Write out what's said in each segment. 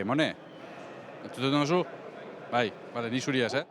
Mone, entzuten duzu? Bai, bale, ni zuriaz,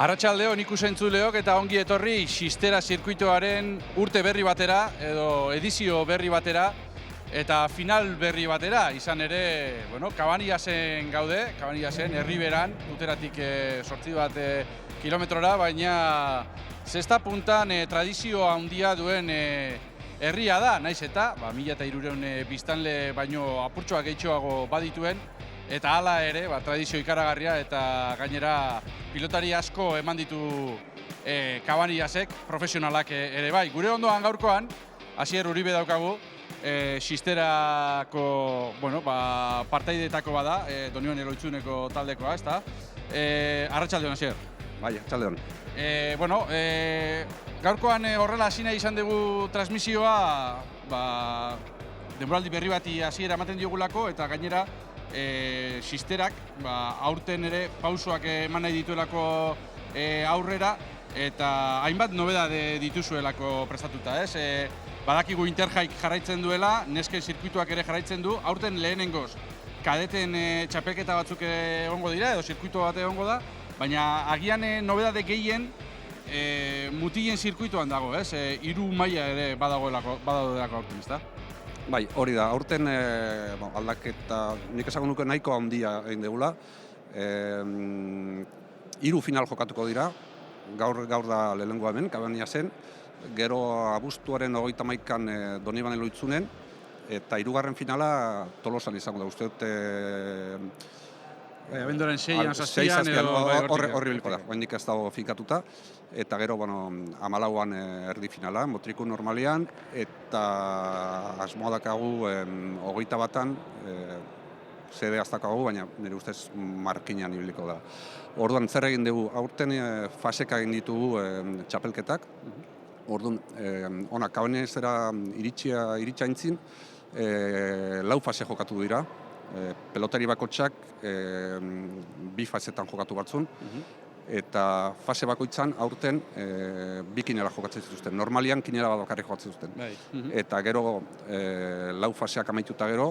Arratsaldeon ikusentzuleok eta ongi etorri Xistera zirkuitoaren urte berri batera edo edizio berri batera eta final berri batera. Izan ere, Kabaniasen gaude, Kabaniasen herriberan, Uteratik 8 kilometrora, baina zesta puntan tradizio handia duen herria da, naiz eta 1300 biztanle baino apurtxoak gehitxoago badituen. Eta hala ere, tradizio ikaragarria eta gainera pilotari asko eman ditu Kabaniasek, profesionalak ere bai. Gure ondoan gaurkoan, Asier Uribe daukagu, Xisterako partaideetako bada, Donibane Eloitzuneko taldekoa, ezta? Arratsaldeon, Asier. Bai, arratsaldeon. Gaurkoan horrela hasi nahi izan dugu transmisioa, denboraldi berri bati hasiera ematen diogulako eta gainera Xisterak aurten ere pausoak eman nahi dituelako aurrera eta hainbat nobedade dituzuelako prestatuta, ez? Badakigu Interhaik jarraitzen duela, nesken zirkuituak ere jarraitzen du, aurten lehenengoz kadeten txapelketa batzuk egongo dira edo zirkuito bat egongo da, baina agian nobedade gehien mutilen zirkuitoan dago, ez? 3 maila ere badagoelako aurten, ezta? Bai, hori da, aurten aldaketa, nik esango nuke nahiko handia egin degula. 3 final jokatuko dira, gaur da lehenengoa hemen, Kabaniasen, gero abuztuaren 31an Donibane Eloitzunen, eta 3. finala Tolosan izango da, uste dut... Abenduaren 6an, 6an edo... Horri biliko da, oraindik ez dago finkatuta. Eta gero, 14an erdi finala, motriku normalean, eta asmoa dakagu 21an zede aztakago, baina nire ustez markinan ibiliko da. Orduan, zer egin dugu, aurten faseka egin ditugu txapelketak. Orduan, Cabanillasera iritsaintzin, lau fase jokatu dira. Pelotari bakotxak bi fasetan jokatu batzun, eta fase bakoitzan aurten bi kinela jokatzen zituzten. Normalian kinela bat bakarrik jokatzen zituzten. Eta gero lau faseak amaituta gero,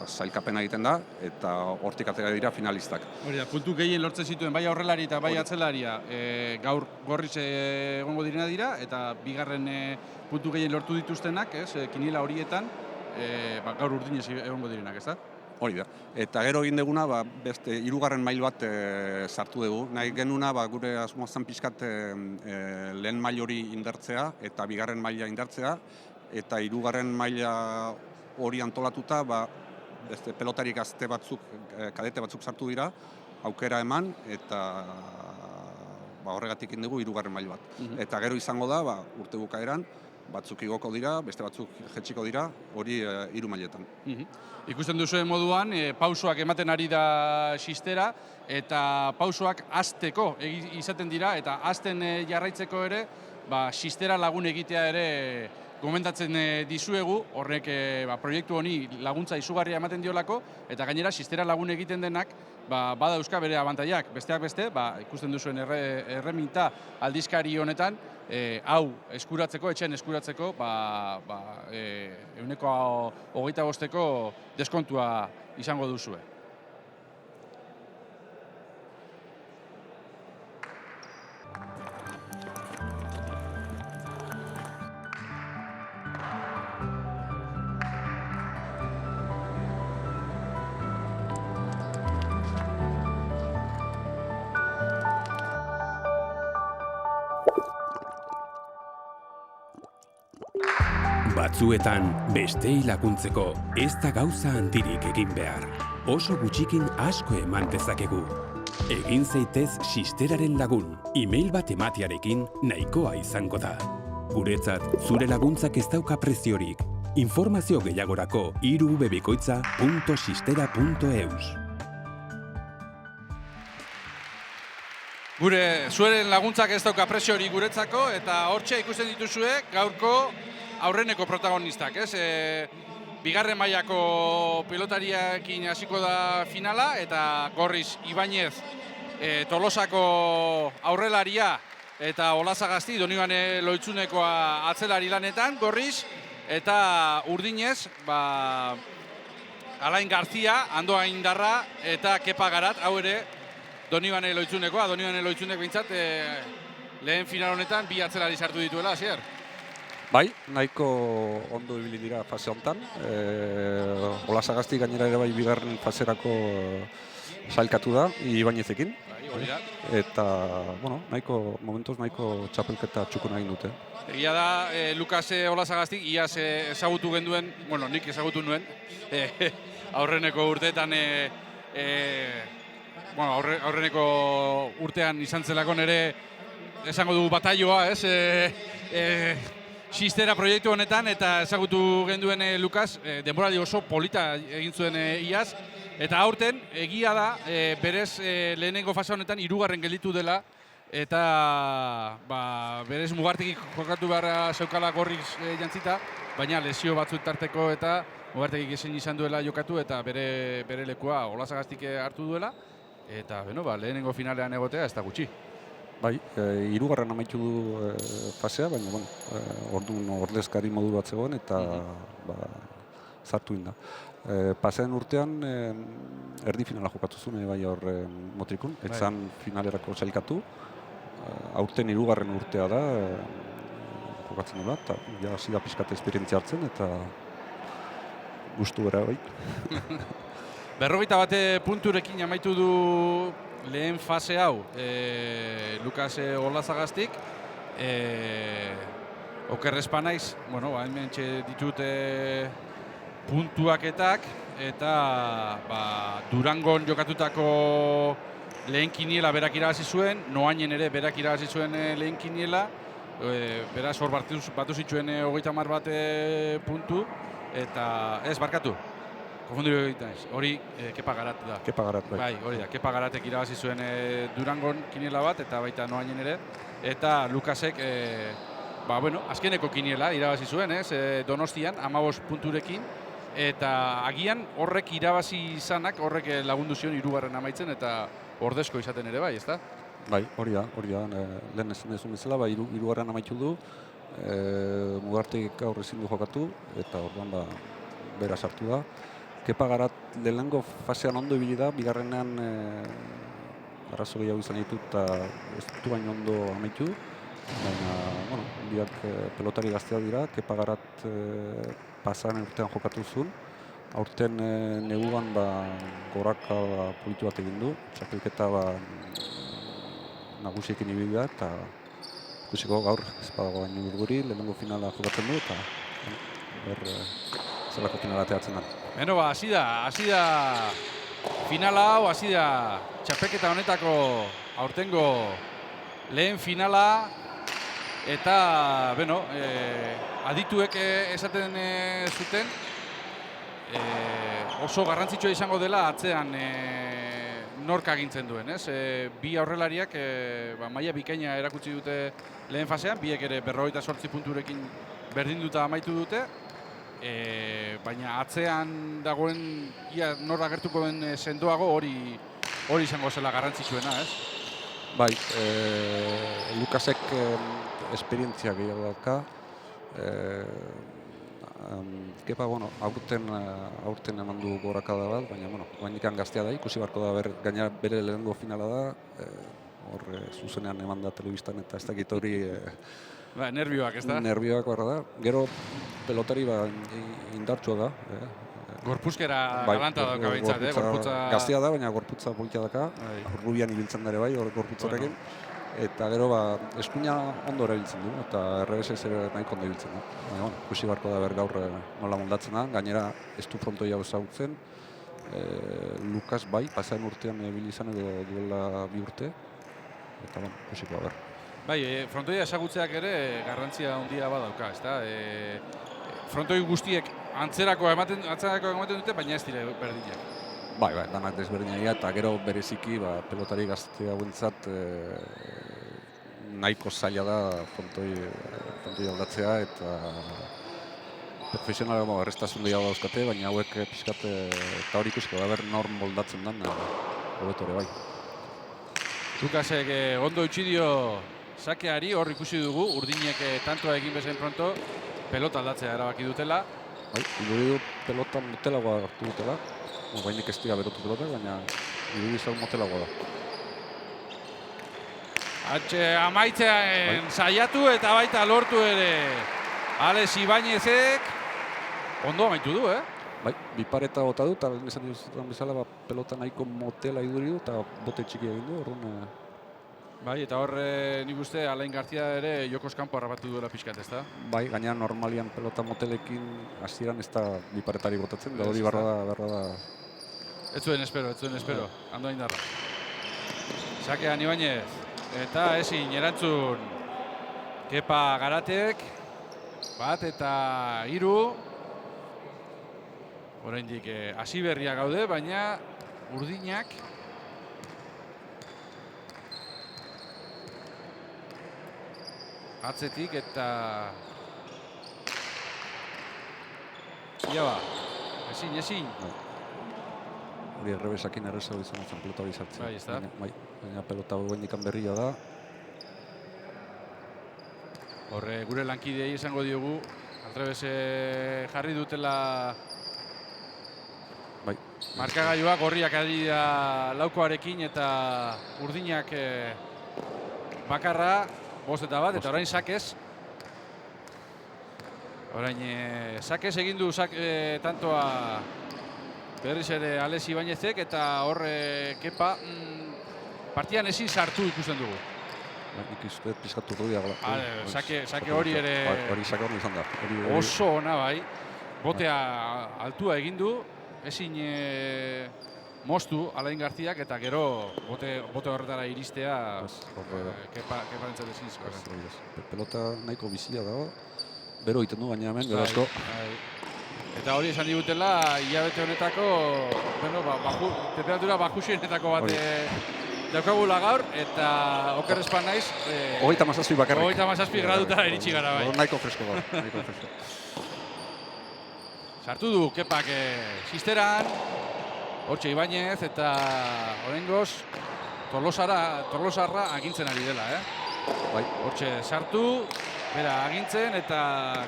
sailkapena egiten da, eta hortik atera dira finalistak. Hori da, puntu gehien lortzen zituen, bai aurrelari eta bai atzelaria, gaur gorriz egongo direna dira, eta bigarren puntu gehien lortu dituztenak, kinela horietan, gaur urdinez egongo direnak, ez da? Hori da. Eta gero egin deguna, beste hirugarren mail bat sartu dugu. Nahi genuna, gure asmoazan pixkat lehen mail hori indartzea eta bigarren maila indartzea, eta hirugarren maila hori antolatuta, beste pelotari gazte batzuk, kadete batzuk sartu dira, aukera eman, eta horregatik egin dugu hirugarren mail bat. Eta gero izango da, urte bukaeran, batzuk igoko dira, beste batzuk jetxiko dira, hori 3 mailetan. Ikusten duzuen moduan, pausoak ematen ari da Xistera, eta pausoak hasteko izaten dira, eta hasten jarraitzeko ere, Xistera lagun egitea ere gomendatzen dizuegu, horrek proiektu honi laguntza izugarria ematen diolako, eta gainera Xistera lagun egiten denak, badauzka bere abantaiak. Besteak beste, ikusten duzuen erreminta aldizkari honetan, hau eskuratzeko, etxean eskuratzeko, 25% deskontua izango duzue. Batzuetan bestei laguntzeko ez da gauza handirik egin behar. Oso gutxikin asko eman dezakegu. Egin zaitez Xisteraren lagun, email bat ematearekin nahikoa izango da. Guretzat, zure laguntzak ez dauka preziorik. Informazio gehiagorako www.xistera.eus. Zueren laguntzak ez dauka preziorik guretzako, eta hortxe ikusten dituzue gaurko aurreneko protagonistak, ez? Bigarren mailako pilotariakin hasiko da finala, eta Gorriz Ibañez Tolosako aurrelaria eta Olazagasti Donibane Loitzunekoa atzelari lanetan, Gorriz, eta Urdinez, Alain Garzia, Andoa Indarra eta Kepa Garat, hau ere Donibane Loitzunekoa. Donibane Loitzunek behintzat lehen final honetan bi atzelari sartu dituela, hasier? Bai, nahiko ondo ibili dira fase honetan. Olazagasti gainera ere bai bigarren faserako sailkatu da, Ibañezekin. Eta, nahiko txapelketa txukun egin dute. Egia da, Lukas Olazagaztik, iaz ezagutu genduen, nik ezagutu nuen, aurreneko urteetan, aurreneko urtean izan zelako nere, esango dugu bataioa, ez? Xistera proiektu honetan, eta ezagutu genduen Lukas, denboraldi oso polita egin zuen iaz, eta aurten, egia da, berez lehenengo fase honetan 3. gelditu dela, eta berez mugartekik jokatu beharra zeukala Gorriz jantzita, baina lesio batzuk tarteko eta mugartekik ezin izan duela jokatu, eta bere lekua Olazagaztik hartu duela, eta lehenengo finalean egotea ez da gutxi. Bai, 3. amaitu du fasea, baina, orduan ordezkari modu bat zegoen eta zartu inda. Pasean urtean erdi finala jokatu zuen, bai hor motrikun, etzan finalerako sailkatu. Aurten 3. urtea da, jokatzen dut, eta hasi da pixkat esperientzia hartzen, eta gustu bera bai. 41 punturekin amaitu du lehen fase hau Lukas Olazagaztik. Oker ez panaiz, hemen ditute puntuaketak, eta Durangon jokatutako lehen kiniela berak irabazi zuen, Noainen ere berak irabazi zuen lehen kiniela, beraz hor batu zituen 30 puntu, eta ez barkatu. konfundiru egiten naiz. Hori Kepa Garat da. Kepa Garat, bai. Bai, hori da. Kepa Garatek irabazi zuen Durangon kiniela bat, eta baita Noainen ere. Eta Lukasek, azkeneko kiniela irabazi zuen, Donostian, 15 punturekin. Eta agian horrek irabazi izanak, horrek lagundu zion 3. amaitzen, eta ordezko izaten ere bai, ezta? Bai, hori da, lehen esan dezun bezala, 3. amaitu du, Mugartek gaur ezin du jokatu, eta orduan bera sartu da. Kepa Garat lehenengo fasean ondo ibili da, bigarrenean arazo gehiago izan ditu eta ez du baino ondo amaitu. Baina, biak pelotari gaztea dira, Kepa Garat pasan urtean jokatu zuen. Aurten neguan goraka politu bat egin du, txapelketa nagusiekin ibili da, eta ikusiko gaur ez badago baino urduri, lehenengo finala jokatzen du, eta zelako finala teatzen da. Beno, hasi da finala hau, hasi da txapelketa honetako aurtengo lehen finala, eta, adituek esaten zuten, oso garrantzitsua izango dela atzean nork agintzen duen, ez? Bi aurrelariak maila bikaina erakutsi dute lehen fasean, biek ere 58 punturekin berdinduta amaitu dute, baina atzean dagoen ia nor agertuko den sendoago hori izango zela garrantzitsuena, ez? Bai, Lukasek esperientzia gehiago dauka. Kepa, aurten eman du gorakada bat, baina, guainikan gaztea da, ikusi barko da, gaina bere lehenengo finala da, hor zuzenean eman da telebistan, eta ez dakit hori... Nervioak, ez da? Nervioak barra da. Gero pelotari indartsua da. Gorpuzkera galanta dauka behintzat, gorputza... Gaztea da, baina gorputza politia daka, Rubian ibiltzen dare bai, gorputzarekin. Eta gero eskuina ondo erabiltzen du, eta errebesez ere nahiko ondo ibiltzen du. Baina, ikusi barko da gaur nola moldatzen da, gainera ez du frontoia ezagutzen. Lukas bai, pasaren urtean ibili izan edo duela 2 urte. Eta, ikusiko da Bai, frontoia ezagutzeak ere garrantzia handia badauka, ezta? Frontoi guztiek antzerako ematen dute, baina ez dire berdinak. Bai, danak desberdinak dira, eta gero bereziki pelotari gazte hauentzat nahiko zaila da frontoi aldatzea, eta profesionala errestasun gehiago dauzkate, baina hauek pixkat eta hori ikusiko da nor moldatzen den hobetore bai. Lukasek ondo utzi dio sakeari, hor ikusi dugu, urdinek tantoa egin bezain pronto, pelota aldatzea erabaki dutela. Bai, du pelota motelagoa hartu dutela. Bainik ez dira berotu pelotak, baina irudizau motelagoa da. Amaitzean saiatu eta baita lortu ere Alex Ibañezek ondo amaitu du, Bai, bipareta bota du, eta esan dut bezala pelota nahiko motela iduri du, eta bote txiki egin du, orduan... Bai, eta hor nik uste Alain García ere Jokos kanpo harrapatu duela pixkat, ez da? Bai, gaina normalian pelota motelekin hasieran ez da biparetari botatzen, da hori barra da... Ez zuen espero, ando indarra. Sakean Ibañez, eta ezin erantzun Kepa Garatek, 1 eta 3. Oraindik hasi berria gaude, baina urdinak atzetik eta ia ezin. Hori errebesakin errezago izan zen pelota hori sartzen. Bai, ez da? Baina pelota guendikan berria da. Horre gure lankidei izango diogu, aldrebes jarri dutela markagailuak, gorriak ari da laukoarekin eta urdinak bakarra, 5 eta 1, eta orain sakez. Orain sakez egin du tantoa berriz ere Alex Ibañezek, eta hor Kepa partian ezin sartu ikusten dugu. Nik izte pizkatu du diagla. Sake hori ere... Hori sake hori izan da. Oso ona bai, botea altua egin du, ezin moztu Alain Garziak, eta gero bote horretara iristea Kepa entzat ezin zikoa. Pelota nahiko bizia dago, bero egiten du, baina hemen, gero asko. Eta hori esan digutela, hilabete honetako, temperatura bajusienetako bat daukagula gaur, eta oker espan naiz. 37 bakarrik. 37 gradutara iritsi gara bai. Nahiko fresko gara, nahiko fresko. Sartu du, Kepak Xisteran, hortxe Ibañez, eta oraingoz Tolosarra agintzen ari dela, Bai. Hortxe sartu, bera agintzen, eta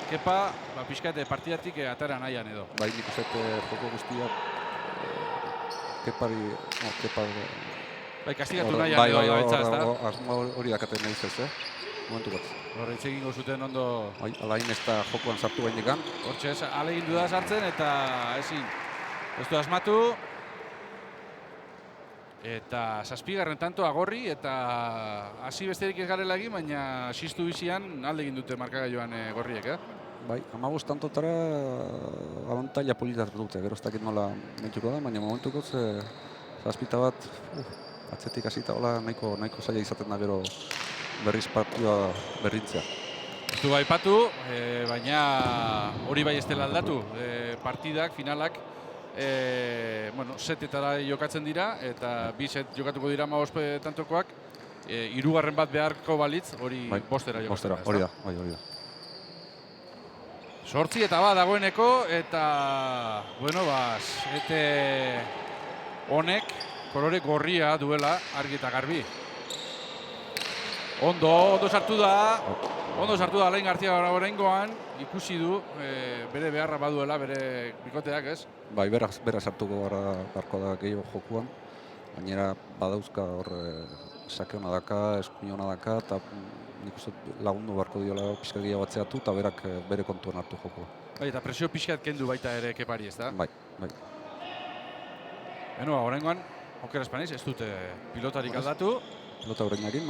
Kepa pixkat partidatik atara nahian edo. Bai, nik uste joko guztiak Kepari... Bai, kastigatu nahian edo gaitza, ez da? Asmo hori dakaten nahiz ez, momentu bat. Horre hitz egingo zuten ondo... Bai, alain ez da jokoan sartu bainikan. Hortxe, alegin du da sartzen, eta ezin. Ez du asmatu. Eta 7. tanto agorri, eta hasi besterik ez garela egin, baina xistu bizian alde egin dute markagailuan gorriek, Bai, 15 tantotara abantaila polita dute, gero ez dakit nola mentuko da, baina momentukoz 7 bat atzetik hasita hola nahiko zaila izaten da gero berriz partidua berrintzea. Ez du aipatu, baina hori bai ez dela aldatu, partidak, finalak, setetara jokatzen dira, eta 2 set jokatuko dira 15 tantokoak, 3. bat beharko balitz, hori bostera jokatzen da. Hori da, hori da. 8 eta bat dagoeneko, eta, ete honek kolore gorria duela argi eta garbi. Ondo sartu da, Alain García oraingoan, ikusi du, bere beharra baduela, bere bikoteak, ez? Bai, bera sartuko barko da gehiago jokuan, gainera badauzka hor sake hona daka, eskuin hona daka, eta nik uste lagundu barko diola pixka gehiago batzeatu, eta berak bere kontuan hartu joko. Bai, eta presio pixkat kendu baita ere Kepari, ez da? Bai. Oraingoan, oker espaniz, ez dute pilotarik aldatu. Pelota horreinakin,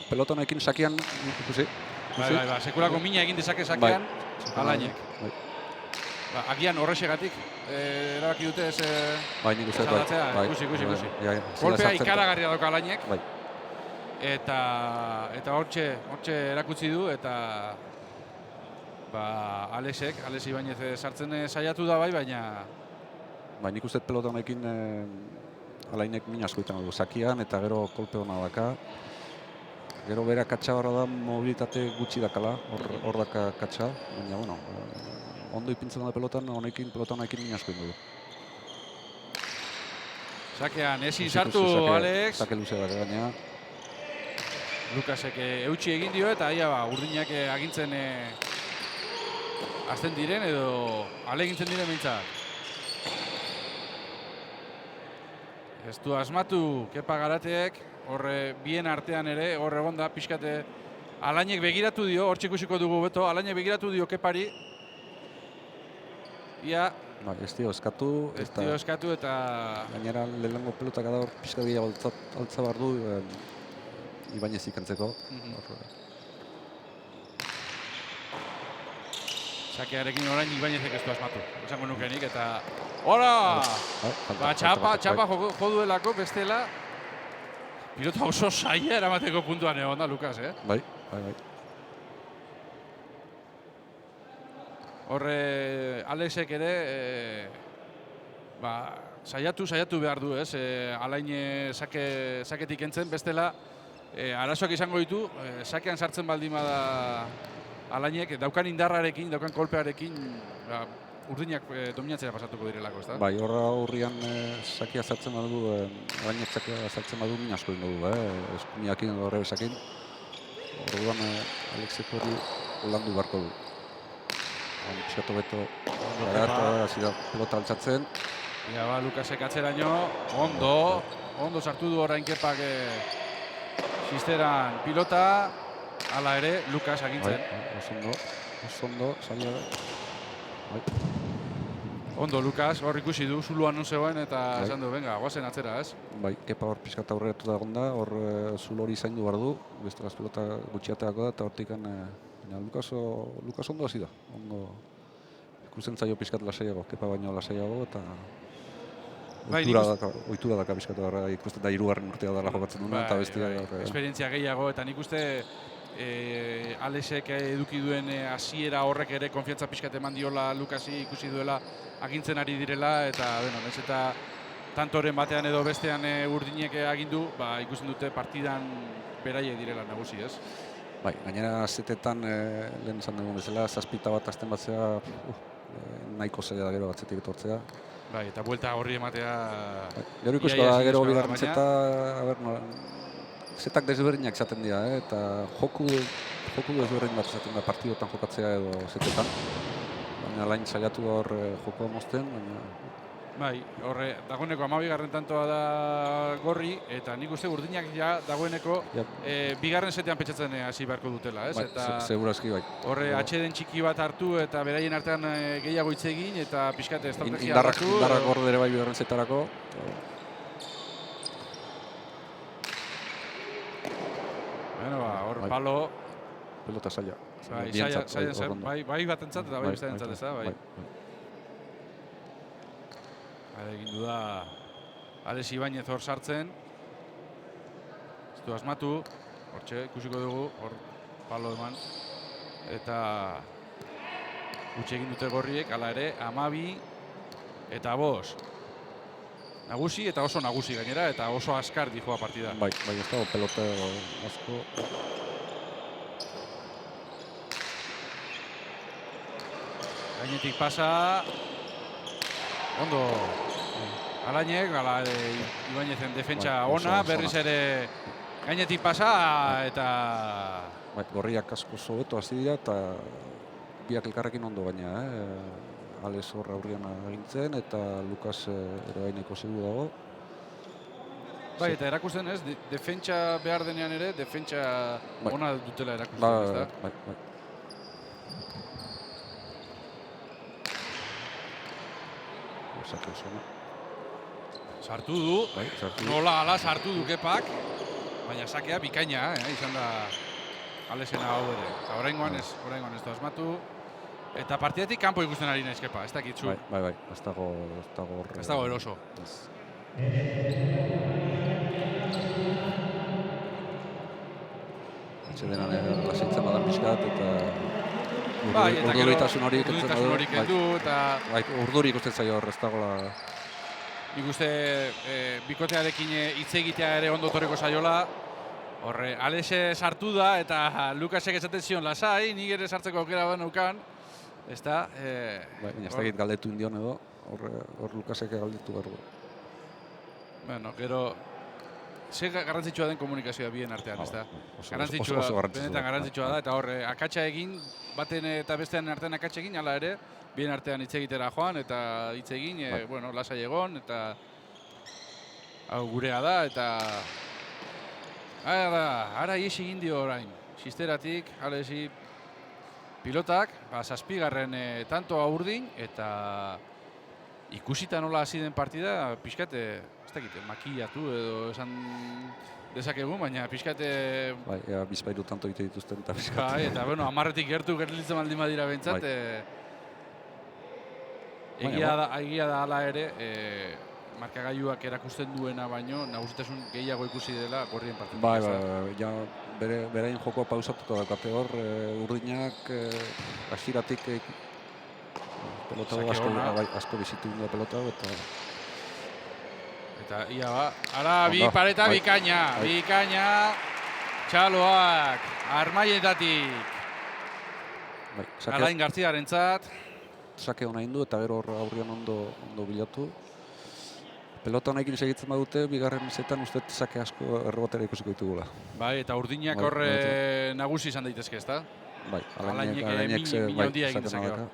pelota honekin sakean ikusi. Bai, sekulako mina egin dezake sakean, Alainek. Agian horrexegatik erabaki dute ez nik uste, bai. Ikusi. Kolpea ikaragarria dauka Alainek. Bai. Eta hortxe erakutsi du, eta Alex Ibañez sartzen saiatu da bai, baina... Bai, nik uste pelota honekin Alainek min asko iten du sakian, eta gero kolpe hona daka. Gero bera katxa horra da mobilitate gutxi dakala, hor daka katxa, baina, ondo ipintzen da pelota honekin min asko iten du. Sakean, ezin sartu, Alex. Sake luzea da gaina. Lukasek eutxi egin dio, eta urdinak agintzen azten diren, edo alegintzen diren behintzat. Ez du asmatu Kepa Garateek, horre bien artean ere, horre egon da, pixkate Alainek begiratu dio, hor txikusiko dugu beto, Alainek begiratu dio Kepari. Ez dio eskatu. Eta... Gainera lehenengo pelotak da hor pixka gehiago altza behar du, Ibañez ikantzeko. Sakearekin orain Ibañezek ez du asmatu, esango nukenik, eta... Hora! Txapa jo duelako bestela. Pilota oso saia eramateko puntuan egon da, Lukas, Bai. Horre, Alexek ere, saiatu behar du, ez? Alain saketik entzen, bestela, arazoak izango ditu, sakean sartzen baldin bada Alainek, daukan indarrarekin, daukan kolpearekin, urdinak dominatzera pasatuko direlako, ez da? Bai, horra hurrian sakia sartzen badu, Alainek sakia sartzen badu min asko ingo du, eskumiakin edo horrebesakin. Orduan Alexek hori landu barko du. Txatu beto, hasi da pelota altzatzen. Lukasek atzeraino, ondo sartu du orain Kepak Xisteran pilota, hala ere, Lukas agintzen. Oso ondo, salia da. Ondo, Lukas, hor ikusi du, zuluan non zegoen, eta esan du, venga, guazen atzera, ez? Bai, Kepa hor pixkata aurreratu da egon da, hor zulo hori zaindu behar du, beste pelota gutxiateako da, eta hortikan Lukas ondo hasi da. Ondo ikusten zaio pixkat lasaiago, Kepa baino lasaiago, eta ohitura daka pixkatu ikusten da 3. urtea dela jokatzen duna, eta bestia... Esperientzia gehiago, eta nik uste Alesek eduki duen hasiera horrek ere konfiantza pixkat eman diola Lukasi, ikusi duela agintzen ari direla, eta naiz eta tantoren batean edo bestean urdinek agindu, ikusten dute partidan beraie direla nagusi, ez? Bai, gainera zetetan lehen esan dugun bezala, zazpita bat azten batzea nahiko zaila da gero batzetik etortzea. Bai, eta buelta horri ematea... Gero ikusko da, gero bigarren zeta, zetak desberdinak izaten dira, eta joku desberdin bat izaten da partidotan jokatzea edo zetetan. Baina lain saiatu da hor jokoa mozten, baina... Bai, horre, dagoeneko 12. tantoa da Gorri, eta nik uste urdinak ja dagoeneko bigarren setean pentsatzen hasi beharko dutela, ez? Bai, segurazki bai. Horre, atxeden txiki bat hartu eta beraien artean gehiago hitz egin eta pixkat estrategia hartu. Indarrak gorde ere bai bigarren setarako. Bueno, hor palo. Pelota saia. Bai batentzat eta bai bestearentzat, ez da, bai. Egin du da Ales Ibañez hor sartzen. Ez du asmatu. Hortxe, ikusiko dugu, hor palo eman. Eta utxe egin dute Gorriek, hala ere, 12 eta 5. Nagusi eta oso nagusi gainera, eta oso askar dijoa partida. Bai, ez dago pelota asko. Gainetik pasa. Ondo. Alainek, Ibañezen defentsa ona, berriz ere gainetik pasa eta... Gorriak asko sobeto hasi dira eta biak elkarrekin ondo baina, Ales horra aurrian agintzen eta Lukas ere baineko segu dago. Bai, eta erakusten ez, defentsa behar denean ere, defentsa ona dutela erakusten ez da. Bai. Sartu du, nola ala sartu du Kepak, baina sakea bikaina, izan da Alesena hau ere. Eta oraingoan ez du asmatu. Eta partidatik kanpo ikusten ari naiz Kepa, ez dakitzu. Bai, ez dago eroso. Atxedenan lasaitzen badan pixkat eta urduritasun hori kendu eta... Urduri ikusten zaio hor, ez dagoela... Nik uste bikotearekin hitz egitea ere ondo torreko saiola. Horre, Alese sartu da eta Lukasek esaten zion lasai, nik ere sartzeko aukera bat neukan. Ez da... Baina ez dakit galdetu indion edo, hor Lukasek galdetu behar du. Bueno, gero... Ze garrantzitsua den komunikazioa bien artean, ez da? Benetan garrantzitsua da, eta horre, akatsa egin, baten eta bestean artean akatsa egin, hala ere, bien artean hitz egitera joan, eta hitz egin, lasai egon, eta hau gurea da, eta... Ara iesi egin dio orain, Xisteratik, Alesi pilotak, 7. tantoa urdin, eta ikusita nola hasi den partida, pixkate, ez dakit, makillatu edo esan dezakegu, baina pixkate... Bai, bizpairu tanto egite dituzten eta pixkate. Bai, eta, bueno, 10-etik gertu gerlitzen baldin badira behintzat. Egia da hala ere, markagailuak erakusten duena baino, nagusitasun gehiago ikusi dela Gorrien partidak. Bai, ja, berain jokoa pausatuta daukate hor, urdinak hasieratik pelota asko bizitu da pelota eta ia ara bi pareta bikaina txaloak armaietatik Alain Garziarentzat sake hona indu eta gero aurrian ondo bilatu. Pelota honekin segitzen badute, bigarren zetan uste sake asko errebotera ikusiko ditugula. Bai, eta urdinak horre nagusi izan daitezke, ez da? Bai, Alainek mina handia egin dezake hor.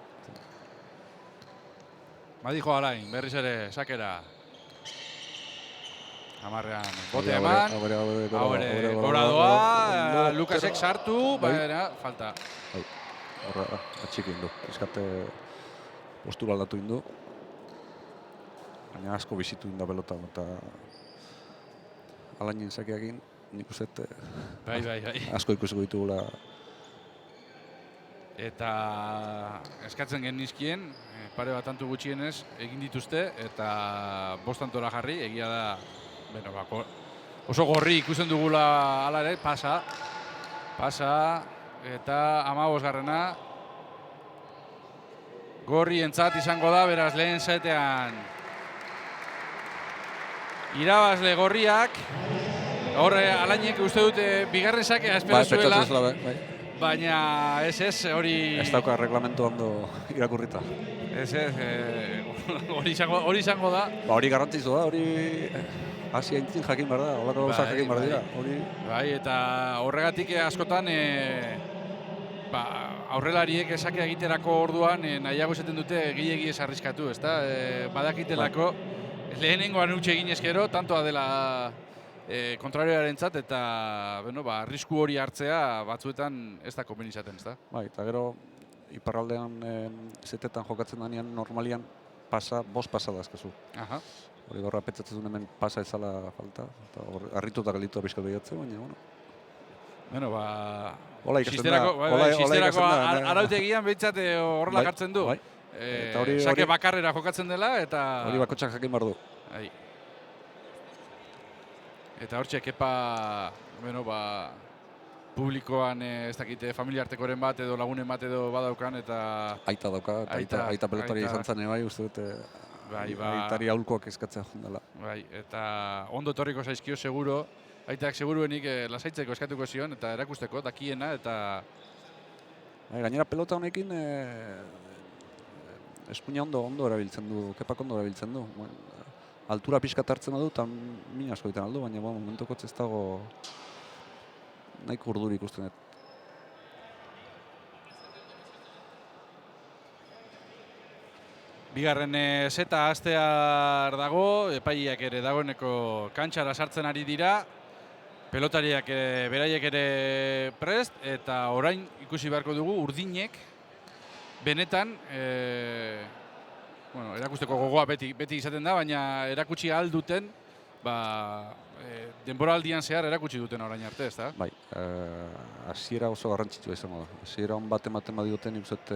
Badijo Alain, berriz ere, sakera. Amarrean, bote eman. Haure, gora doa, Lukasek sartu, baina, falta. Horra, atxik indu, eskate postura aldatu indu. Baina asko bizitu inda pelota, eta Alainen sakeakin, nik uste asko ikusiko ditugula. Eta eskatzen genizkien, pare bat tantu gutxienez egin dituzte, eta 5 tantora jarri, egia da, oso gorri ikusten dugula hala ere, pasa. Pasa eta 15garrena. Gorrientzat izango da, beraz lehen setean. Irabazle gorriak. Horre, Alainek uste dute bigarren sakea espero zuela. Baina ez, hori... Ez dauka reglamentu ondo irakurrita. Ez, hori izango da. Hori garrantzizua da, hori hasi aintzin jakin behar da, holako gauzak jakin behar dira. Bai, eta horregatik askotan aurrelariek esakea egiterako orduan nahiago esaten dute gehiegi ez arriskatu, ezta? Badakitelako lehenengoan utxe egin eskero, tantoa dela kontrarioarentzat eta arrisku hori hartzea batzuetan ez da konbeni izaten, ezta? Bai, eta gero iparraldean zetetan jokatzen denean normalian bost pasa dazkazu. Hori gorra petzatzen duen hemen pasa ezala falta, eta harrituta galitu pixka behiatzen, baina, hola ikasten da. Sisterako arautegian behintzat horrela jartzen du. Sake bakarrera jokatzen dela eta... Hori bakotxak jakin behar du. Eta hortxe, kepa, publikoan ez dakite familiartekoren bat edo lagunen bat edo badaukan eta... Aita dauka, aita pelotari izan zane bai, uste dute aitari aulkoak eskatzea jondela. Bai, eta ondo etorriko zaizkio seguro, aitak seguruenik lasaitzeko eskatuko zion eta erakusteko, dakiena eta... Gainera pelota honekin espuina ondo erabiltzen du, kepak ondo erabiltzen du. Altura pixkat hartzen du eta min asko egiten aldu, baina momentukotz ez dago nahiko urduri ikusten dut. Bigarren seta hastear dago, epaileak ere dagoeneko kantxara sartzen ari dira, pelotariak beraiek ere prest, eta orain ikusi beharko dugu urdinek benetan erakusteko gogoa beti izaten da, baina erakutsi alduten denboraldian zehar erakutsi duten orain arte, ezta? Bai, hasiera oso garrantzitsua izango da. Hasiera on bat ematen badioten ikuset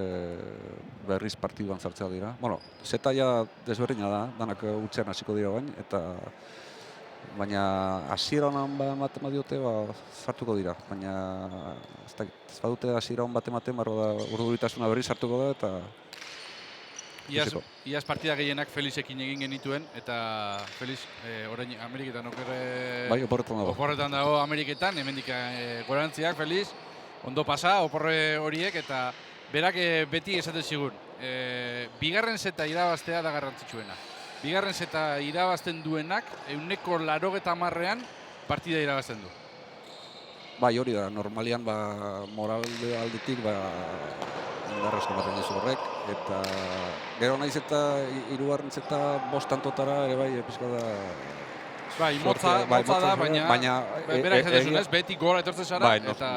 berriz partiduan sartzea dira. Zeta ja desberdina da, danak utzean hasiko dira bain, baina hasiera on bat ematen badiote sartuko dira, baina ez badute hasiera on bat ematen urduritasuna berriz sartuko da eta Iaz partida gehienak Felixekin egin genituen, eta Felix orain Ameriketan bai, oporretan dago Ameriketan, hemendik gorantziak Felix, ondo pasa, oporre horiek, eta berak beti esaten zigun, bigarren zeta irabaztea da garrantzitsuena. Bigarren zeta irabazten duenak, 180ean partida irabazten du. Bai, hori da, normalian moral aldetik indarrezko ematen dizu horrek, eta gero naiz eta hirugarren zeta bost tantotara ere bai pixka da... Bai, motza da, baina berak esaten zuen ez, beti gola etortzen zara, eta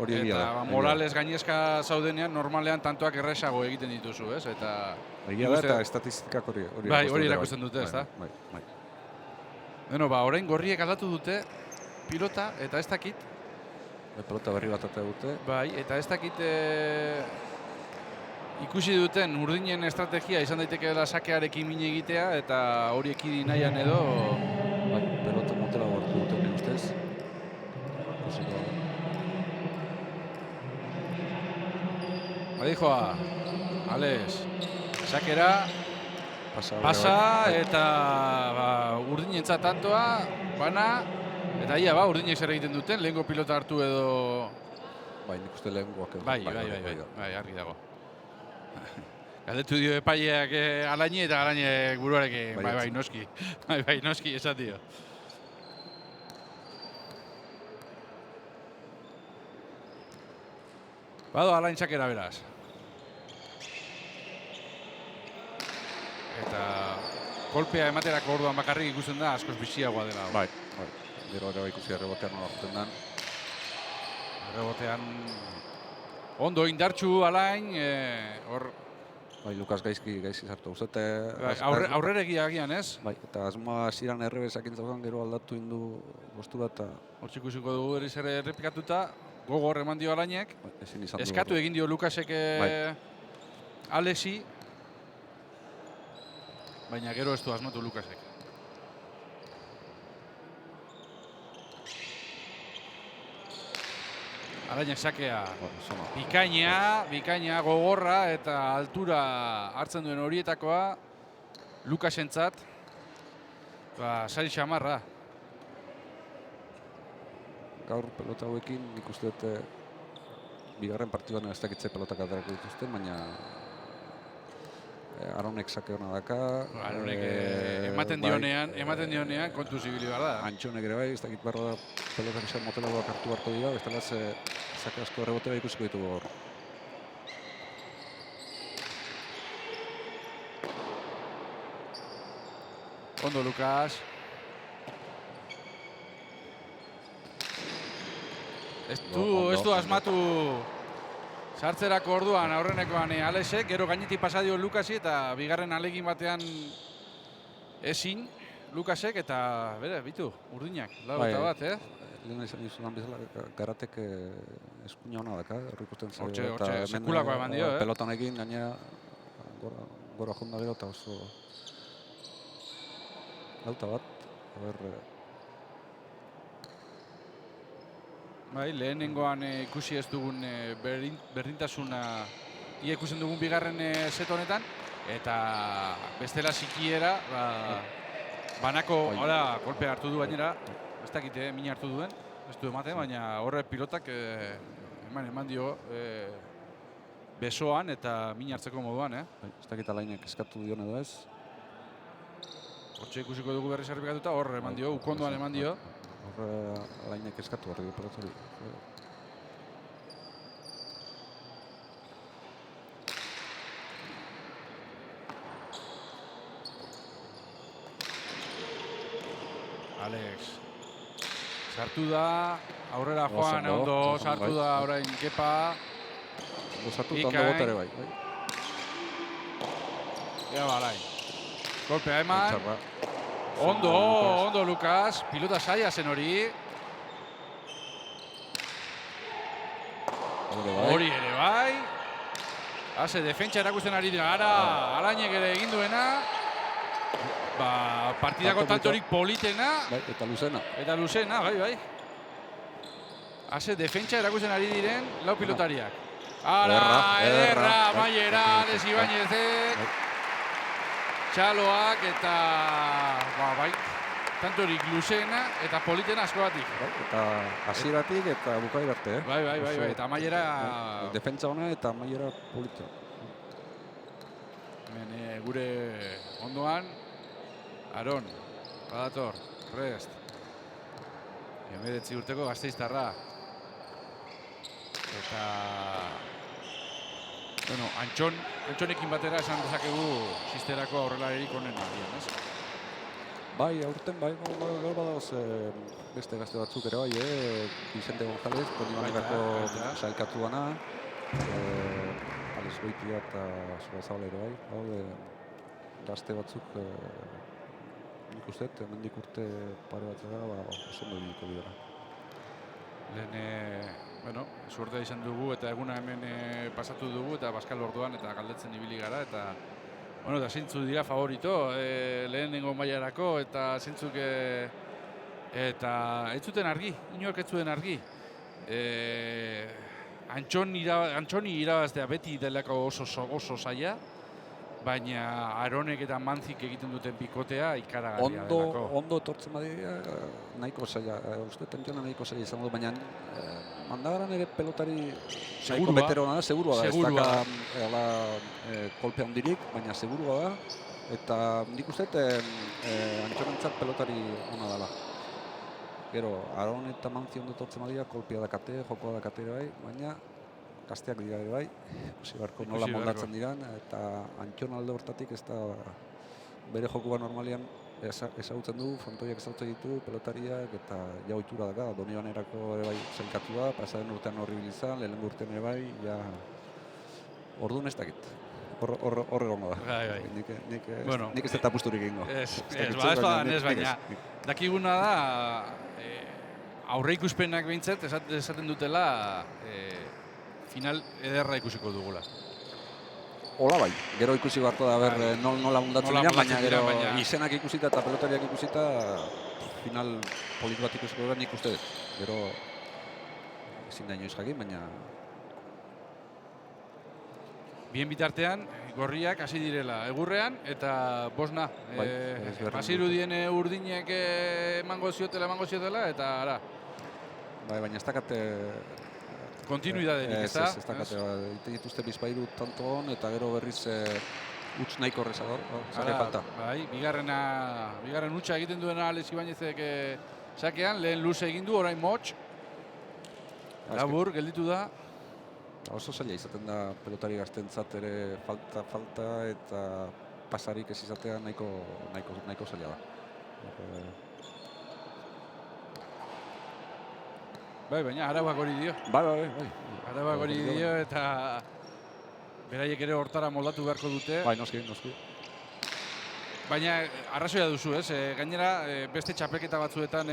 hori egia da. Eta morales gainezka zaudenean, normalean tantoak erresago egiten dituzu, ez? Egia da, eta estatistikak hori. Bai, hori erakusten dute, ez da? Orain gorriek aldatu dute pilota, eta ez dakit. Pelota berri bat dute. Bai, eta ez dakit ikusi duten urdinen estrategia izan daitekeela sakearekin min egitea, eta hori ekidi nahian edo... Bai, pelota motela gortu duten ustez. Badijoa, Alex, sakera, pasa eta urdinentzat tantoa, bana, eta ia urdinek zer egiten duten, lehengo pilota hartu edo... Bai, nik uste lehengoak edo. Bai, argi dago. Galdetu dio epaileak Alaini eta Alaini buruarekin, bai, noski. Bai, noski, esan dio. Bado Alain sakera beraz. Eta kolpea ematerako orduan bakarrik ikusten da, askoz biziagoa dela. Bai. Gero ere ikusi errebotean nola juten den. Errebotean ondo indartxu Alain, hor... Bai, Lukas gaizki sartu. Aurreregia agian, ez? Bai, eta asmoa ziran errebesak intzagoan gero aldatu indu postura eta... Hortzik ikusiko dugu eriz ere errepikatuta, gogor eman dio Alainek. Eskatu egin dio Lukasek Alexi, baina gero ez du asmatu Lukasek. Arainak sakea Zona. bikaina gogorra eta altura hartzen duen horietakoa Lukasentzat. Sari xamarra. Gaur pelota hauekin nik uste dut bigarren partiduan ez dakitze pelotak aterako dituzten, baina Aronek sake hona daka. Aronek ematen dionean kontu zibili behar da. Antxonek ere bai, ez dakit barra da pelotak esan motelagoak hartu beharko dira, bestela sake asko errebotea ikusiko ditugu gaur. Ondo, Lukas. Ez du asmatu sartzerako orduan aurrenekoan Alexek, gero gainetik pasadio Lukasi eta bigarren alegin batean ezin Lukasek eta bere, bitu, urdinak, lau eta bat, Lehen izan dizudan bezala, Garatek eskuina hona daka, hori ikusten zaio. Hortxe, sekulakoa eman dio, Pelotan egin, gaina gora jonda gero eta oso lauta bat, Bai, lehenengoan ikusi ez dugun berdintasuna ia ikusten dugun bigarren set honetan eta bestela sikiera banako kolpe hartu du gainera, ez dakite min hartu duen, ez du ematen, baina horre pilotak eman dio besoan eta min hartzeko moduan. Ez dakit Alainek eskatu dion edo ez. Hortxe ikusiko dugu berriz errepikatuta, hor eman dio, ukondoan eman dio. Hor Alainek eskatu behar dio pelotori. Alex. Sartu da, aurrera joan, ondo sartu da orain Kepa. Ondo sartu eta ondo bota ere bai. Ea balai. Golpea eman. Ondo Lukas, pilota saia zen hori. Hori ere bai. Haze, defentsa erakusten ari dira. Ara, Alainek ere egin duena. Partidako tantorik politena. Eta luzena. Eta luzena, bai. Haze, defentsa erakusten ari diren lau pilotariak. Ara, ederra, Maiera, Alex Ibañezek. Txaloak eta bai, tantorik luzena eta politena asko batik. Eta hasieratik eta bukaera arte. Bai, eta Maiera... Defentsa hona eta Maiera polita. Hemen gure ondoan, Aron, badator, prest. 19 urteko Gasteiztarra. Eta... Bueno, Antxonekin batera esan dezakegu Xisterako aurrelaririk honen aldian, ez? Bai, aurten bai, gaur badagoz beste gazte batzuk ere bai, Vicente González, Konibanegako sailkatu gana, Alex Goitia eta Zurazabal ere bai, gazte batzuk nik uste, hemendik urte pare batzera, oso ondo ibiliko dira. Bueno, suertea izan dugu eta eguna hemen pasatu dugu eta Baskal orduan eta galdetzen ibili gara eta bueno, eta zeintzuk dira favorito lehenengo mailarako eta zeintzuk eta ez zuten argi, inork ez zuen argi. Antxoni irabaztea beti delako oso zaila, baina Aronek eta Manzik egiten duten pikotea ikaragarria delako. Ondo etortzen badira, nahiko zaila, uste Antxona nahiko zaila izango du, baina Mandagaran ere pelotari nahiko beterona da, segurua da, ez daka kolpe handirik, baina segurua da, eta nik uste Antxonentzat pelotari ona dela. Gero, Aron eta Manzi ondo etortzen badira, kolpea dakate, jokoa dakate ere bai, baina gazteak dira ere bai, ikusi beharko nola moldatzen diran, eta Antxon alde hortatik ez da bere jokoa normalian ezagutzen du, frontoiak ezagutzen ditu, pelotariak, eta ja ohitura daka, Donibanerako ere bai zailkatu da, pasaren urtean horri bilizan, lehenengo urtean ere bai, ja orduan ez dakit. Horre gongo da. Nik ez eta apusturik egingo. Ez baina, dakiguna da, aurre ikuspenak behintzat, esaten dutela, final ederra ikusiko dugula. Hola bai, gero ikusi beharko da nola mundatzen dira, baina gero izenak ikusita eta pelotariak ikusita final polit bat ikusiko da nik uste dut. Gero ezin da inoiz jakin, baina Bien bitartean, gorriak hasi direla egurrean eta bosna. Bazirudien urdinek emango ziotela eta ara. Baina ez dakate kontinuidaderik, ez da? Ez dakate, egiten dituzte bizpairu tantoon eta gero berriz huts nahiko horrezador, zare falta. Bai, bigarren hutsa egiten duena Alex Ibañezek sakean, lehen luze egin du, orain motx. Labur, gelditu da. Oso zaila izaten da pelotari gaztentzat ere falta eta pasarik ez izatea nahiko zaila da. Bai, baina arauak hori dio. Bai. Arauak hori dio eta beraiek ere hortara moldatu beharko dute. Bai, noski. Baina arrazoia duzu, ez? Gainera, beste txapelketa batzuetan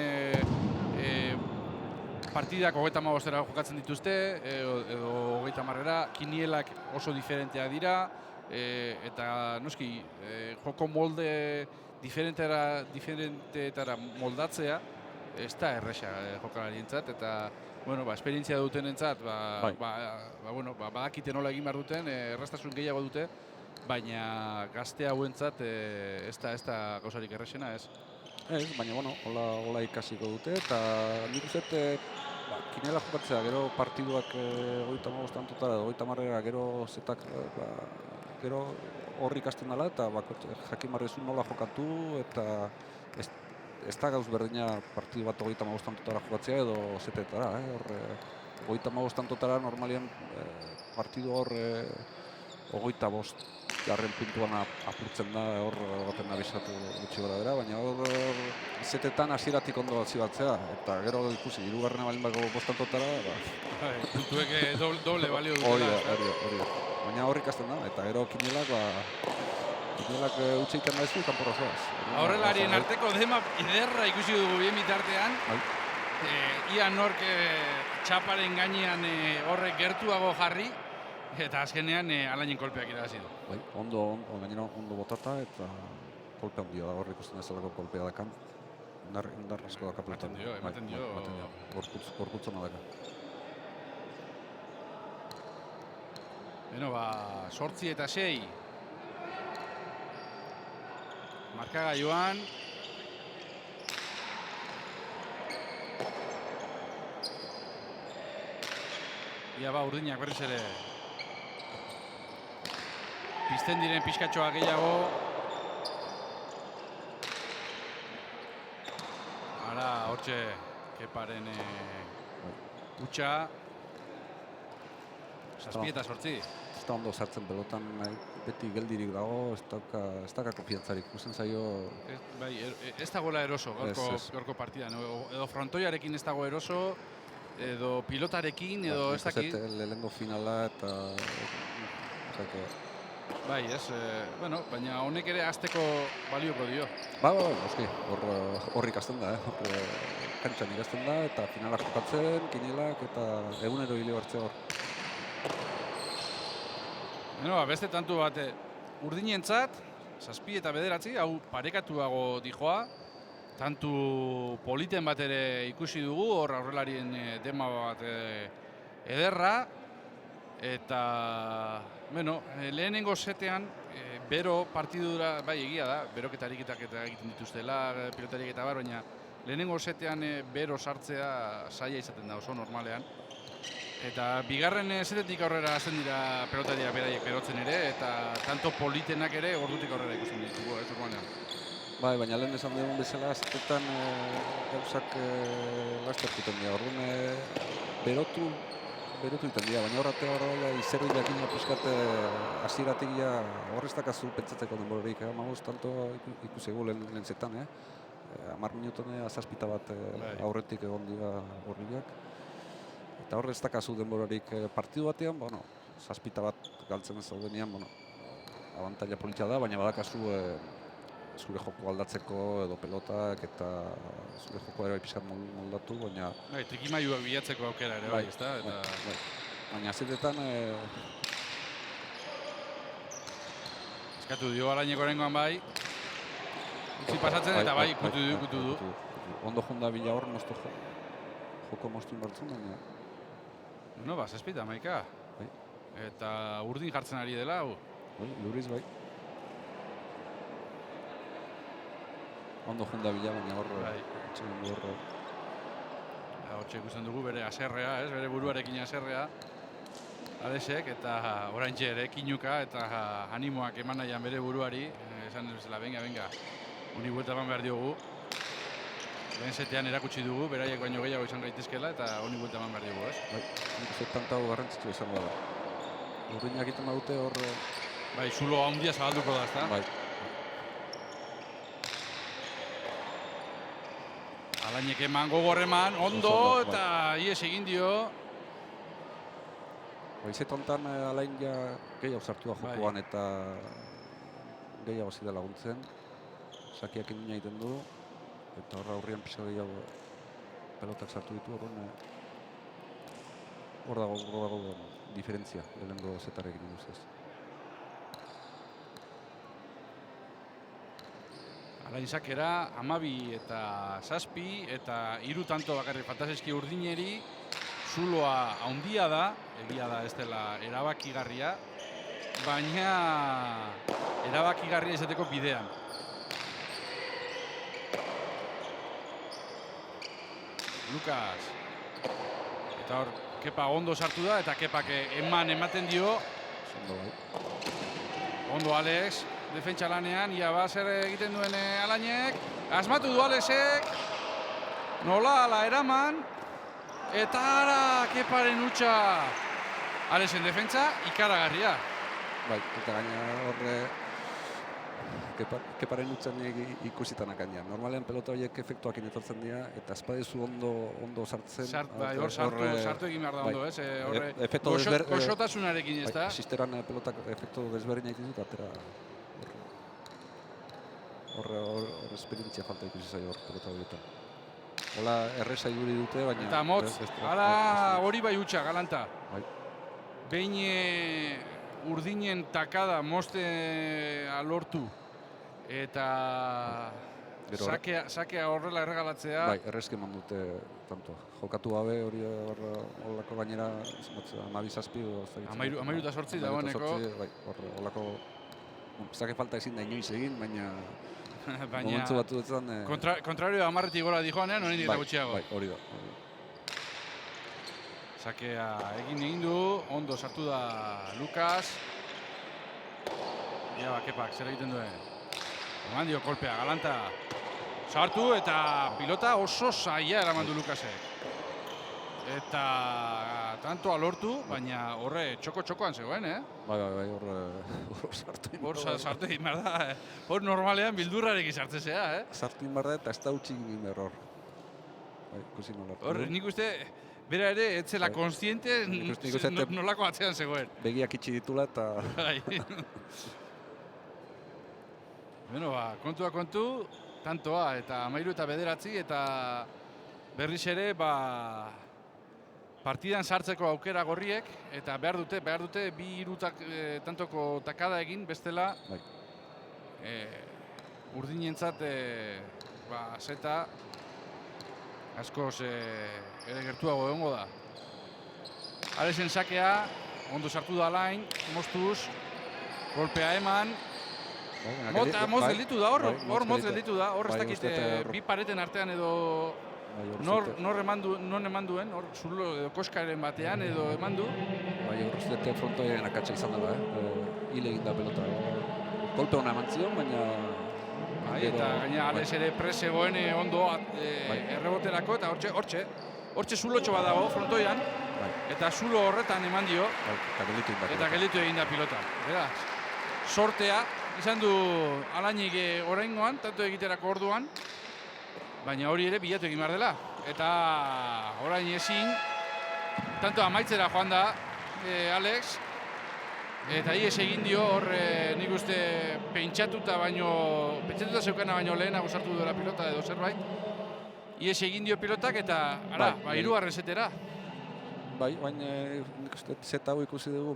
partidak 35 jokatzen dituzte, edo 30-era, kinielak oso diferenteak dira, eta noski, joko molde diferenteetara moldatzea, ez da erresa jokalarientzat, eta esperientzia dutenentzat, badakite nola egin behar duten, erraztasun gehiago dute, baina gazte hauentzat ez da gauzarik erresena, ez? Ez, baina, hola ikasiko dute, eta nik uste kinela jokatzea, gero partiduak 35 tantotara, 30-era, gero zetak, gero horri ikasten dela, eta jakin barrezu nola jokatu, eta ez da gauz berdina partidu bat 35 tantotara jokatzea edo zetetara. 35 tantotara normalian partidu hor 25 garren puntuan apurtzen da, hor baten abisatu gutxi gora bera, baina hor zetetan hasieratik ondo batzibatzea, eta gero ikusi, hirugarrena balin bako bostantotara, puntuek doble balio dutela. Hori. Baina hor ikasten da, eta gero kinelak utxe ikan da ez du, kanporra zoaz. Aurrelarien arteko dema ederra ikusi dugu bien bitartean. Ia nork txaparen gainean horrek gertuago jarri, eta azkenean Alainen kolpeak irabazi du. Bai, gainera ondo botata eta kolpe handia da, hor ikusten ezalako kolpea dakan. Indar asko daka pelotan. Ematen dio. Gorputzona daka. Beno, 8 eta 6. Markagailuan. Ia urdinak berriz ere pizten diren pixkatxoa gehiago. Ara, hortxe, Keparen hutsa. 7 eta 8. Ez da ondo sartzen pelotan, beti geldirik dago, ez daka konfiantzarik, ikusten zaio... Ez dagoela eroso gaurko partidan, edo frontoiarekin ez dago eroso, edo pilotarekin, edo ez dakit. Lehengo finala eta... Bai, ez, baina honek ere hasteko balioko dio. Oski, hor ikasten da, kantxan ikasten da, eta finalak jokatzen, kinelak, eta egunero hile hartzea hor. Beste tantu bat, urdinentzat, 7 eta 9, hau parekatuago dijoa, tantu politen bat ere ikusi dugu, hor aurrelarien dema bat ederra, eta, lehenengo setean, bero partidura, bai egia da, beroketarik eta egiten dituztela, pilotarik eta baina lehenengo setean bero sartzea zaila izaten da oso normalean. Eta bigarren zetetik aurrera hasten dira pelotariak beraiek berotzen ere, eta tanto politenak ere ordutik aurrera ikusten ditugu, ez urbanean. Bai, baina lehen esan dugun bezala, zetetan gauzak lasterkuten dira. Orduan berotu iten dira, baina horretea horrela izerri jakina pixkat hasieratik horrez dakazu pentsatzeko denborarik. Tanto ikusi egu lehen zetan, 10 minuton 7 bat aurretik egon dira horriak. Eta horrez dakazu denborarik partidu batean, 7 bat galtzen ez daudenean, abantaila politia da, baina badakazu zure joko aldatzeko edo pelotak eta zure joko ere pixkat moldatu, baina... Trikimailuak bilatzeko aukera ere bai, ez da? Baina zetetan... Eskatu dio Alaineko orengoan bai. Utsi pasatzen eta bai, ikutu du. Ondo junda bila hor, joko moztu inbartzen, baina... Bueno, ba, 7-11. Bai. Eta urdin jartzen ari dela, hau. Bai, luriz bai. Ondo junda bila, baina hor, Bai. etxegun du hor. Hortxe ikusten dugu bere aserrea, ez? Bere buruarekin aserrea. Alesek, eta oraintxe ere kinuka eta animoak eman nahian bere buruari. Esan bezala, venga. Uni buelta eman behar diogu. Lehen setean erakutsi dugu, beraiek baino gehiago izan gaitezkela eta uni buelta eman behar diogu, ez? Bai, nik uste tanta hau garrantzitsu izango da. Urdinak egiten badute hor... Bai, zulo handia zabalduko da, ezta? Bai. Alainek eman, gogor eman, ondo, Oso, eta ies egin dio. Baizet hontan Alain ja gehiago sartu da jokoan Bai. eta gehiago zida laguntzen. Sakiak indina egiten du, eta horra aurrian pixka gehiago pelotak sartu ditu, hor dago diferentzia, lehenengo zetarekin ustez. Alain sakera, 12 eta 7 eta 3 tanto bakarrik fantasizki urdineri. Zuloa handia da, egia da ez dela erabakigarria, baina erabakigarria izateko bidean. Lukas. Eta hor, Kepa ondo sartu da, eta Kepak ematen dio. Ondo bai. Ondo Alex, defentsa lanean, ia zer egiten duen Alainek. Asmatu du Alexek, nola ala eraman. Eta ara, Keparen hutsa. Alexen defentsa, ikaragarria. Bai, eta gaina horre Keparen utzan ikusitan akaina. Normalean pelota horiek efektuakin etortzen dira, eta espadizu ondo sartzen. Sartu egin behar da ondo, ez? Efektu Goxotasunarekin, ez da? Sisteran pelotak efektu desberdinak ditut, atera hor esperientzia falta ikusi zaio hor pelota horietan. Hola, erresa iduri dute, baina... Eta motz, hala hori bai hutsa, galanta. Bai. Behin urdinen takada moste lortu eta sakea horrela erregalatzea. Bai, errezke eman dute tantoa. Jokatu gabe hori horrelako gainera, 12-7 edo... 13-8 dagoeneko. Bai, horrelako... Zake falta ezin da inoiz egin, baina... Baina, batzuetan... kontrario 10-etik gora dijoanean, hori dira gutxiago. Bai, hori da. Sakea egin du, ondo sartu da Lukas. Ia Kepak, zer egiten duen. Eman dio kolpea, galanta. Sartu eta pilota oso zaila eraman du Lukasek. Eta tantoa lortu, baina horre txoko-txokoan zegoen, Bai, hor sartu egin. Hor sartu egin behar da, Hor normalean bildurrarekin sartzezea, Sartu egin behar da eta ez da utxik egin behar hor. Bai, ikusi nola. Hor, nik uste, bera ere, etzela konstiente nolako atzean zegoen. Begiak itxi ditula eta... Bueno, kontua kontu, tantoa eta 13 eta 9 eta berriz ere, partidan sartzeko aukera gorriek, eta behar dute 2-3 tantoko takada egin, bestela urdinentzat zeta askoz ere gertuago egongo da. Alexen sakea, ondo sartu da Alain, moztuz, golpea eman, moz gelditu da hor moz gelditu da, hor ez dakit bi pareten artean edo non eman duen, hor zulo edo koskaren batean edo eman du. Bai, horrezte frontoiaren akatsa izan dela, hile egin da pelota. Kolpe hona eman zion, baina... Eta gaina Alex ere presegoen ondo erreboterako, eta hortxe zulotxo bat dago frontoian, eta zulo horretan eman dio, eta gelditu egin da pilota. Beraz, sortea izan du Alainik oraingoan, tanto egiterako orduan, baina hori ere bilatu egin behar dela. Eta orain ezin, tanto amaitzera joan da Alex, eta ies egin dio hor nik uste pentsatuta zeukana baino lehenago sartu duela pilota edo zerbait. Ies egin dio pilotak eta hirugarren zetera. Bai, baina nik uste zeta hau ikusi dugu,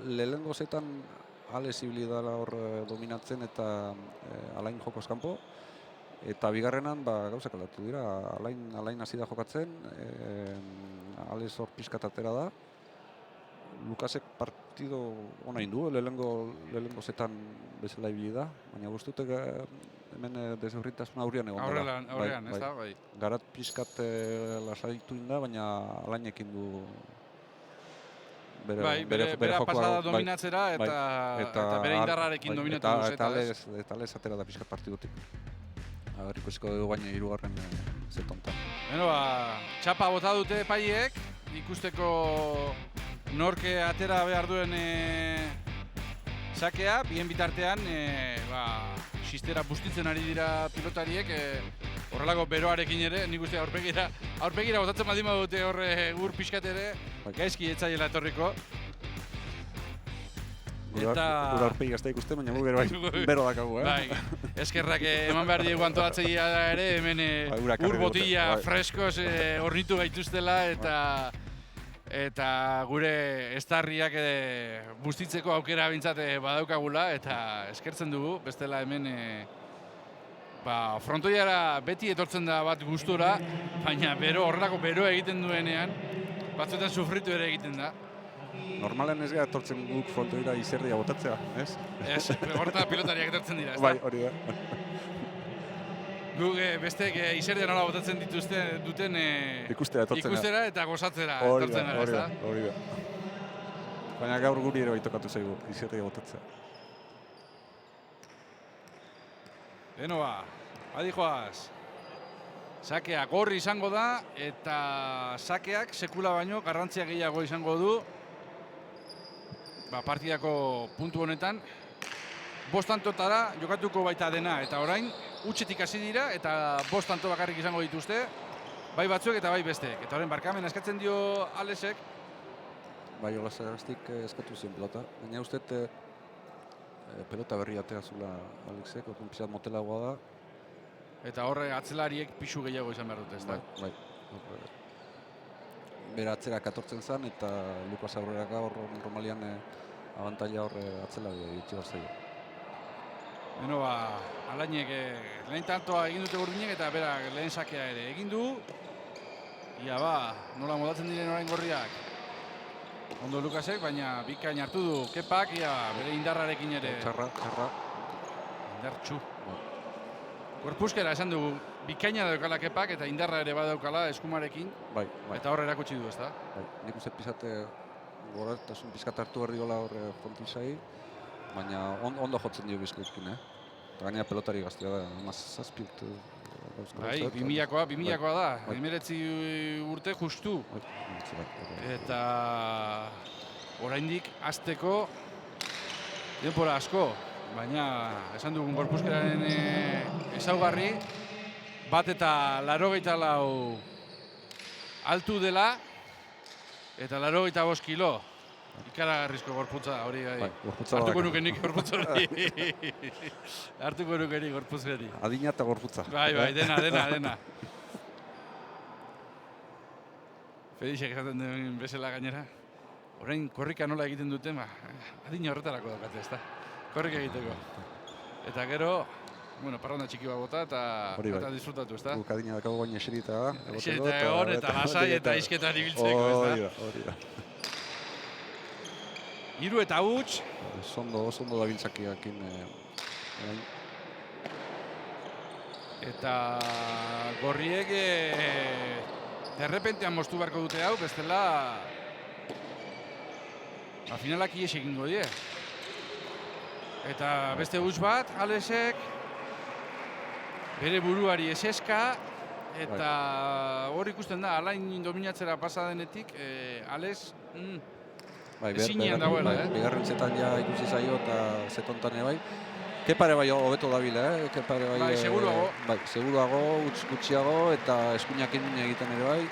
lehenengo zetan Alex ibili dela hor dominatzen eta Alain jokoz kanpo. Eta bigarrenan gauzak aldatu dira, Alain hasi da jokatzen, Alex hor pixkat atera da. Lukasek partido ona indu, lehenengo zetan bezala ibili da, baina guztutek hemen desberdintasun aurrean egon dela. Aurrean, ez da, bai. Garat pixkat lasaitu inda, baina alainekin du bere pasada dominatzera eta bere indarrarekin dominatu du eta lez atera da pixkat partidutik. Ikusiko dugu baina hirugarren zetontan. Beno, txapa bota dute epaiek, ikusteko norke atera behar duen sakea, bien bitartean xistera bustitzen ari dira pilotariek, horrelako beroarekin ere, nik uste aurpegira botatzen baldin badute horre ur pixkat ere, gaizki etzaiela etorriko. Gure aurpegi gazta ikusten, baina gu bero dakagu, Bai, eskerrak eman behar diegu antolatzeia ere, hemen ur botila freskoz hornitu gaituztela eta gure estarriak bustitzeko aukera bintzat badaukagula eta eskertzen dugu, bestela hemen frontoiara beti etortzen da bat gustura, baina horrelako bero egiten duenean, batzuetan sufritu ere egiten da. Normalen ez gara etortzen guk frontoira izerdia botatzea, ez? Ez, horta pilotariak etortzen dira, ez da? Bai, hori da. Guk besteek izerdia nola botatzen duten ikustera eta gozatzera etortzen gara, ez da? Hori da. Baina gaur guri ere baitokatu zaigu izerdia botatzea. Beno adi joaz. Sakea gorri izango da eta sakeak sekula baino garrantzia gehiago izango du partidako puntu honetan. 5 tantotara jokatuko baita dena eta orain hutsetik hasi dira eta 5 tanto bakarrik izango dituzte, bai batzuek eta bai besteek. Eta orain barkamen eskatzen dio Alesek. Bai, Olazaraztik eskatu zuen pelota, baina uste pelota berri atera zula Alexek, orduan pixat motelagoa da. Eta horre atzelariek pixu gehiago izan behar dute, ez da? Bai. Bera atzera 14 zen eta Lukas aurreraka hor normalian abantaila horre atzelari itxi behar zaio. Beno, Alainek lehen tantoa egin dute Gordinek eta bera lehen sakea ere egin du. Ia nola modatzen diren orain gorriak. Ondo Lukasek, baina bikain hartu du Kepak, bere indarrarekin ere. Txarra. Indartxu. Gorpuzkera esan dugu, bikaina daukala Kepak eta indarra ere badaukala eskumarekin. Bai. Eta horre erakutsi du, ez da? Bai, nik uste pizate goratasun pizkat hartu berri gola horre Fontisai, baina ondo jotzen dio bizkoitkin, Eta gaina pelotari gaztea da, 17 urte. Bai, 2000koa da, 19 urte justu. Eta oraindik hasteko denbora asko, baina esan dugun gorpuzkeraren ezaugarri, bat eta 84 altu dela, eta 85 kilo. Ikaragarrizko gorputza hori. Hartuko nuke nik gorputza hori. Hartuko nuke nik gorputza hori. Adina eta gorputza. Bai, dena. Felixek esaten duen bezala gainera. Orain korrika nola egiten duten, adina horretarako daukate, ezta? Korrika egiteko. Eta gero, parranda txiki bat bota eta disfrutatu, ezta? Guk adina dakago baina eserita. Eserita egon eta lasai eta izketan ibiltzeko, ezta? Hori da. 3 eta huts. Oso ondo dabiltzakiakin. Eta gorriek derrepentean moztu beharko dute hau, bestela finalak ies egingo die. Eta beste huts bat, Alesek bere buruari eseska eta hor ikusten da, Alain dominatzera pasa denetik, Ales ezinean dagoela. Bigarren zetan ja ikusi zaio eta zetontan bai. Kepare bai hobeto dabil, Kepare bai. Seguruago. Bai, seguruago, gutxiago eta eskuinakin egiten ere bai.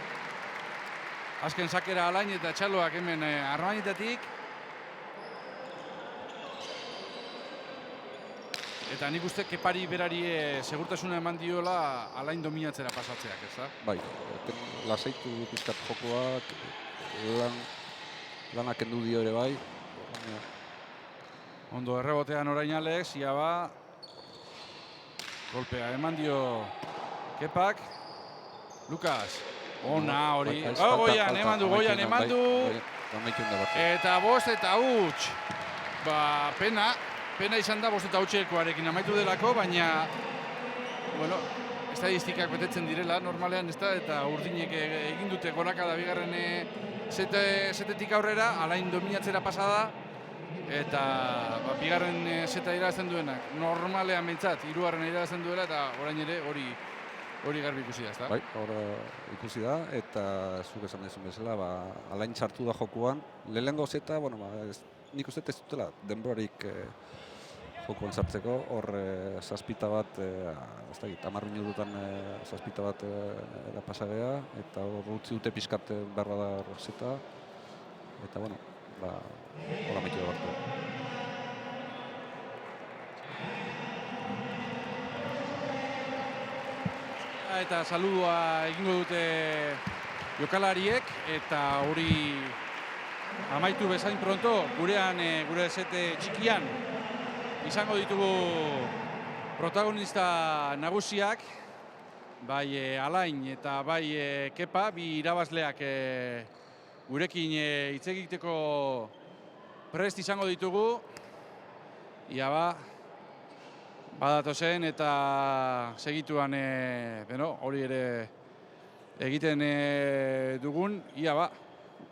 Azken sakera Alain eta txaloak hemen armainetatik. Eta nik uste Kepari berari segurtasuna eman diola Alain dominatzera pasatzeak, ez da? Bai, lasaitu pizkat jokoak, lanak endu dio ere bai. Ondo errebotean orain Alex, golpea eman dio Kepak. Lukas, ona hori. Goian eman du. amaitu da partida. Eta 5 eta huts. Ba, pena izan da 5 eta hutsekoarekin amaitu delako, baina bueno, estadistikak betetzen direla normalean, ezta, eta urdinek egin dute gorakada bigarren setetik aurrera, alain dominatzera pasada, eta bigarren seta irabazten duenak normalean behintzat, hirugarren irabazten duela, eta orain ere hori garbi ikusi da, ezta? Bai, hor ikusi da, eta zuk esan dezun bezala, alain sartu da jokuan. Lehenengo zeta, nik uste ez dutela denborarik jokuan sartzeko, hor zazpita bat, ez da, 10 minututan zazpita bat da pasagea, eta hor utzi dute pixkat behar da zeta, eta hor amaitu da bartu. Eta saludua egingo dute jokalariek, eta hori amaitu bezain pronto, gure sete txikian izango ditugu protagonista nagusiak, bai Alain eta bai Kepa, bi irabazleak gurekin hitz egiteko prest izango ditugu. Ia badatozen eta segituan hori ere egiten dugun. Ia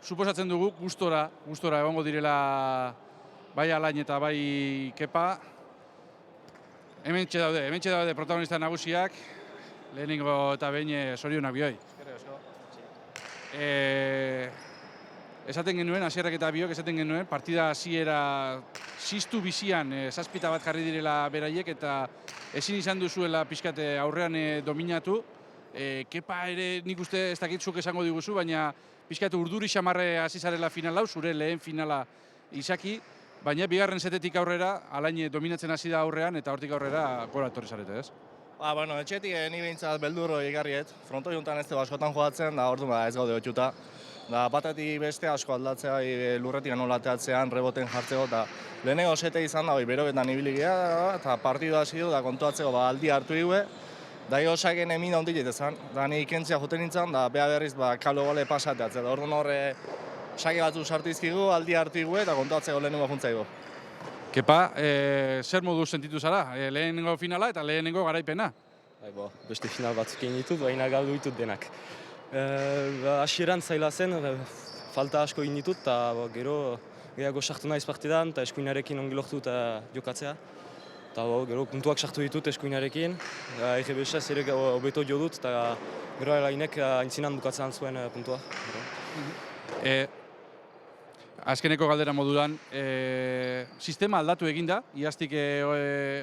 suposatzen dugu gustora egongo direla bai Alain eta bai Kepa. Hementxe daude protagonista nagusiak, lehenengo eta behin zorionak bioi. Esaten genuen, hasierak eta biok esaten genuen, partida hasiera ziztu bizian zazpita bat jarri direla beraiek, eta ezin izan duzuela pixkate aurrean dominatu. Kepa ere nik uste ez dakitzuk esango diguzu, baina pixkate urduri xamarre hasi zarela final hau, zure lehen finala izaki, baina bigarren setetik aurrera, Alain dominatzen hasi da aurrean, eta hortik aurrera gola etorri zarete, ez? Etxetik ni behintzat beldurro igarriet, fronto juntan ez dugu askotan joatzen, da orduan ez gaude hotxuta. Batetik beste asko aldatzea, lurretik anolateatzean, reboten jartzeko, eta lehenengo sete izan da, beroketan ibili geha, eta partidu hasi du, da kontuatzeko aldi hartu igue, da osaken emin ondik jetezan, da ni ikentzia joten nintzen, da beha berriz kalo gole pasateatzea, da orduan horre sake batzu sartu izkigu, aldi hartu igue, eta kontuatzeko lehenengo juntzaigo. Kepa, zer modu sentitu zara? Lehenengo finala eta lehenengo garaipena? Beste final batzuk egin ditut, baina galdu ditut denak. Hasieran zaila zen, falta asko egin ditut, eta gero gehiago sartu naiz partidan, eta eskuinarekin ongi lortu eta jokatzea. Eta gero puntuak sartu ditut eskuinarekin, EGB-sez ere hobeto jo dut, eta gero Alainek aintzinan bukatzen zuen puntua. Azkeneko galdera moduan, sistema aldatu eginda, iaztik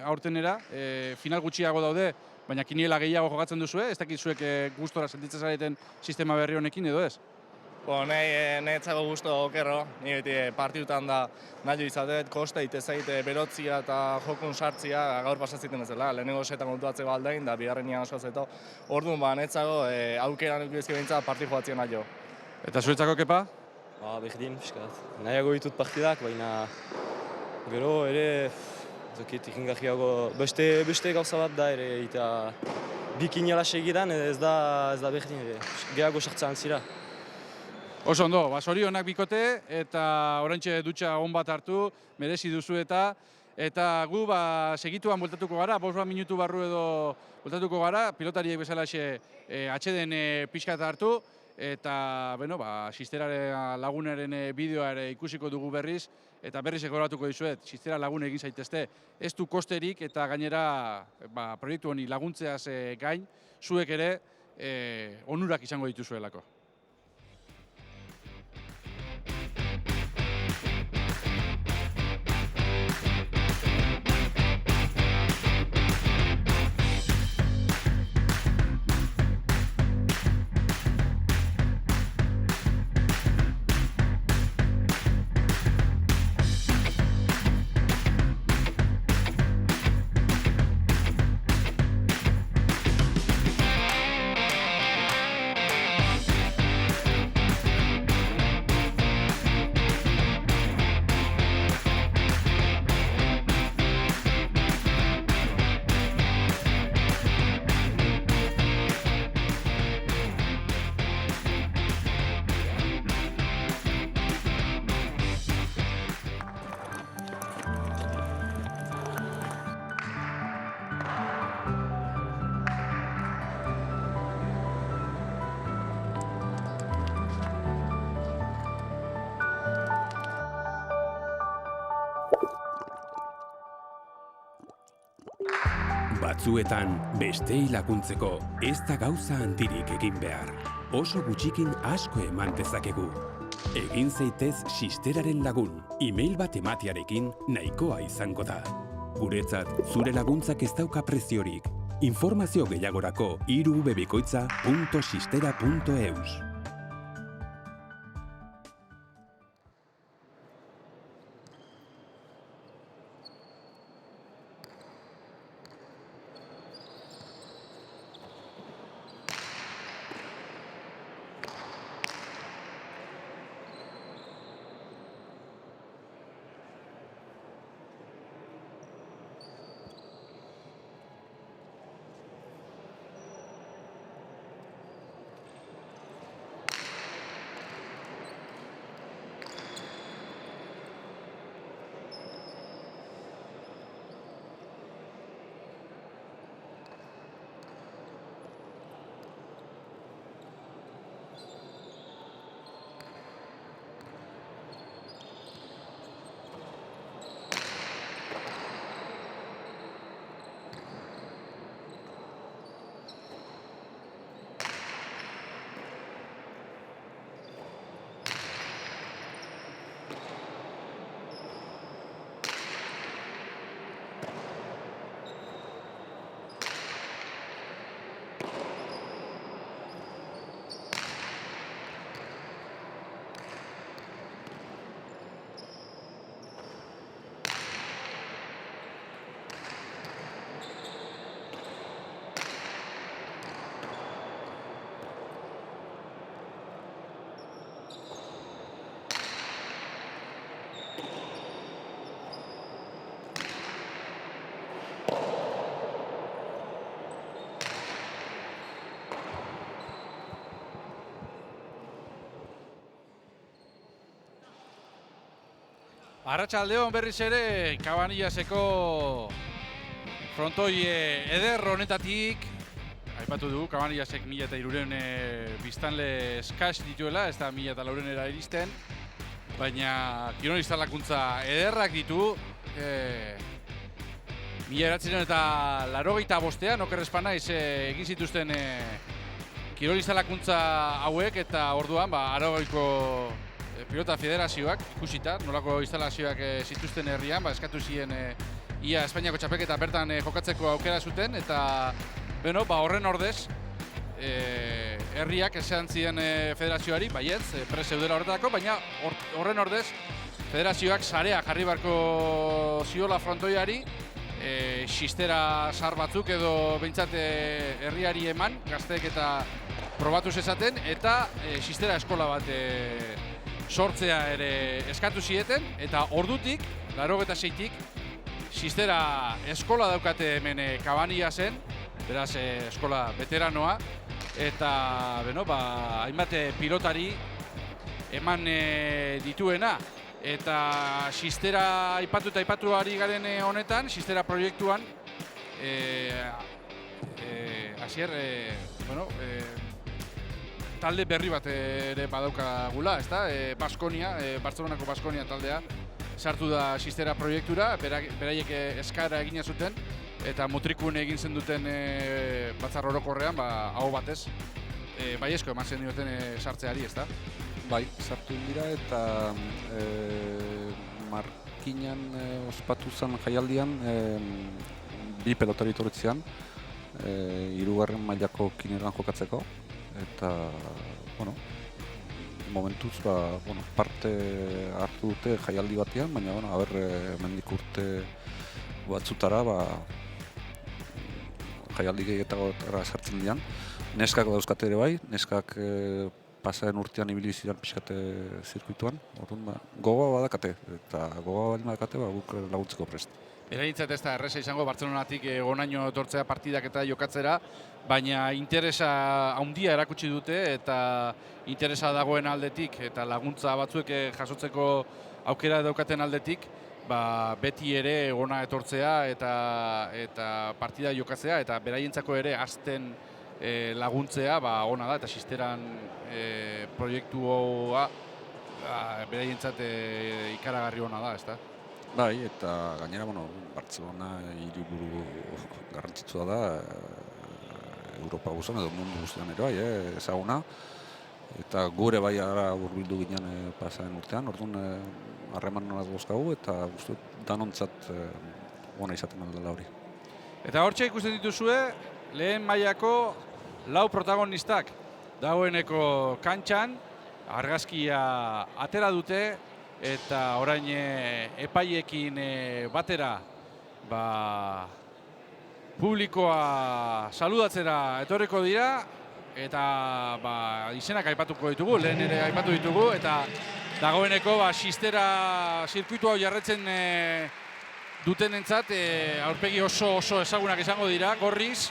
aurtenera, final gutxiago daude, baina kiniela gehiago jokatzen duzue, ez dakit zuek gustora sentitzen zareten sistema berri honekin edo ez? Neetzago gusto okerro, ni beti partidutan da nahi izatet, koste itezait berotzia eta jokun sartzia gaur pasatziten ez dela. Lehenengo setan kontuatzeko aldain, da bigarrenian asko zeto. Orduan neetzago aukeran ukidezke behintzat partidu joatzien nahi jo. Eta zuretzako Kepa? Berdin, piskat. Nahiago ditut partidak, baina gero ere ikingarriago beste gauza bat da ere, eta bikin jala segidan ez da berdin ere, gehiago sartzen zira. Oso ondo, zorionak bikote, eta oraintxe dutxa on bat hartu, merezi duzu eta gu segituan bueltatuko gara, 5 minutu barru edo bueltatuko gara, pilotariek bezalaxe atxeden pixkat hartu, eta Xisteraren lagunaren bideoa ere ikusiko dugu berriz, eta berriz egoratuko dizuet, Xistera lagun egin zaitezte, ez du kosterik eta gainera proiektu honi laguntzeaz gain, zuek ere onurak izango dituzuelako. Batzuetan bestei laguntzeko ez da gauza handirik egin behar. Oso gutxikin asko eman dezakegu. Egin zaitez Xisteraren lagun, e-mail bat ematearekin nahikoa izango da. Guretzat, zure laguntzak ez dauka preziorik. Informazio gehiagorako www.xistera.eus. Arratsaldeon berriz ere, Cabanillaseko frontoi eder honetatik. Aipatu dugu, Cabanillasek 1300 biztanle eskas dituela, ez da 1400era iristen. Baina kirolista lakuntza ederrak ditu. 1985ean, okerrezpan naiz, egin zituzten kirolista lakuntza hauek eta orduan Aragoiko pilota federazioak ikusita, nolako instalazioak zituzten herrian, eskatu ziren ia Espainiako txapelketa bertan jokatzeko aukera zuten eta horren ordez herriak esan ziren federazioari, baietz, prest zeudela horretako, baina horren ordez federazioak sarea jarri beharko ziola frontoiari, xistera sar batzuk edo behintzat herriari eman, gazteek eta probatuz esaten, eta xistera eskola bat sortzea ere eskatu zieten, eta ordutik, 86tik, xistera eskola daukate hemen Cabanillasen, beraz eskola veteranoa, eta hainbat pilotari eman dituena. Eta xistera aipatu ari garen honetan, xistera proiektuan, talde berri bat ere badaukagula, ezta? Baskonia, Bartzelonako Baskonia taldea sartu da xistera proiektura, beraiek eskara egina zuten eta mutrikun egin zen duten batzar orokorrean, aho batez, baiezko eman zen dioten sartzeari, ezta? Bai, sartu dira eta Markinan ospatu zen jaialdian bi pelotari etorri hirugarren mailako kineran jokatzeko eta momentuz parte hartu dute jaialdi batean, baina hemendik urte batzutara jaialdi gehietara sartzen dian. Neskak dauzkate ere bai, neskak pasaren urtean ibili ziren pixkate zirkuituan, orduan gogoa badakate, eta gogoa badakate guk laguntzeko prest. Eraintzat ez da erresa izango Bartzelonatik gonaino etortzea partidak eta jokatzera, baina interesa handia erakutsi dute eta interesa dagoen aldetik eta laguntza batzuek jasotzeko aukera daukaten aldetik, beti ere gona etortzea eta partida jokatzea eta beraientzako ere hasten laguntzea ona da eta xisteran proiektua beraientzat ikaragarri ona da, ezta? Bai, eta gainera, Bartzelona hiriburu garrantzitsua da, Europa guztian edo mundu guztian ere bai, ezaguna. Eta gure bai ara hurbildu ginen pasaren urtean, orduan harreman nolaz bozkagu eta uste danontzat ona izaten aldela hori. Eta hortxe ikusten dituzue, lehen mailako 4 protagonistak dagoeneko kantxan, argazkia atera dute, eta orain epaiekin batera publikoa saludatzera etorriko dira, eta izenak aipatuko ditugu, lehen ere aipatu ditugu, eta dagoeneko xistera zirkuitu hau jarretzen dutenentzat aurpegi oso ezagunak izango dira, gorriz,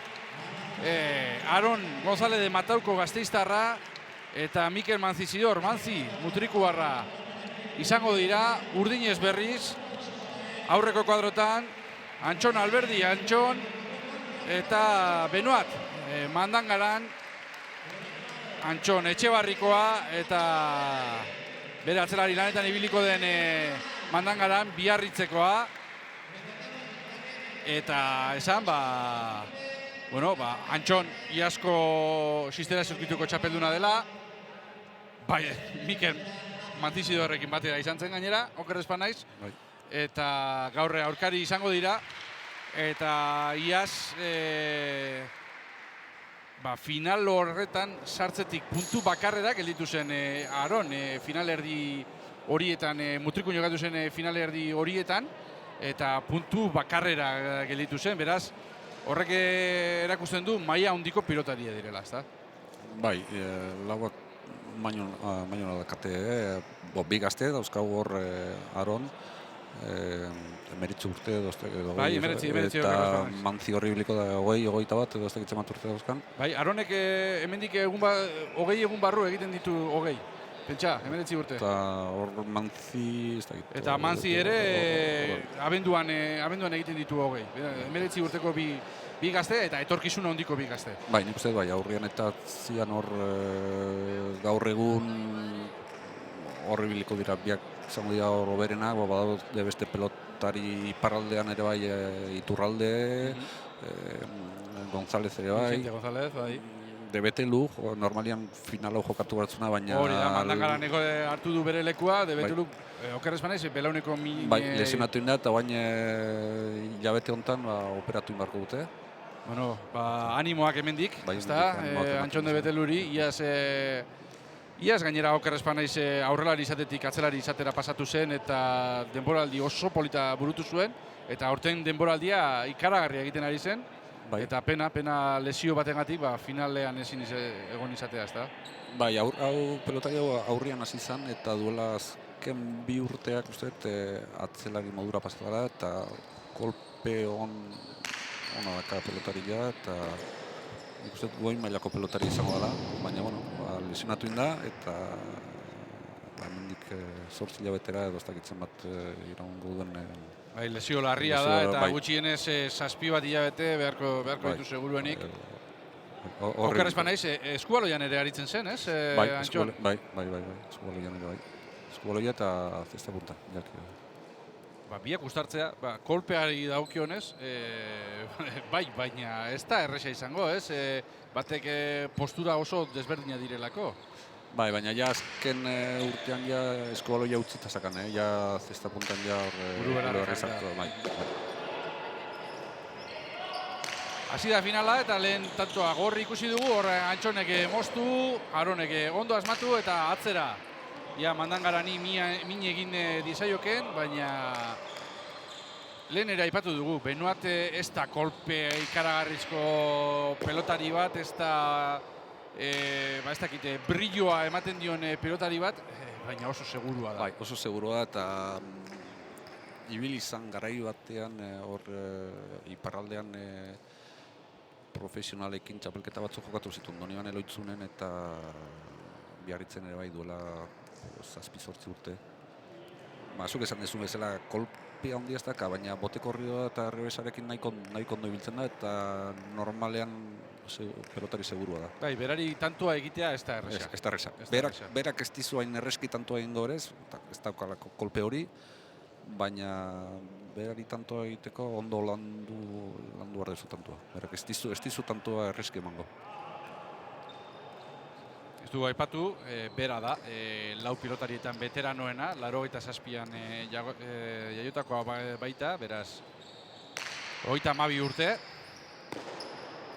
Aron González de Matauko Gasteiztarra eta Mikel Manzizidor, Manzi Mutrikuarra izango dira, urdinez berriz, aurreko kuadrotan, Antxon Alberdi, Antxon, eta Benoat, Mandangaran, Antxon Etxebarrikoa, eta bere atzelari lanetan ibiliko den Mandangaran, Biarritzekoa, eta esan, Antxon iazko xistera zirkuituko txapelduna dela, Mikel Manzizidorrekin batera izan zen gainera, oker ez naiz, eta gaur aurkari izango dira, eta iaz final horretan sartzetik puntu bakarrera gelditu zen Aron, finalerdi horietan, Mutrikun jokatu zen finalerdi horietan, eta puntu bakarrera gelditu zen, beraz, horrek erakusten du maila handiko pilotaria direla, ezta? Bai, lauak mainona dakate, bi gazte dauzkagu hor Aron, emeritzi urte edo eta Manzi horri biliko da 20-21 edo ez dakitzen bat urte dauzkan. Bai, Aronek hemendik 20 egun barru egiten ditu 20. Pentsa, emeritzi urte. Eta hor Manzi ez dakit. Eta Manzi ere abenduan egiten ditu 20. Emeritzi urteko bi gazte eta etorkizuna handiko bi gazte. Bai, nik uste bai, aurrian eta zian hor gaur egun horri biliko dira biak izango dira hor oberenak, badaude beste pelotari iparraldean ere bai Iturralde, González ere bai. Vicente González, bai. De Betelu, normalian final hau jokatu batzuna, baina... Hori da, Mandangaraneko hartu du bere lekua, De Betelu, okerrez banaiz, belauneko Bai, lesionatu inda eta baina hilabete honetan operatu inbarko dute. Bueno, animoak hemendik, ezta? Antxon De Beteluri, iaz gainera okerrez banaiz aurrelari izatetik atzelari izatera pasatu zen eta denboraldi oso polita burutu zuen, eta aurten denboraldia ikaragarria egiten ari zen. Eta pena lesio batengatik finalean ezin egon izatea, ezta? Bai, hau pelotari aurrian hasi izan eta duela azken 2 urteak uste atzelari modura pasatu gara eta kolpe ona daka pelotaria eta nik uste goin mailako pelotari izango dela, baina lesionatu inda eta hemendik 8 hilabetera edo ez dakitzen bat iraungo duen. Bai, lesio larria da eta gutxienez 7 bat hilabete beharko ditu seguruenik. Okerrez banaiz, eskubaloian ere aritzen zen, ez? Bai, eskubaloian ere bai. Eskubaloia eta zesta punta. Biak ustartzea, kolpeari daukionez, bai, baina ez da erresa izango, ez? Batek postura oso desberdina direlako. Bai, baina ja azken urtean ja eskubaloia utzita zakan, ja zesta puntan ja buru berrezartu. Hasi da finala eta lehen tantoa gorri ikusi dugu, hor Antxonek moztu, Aronek ondo asmatu eta atzera. Ja, Mandangarani min egin dizaioken, baina lehen ere aipatu dugu, Benoat ez da kolpe ikaragarrizko pelotari bat, ez da ez dakite, brilloa ematen dion pelotari bat, baina oso segurua da. Bai, oso segurua da eta ibili izan garai batean hor iparraldean profesionalekin txapelketa batzuk jokatu zituen Donibane Loitzunen eta Biarritzen ere bai duela 7-8 urte. Zuk esan dezun bezala kolpe handia ez daka, baina bote korridora eta rebesarekin nahiko ondo ibiltzen da eta normalean pelotari segurua da. Bai, berari tantoa egitea ez da erresa. Ez da erresa. Berak ez dizu hain erreski tantoa egin gorez, ez daukalako kolpe hori, baina berari tantoa egiteko ondo landu behar dezu tantoa. Berak ez dizu tantoa erreski emango. Ez dugu aipatu, bera da, lau pilotarietan veteranoena, 87an jaiotakoa baita, beraz, 32 urte,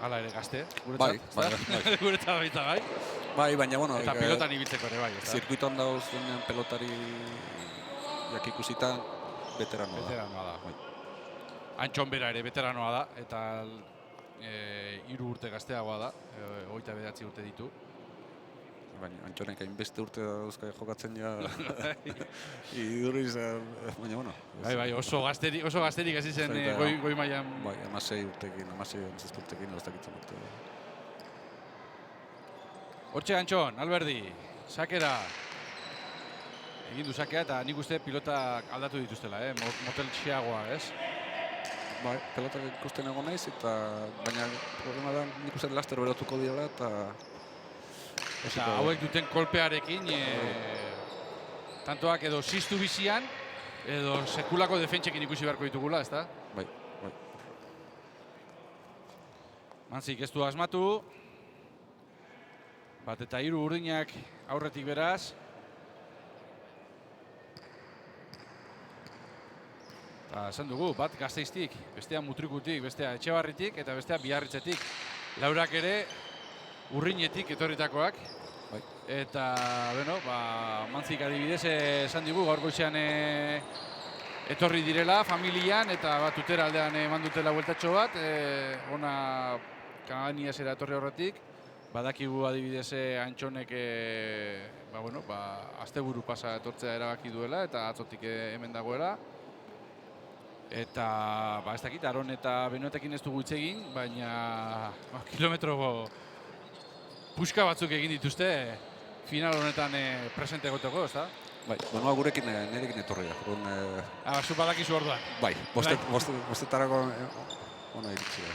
hala ere gazte, guretzat, Bai. guretzat baita bai. Bai, baina, bueno, Eta pilotan ibiltzeko ere bai, ezta? zirkuitoan dauz denean pelotari ikusita veteranoa da. Veteranoa da. Bai. Antxon bera ere veteranoa da, eta 3 urte gazteagoa da, 29 urte ditu. Baina Antxonek hainbeste urte dauzka jokatzen ja iduriz, baina, bueno. Bai, oso gazterik hasi zen goi mailan. Bai, 16 urtekin, 16 urtekin, ez dakitzen urte. Hortxe Antxon, Alberdi, sakera. Egin du sakea eta nik uste pilotak aldatu dituztela, motel txiagoa, ez? Bai, pelotak ikusten egon naiz, baina problema da nik uste laster berotuko direla eta... Eta hauek duten kolpearekin, tantoak edo ziztu bizian, edo sekulako defentsekin ikusi beharko ditugula, ezta? Bai. Mantzik ez du asmatu. Bat eta 3 urdinak aurretik beraz. Esan dugu, bat Gasteiztik, bestea Mutrikutik, bestea Etxebarritik eta bestea Biarritzetik. Laurak ere urrinetik etorritakoak. Bai. Eta, bueno, Mantzik adibidez esan digu gaur goizean etorri direla familian eta Tutera aldean eman dutela bueltatxo bat. Ona Kaganiasera etorri horretik. Badakigu adibidez Antxonek asteburu pasa etortzea erabaki duela eta atzotik hemen dagoela. Eta, ez dakit, Aron eta Benoetekin ez dugu hitz egin, baina kilometro puska batzuk egin dituzte final honetan presente egoteko, ezta? Bai, Benoa gurekin nerekin etorri da. Zu badakizu orduan. Bai, bostetarako ona iritsi da.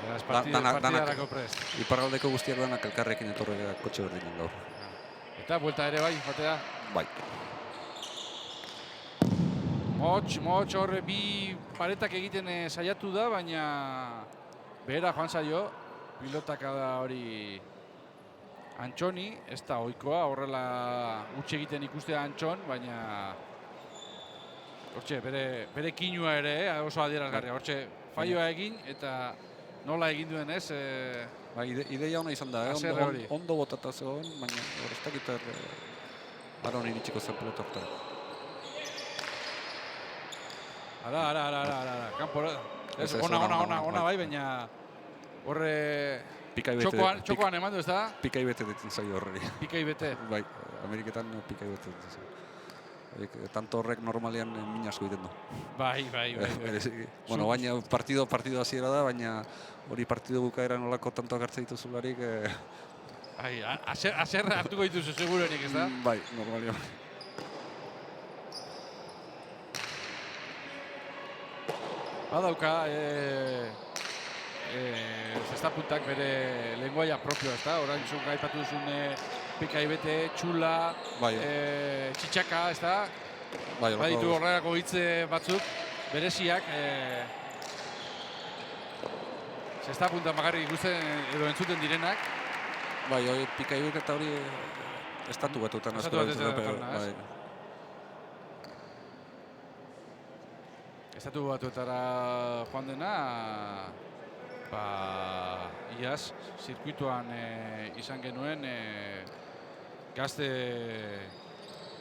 Beraz, partidarako prest. Iparraldeko guztiak danak elkarrekin etorri da kotxe berdinen gaur. Eta buelta ere bai, batea? Bai. Motx horre bi paretak egiten saiatu da, baina behera joan zaio. Pilotaka da hori Antxoni, ez da ohikoa, horrela utxe egiten ikustea Antxon, baina hortxe, bere kinua ere, oso adierazgarria, hortxe faioa egin eta nola egin duen ez. Ideia ona izan da, ondo botata zegoen, baina ez dakit Aron iritsiko zen pelota hortara. Ara, kanpora. Ona bai, baina horre txokoan eman du, ez da? Pikai bete ditzen zaio horreri. Pikai bete? Bai, Ameriketan pikai bete ditzen zaio. Tanto horrek normalean min asko egiten du. Bai. Bueno, baina partido hasiera da, baina hori partido bukaera nolako tanto hartze dituzularik... Aserra hartuko dituzu segurenik, ez da? Bai, normalean. Badauka, zestapuntak bere lenguaia propio, ez da? Orain zuk aipatu duzun Pikai bete, txula, txitxaka, ez da? Baditu horrelako hitz batzuk, bereziak. Zestapuntak bakarrik ikusten edo entzuten direnak. Bai, Pikai bete eta hori estatu batuetan asko. Estatu batuetara joan dena, iaz, zirkuituan izan genuen gazte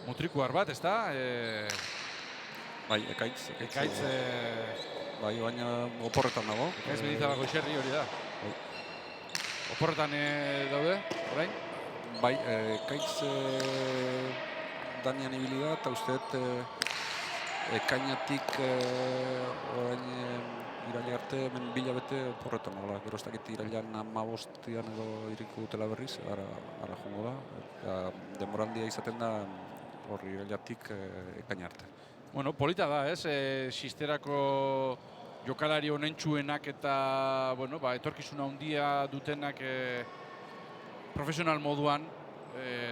mutrikuar bat, ez da? Bai, Ekaitz. Bai, baina oporretan dago. Ekaitz Medizabako Xerri hori da. Oporretan daude, orain? Bai, Ekaitz Danian ibili da, eta usteet ekainatik orain iraile arte, hemen bilabete oporretan dagoela. Gero ez dakit irailean 15 edo iriko dutela berriz, ara joango da. Eta denboraldia izaten da horri irailetik ekaina arte. Bueno, polita da, ez? Sisterako jokalari honentsuenak eta etorkizuna handia dutenak profesional moduan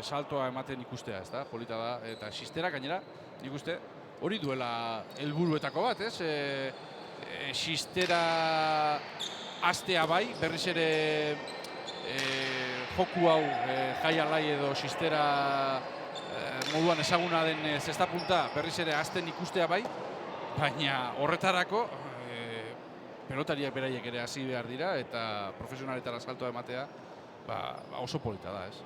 saltoa ematen ikustea, ez da? Polita da, eta Sistera gainera, nik uste, hori duela helburuetako bat, ez? Xistera astea bai, berriz ere joku hau jai alai edo xistera moduan ezaguna den zestapunta berriz ere azten ikustea bai, baina horretarako pelotariak beraiek ere hasi behar dira eta profesionaletara saltoa ematea oso polita da, ez?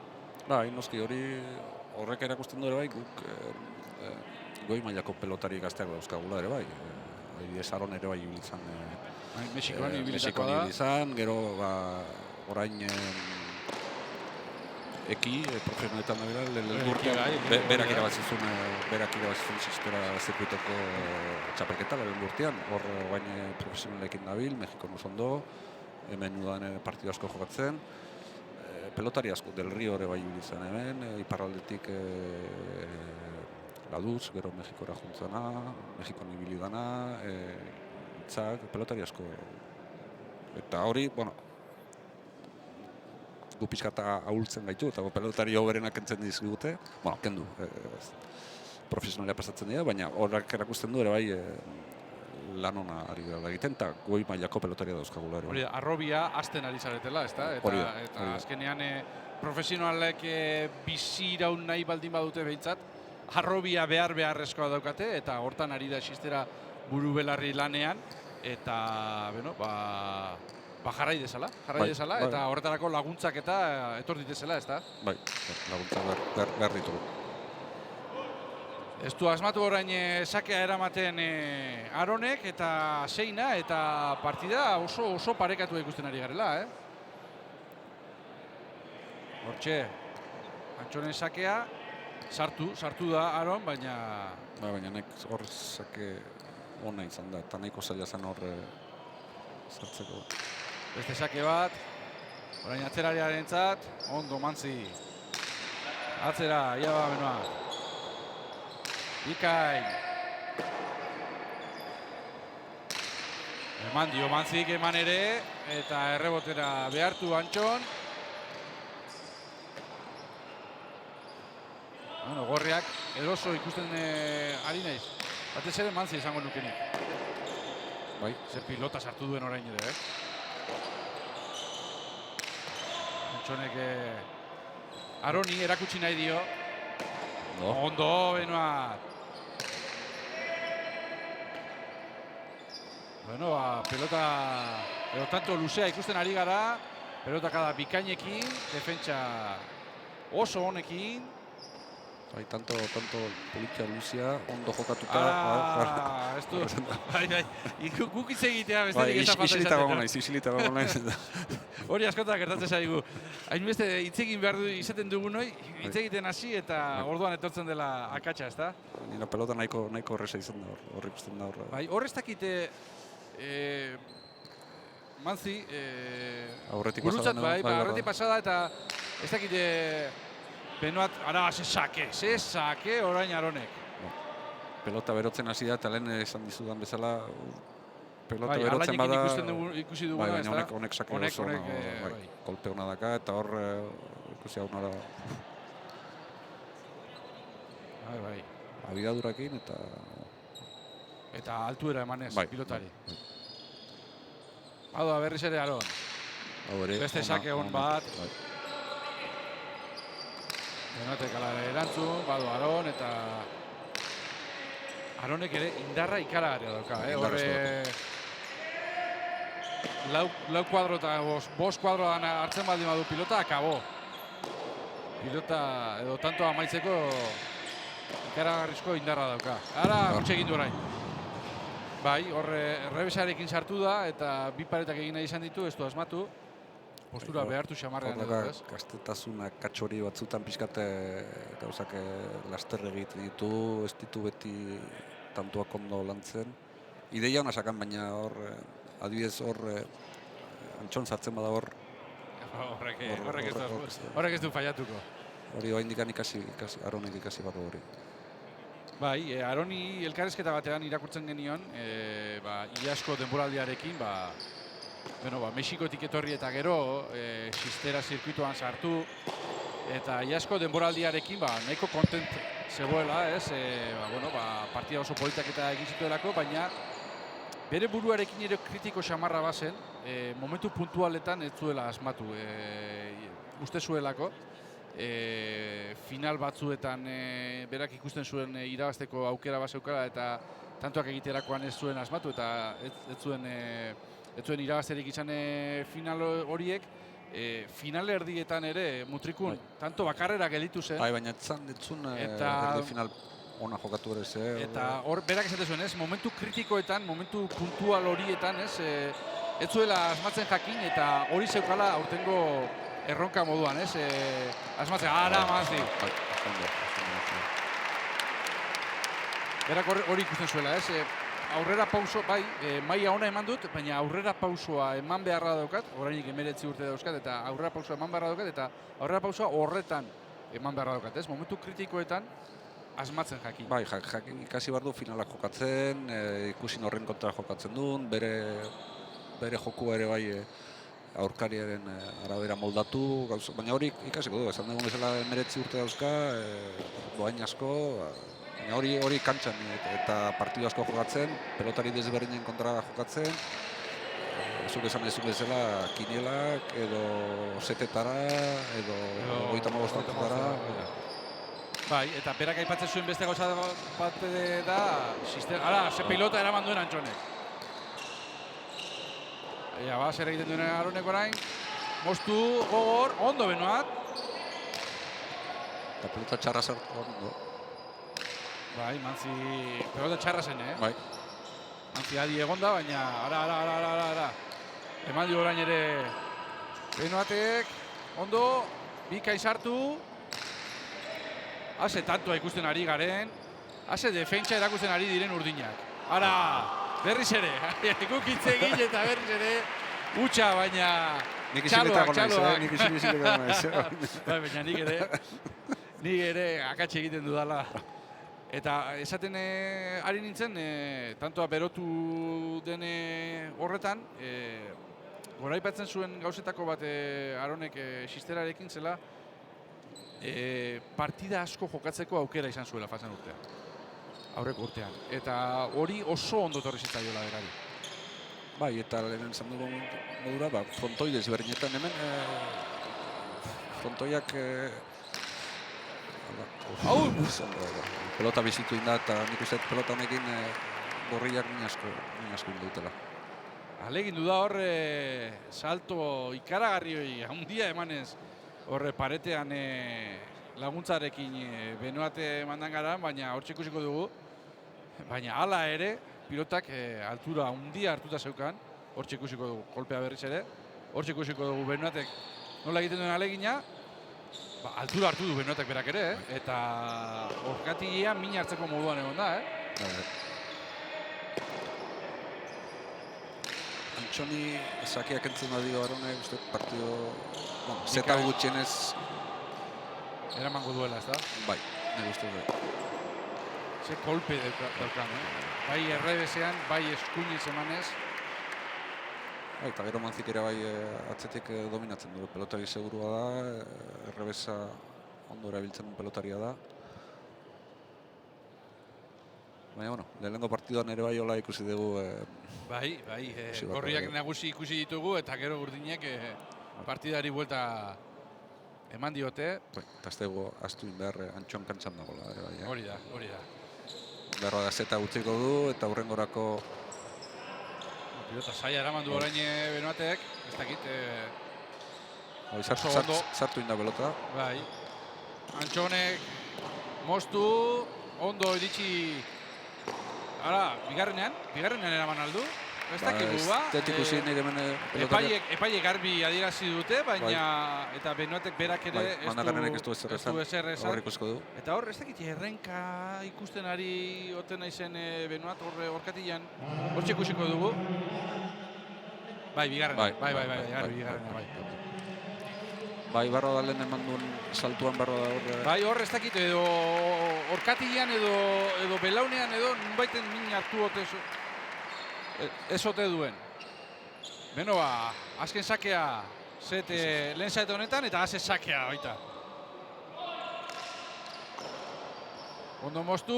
Bai, noski horrek erakusten du ere bai, guk goi mailako pelotari gazteak dauzkagula ere bai. Adibidez Aron ere bai ibilizan. Mexikoan Mexikoan ibilizan, gero orain eki profesionaletan da bera, berak irabazizun xistera zirkuitoko txapelketa lehen urtean, hor bain profesionalekin dabil, Mexikon oso hemen udan partidu asko jokatzen, pelotari asko, Del Rio ere bai ibilizan hemen, iparraldetik Laduz, gero Mexikora juntzana, Mexikon ibili dana, itzak, pelotari asko. Eta hori, gu pixkata ahultzen gaitu, eta pelotari hoberenak kentzen dizkigute, kendu, profesionalea pasatzen dira, baina horrek erakusten du ere bai lan ona ari gara egiten, eta goi mailako pelotaria dauzkagula ere. Hori da, arrobia azten ari zaretela, ezta? Eta azkenean profesionalek bizi iraun nahi baldin badute behintzat, arrobia beharrezkoa daukate, eta hortan ari da xistera buru belarri lanean, eta, jarrai dezala, eta horretarako laguntzak eta etor ditezela, ezta? Bai, laguntzak behar ditugu. Ez du asmatu orain sakea eramaten Aronek eta Seina, eta partida oso parekatu ikusten ari garela, Hortxe, Antxonen sakea, sartu da Aron, baina... Baina hor sake ona izan da, eta nahiko zaila zen hor sartzeko. Beste sake bat, orain atzerariarentzat, ondo Mantzi. Atzera, ia benoa. Bikain. Eman dio Mantzik eman ere, eta errebotera behartu Antxon. Gorriak eroso ikusten ari naiz. Batez ere Mantzi izango nukenik. Bai. Zer pilota sartu duen orain ere, Antxonek Aroni erakutsi nahi dio. Ondo, Benoat. Pelota edo tanto luzea ikusten ari gara. Pelota kada bikainekin, defentsa oso honekin. Bai, tanto politia luzea, ondo jokatuta. Ez du, guk hitz egitea bestetik ez da falta izaten. Isilita gago naiz. Hori askotan gertatzen zaigu. Hainbeste hitz egin behar izaten dugun hoi, hitz egiten hasi eta orduan etortzen dela akatsa, ezta? Nina pelota nahiko horreza izan da, hor ikusten da hor. Bai, hor ez dakite Mantzi, gurutzat bai, aurretik pasada eta ez dakite Benoat, ze sake orain Aronek. Pelota berotzen hasi da, eta lehen esan dizudan bezala, pelota berotzen bada... ikusi duguna, ez da? Baina honek sake oso, kolpe hona daka, eta hor ikusi hau nora... Bai. Abidadurakin eta... Eta altuera emanez, pilotari. Hau da, berriz ere Aron. Beste sake hon bat. Benoatek ala erantzun, badu Aron, eta Aronek ere indarra ikaragarria dauka. Horre lau kuadro eta bost kuadro hartzen baldin badu pilota, akabo. Pilota edo tanto amaitzeko ikaragarrizko indarra dauka. Ara, gutxe egin du orain. Bai, horre errebesarekin sartu da, eta bi paretak egin nahi izan ditu, ez du asmatu. Postura behartu xamarrean edo, ez? Kastetasunak katxori batzutan pixkat gauzak lasterre egiten ditu, ez ditu beti tantuak ondo lantzen. Ideia hona sakan, baina hor, adibidez hor, Antxon sartzen bada hor. Horrek ez du fallatuko. Hori hoa indikan Aronek ikasi bat hori. Bai, Aroni elkarrezketa batean irakurtzen genion, iasko denboraldiarekin, Mexikotik etorri eta gero, xistera zirkuituan sartu, eta iasko denboraldiarekin nahiko kontent zegoela, ez? Partida oso politak eta egin zituelako, baina bere buruarekin ere kritiko xamarra bazen, momentu puntualetan ez zuela asmatu, uste zuelako. Final batzuetan berak ikusten zuen irabazteko aukera bazeukala eta tantoak egiterakoan ez zuen asmatu eta ez zuen irabazterik izan final horiek. Final erdietan ere Mutrikun tanto bakarrera gelditu zen. Baina etzun erde final ona jokatu ere ze. Eta hor berak esate zuen, ez, momentu kritikoetan, momentu puntual horietan, ez zuela asmatzen jakin eta hori zeukala aurtengo erronka moduan, ez? Asmatzen, mazi. Berak hori ikusten zuela, ez? Aurrera pauso, maila ona eman dut, baina aurrera pausoa eman beharra daukat, orainik 19 urte dauzkat, eta aurrera pausoa eman beharra daukat, eta aurrera pausoa horretan eman beharra daukat, ez? Momentu kritikoetan asmatzen jakin. Jakin ikasi behar du finalak jokatzen, ikusin horren kontra jokatzen duen, bere jokua ere aurkariaren arabera moldatu, baina hori ikasiko du, esan dugun bezala 19 urte dauzka, doain asko, baina hori kantxan eta partidu asko jokatzen, pelotari desberdinen kontra jokatzen, zuk esan ez bezala kinielak, edo setetara, edo 35 Bai, eta berak aipatzen zuen beste gauza bat da, ze pilota eraman duen Antxonek. Zer egiten duen Aronek orain, moztu, gogor, ondo Benoat. Eta pelota txarra sartu ondo. Bai, Mantzi, pelota txarra zen, Bai. Mantzi adi egonda, baina ara. Eman dio orain ere Benoatek, ondo, bikain sartu. Haze tantoa ikusten ari garen, haze defentsa erakusten ari diren urdinak. Berriz ere, gukitze egin eta berriz ere, utxa, baina txaloak. Nik isiletago naiz. Baina nik ere akatxe egiten dudala. Eta esaten ari nintzen, tantoa berotu den horretan, goraipatzen zuen gauzetako bat Aronek Xisterarekin zela, partida asko jokatzeko aukera izan zuela fasen urtean. Aurreko urtean. Eta hori oso ondo torri zitzaiola berari. Bai, eta lehen esan dugu modura, frontoi desberdinetan hemen, frontoiak... Pelota bizitu inda eta nik uste pelota honekin gorriak min asko indutela. Alegin du da hor salto ikaragarri handia emanez horre paretean laguntzarekin Benoate mandan gara, baina hortxe ikusiko dugu. Baina hala ere, pilotak altura handia hartuta zeukan, hortxe ikusiko dugu kolpea berriz ere. Hortxe ikusiko dugu Benoatek nola egiten duen alegina. Altura hartu du Benoatek berak ere, eta orkatilea min hartzeko moduan egon da, Antxoni sakeak entzun badio Aronek, uste partido... Zeta gutxienez... Eramango duela, ez da? Bai, nire uste du. Ze kolpe daukan, Bai errebesean, bai eskuinez emanez. Eta gero Manzik ere bai atzetik dominatzen du. Pelotari segurua da, errebesa ondo erabiltzen duen pelotaria da. Baina, lehenengo partiduan ere bai hola ikusi dugu... Bai, gorriak nagusi ikusi ditugu eta gero urdinek partidari buelta eman diote. Eta ez dugu astu behar Antxon kantxan dagoela. Hori da. Berroa da zeta utziko du eta hurrengorako... Pilota zaila eraman du orain Benoatek, ez dakit... Sartu inda pelota. Bai. Antxonek moztu, ondo iritsi... bigarrenean eraman aldu. Ez dakigu, Ez ikusi nire hemen pelotari. Epaiek garbi adierazi dute, baina eta Benoatek berak ere Mandagarenek ez du ezer esan. Hor ikusko du. Eta hor, ez dakit errenka ikusten ari oten naizen Benoat horkatilan. Hortxe ikusiko dugu. Bai, bigarrena. Bai. Bai, barro da lehen eman duen saltuan barro da hor... Bai, hor ez dakit edo horkatilan edo belaunean edo nunbaiten min hartu ez ote duen. Beno, azken sakea lehen zaete honetan eta haze sakea baita. Ondo moztu,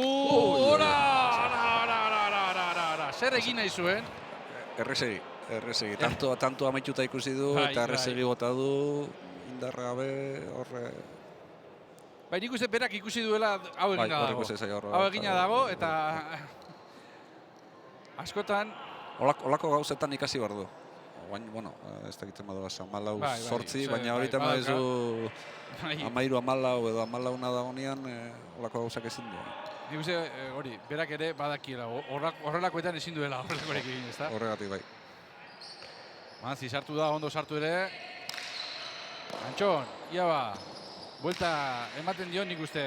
zer egin nahi zuen? Errezegi. Tanto amaituta ikusi du, eta errezegi bota du, indarra gabe, horre... Bai, nik uste berak ikusi duela hau egina dago. Hau egina dago, eta askotan... Olako gauzetan ikasi behar du. Bueno, ez dakitzen badugaz, 14-8, baina horita maizu 13-14 edo 14 da honean, olako gauzak ezin du. Nik uste hori, berak ere badakiela, horrelakoetan ezin duela horrelakoerik egin, ezta? Horregatik bai. Manzi sartu da, ondo sartu ere. Antxon, ia ba, buelta ematen dio, nik uste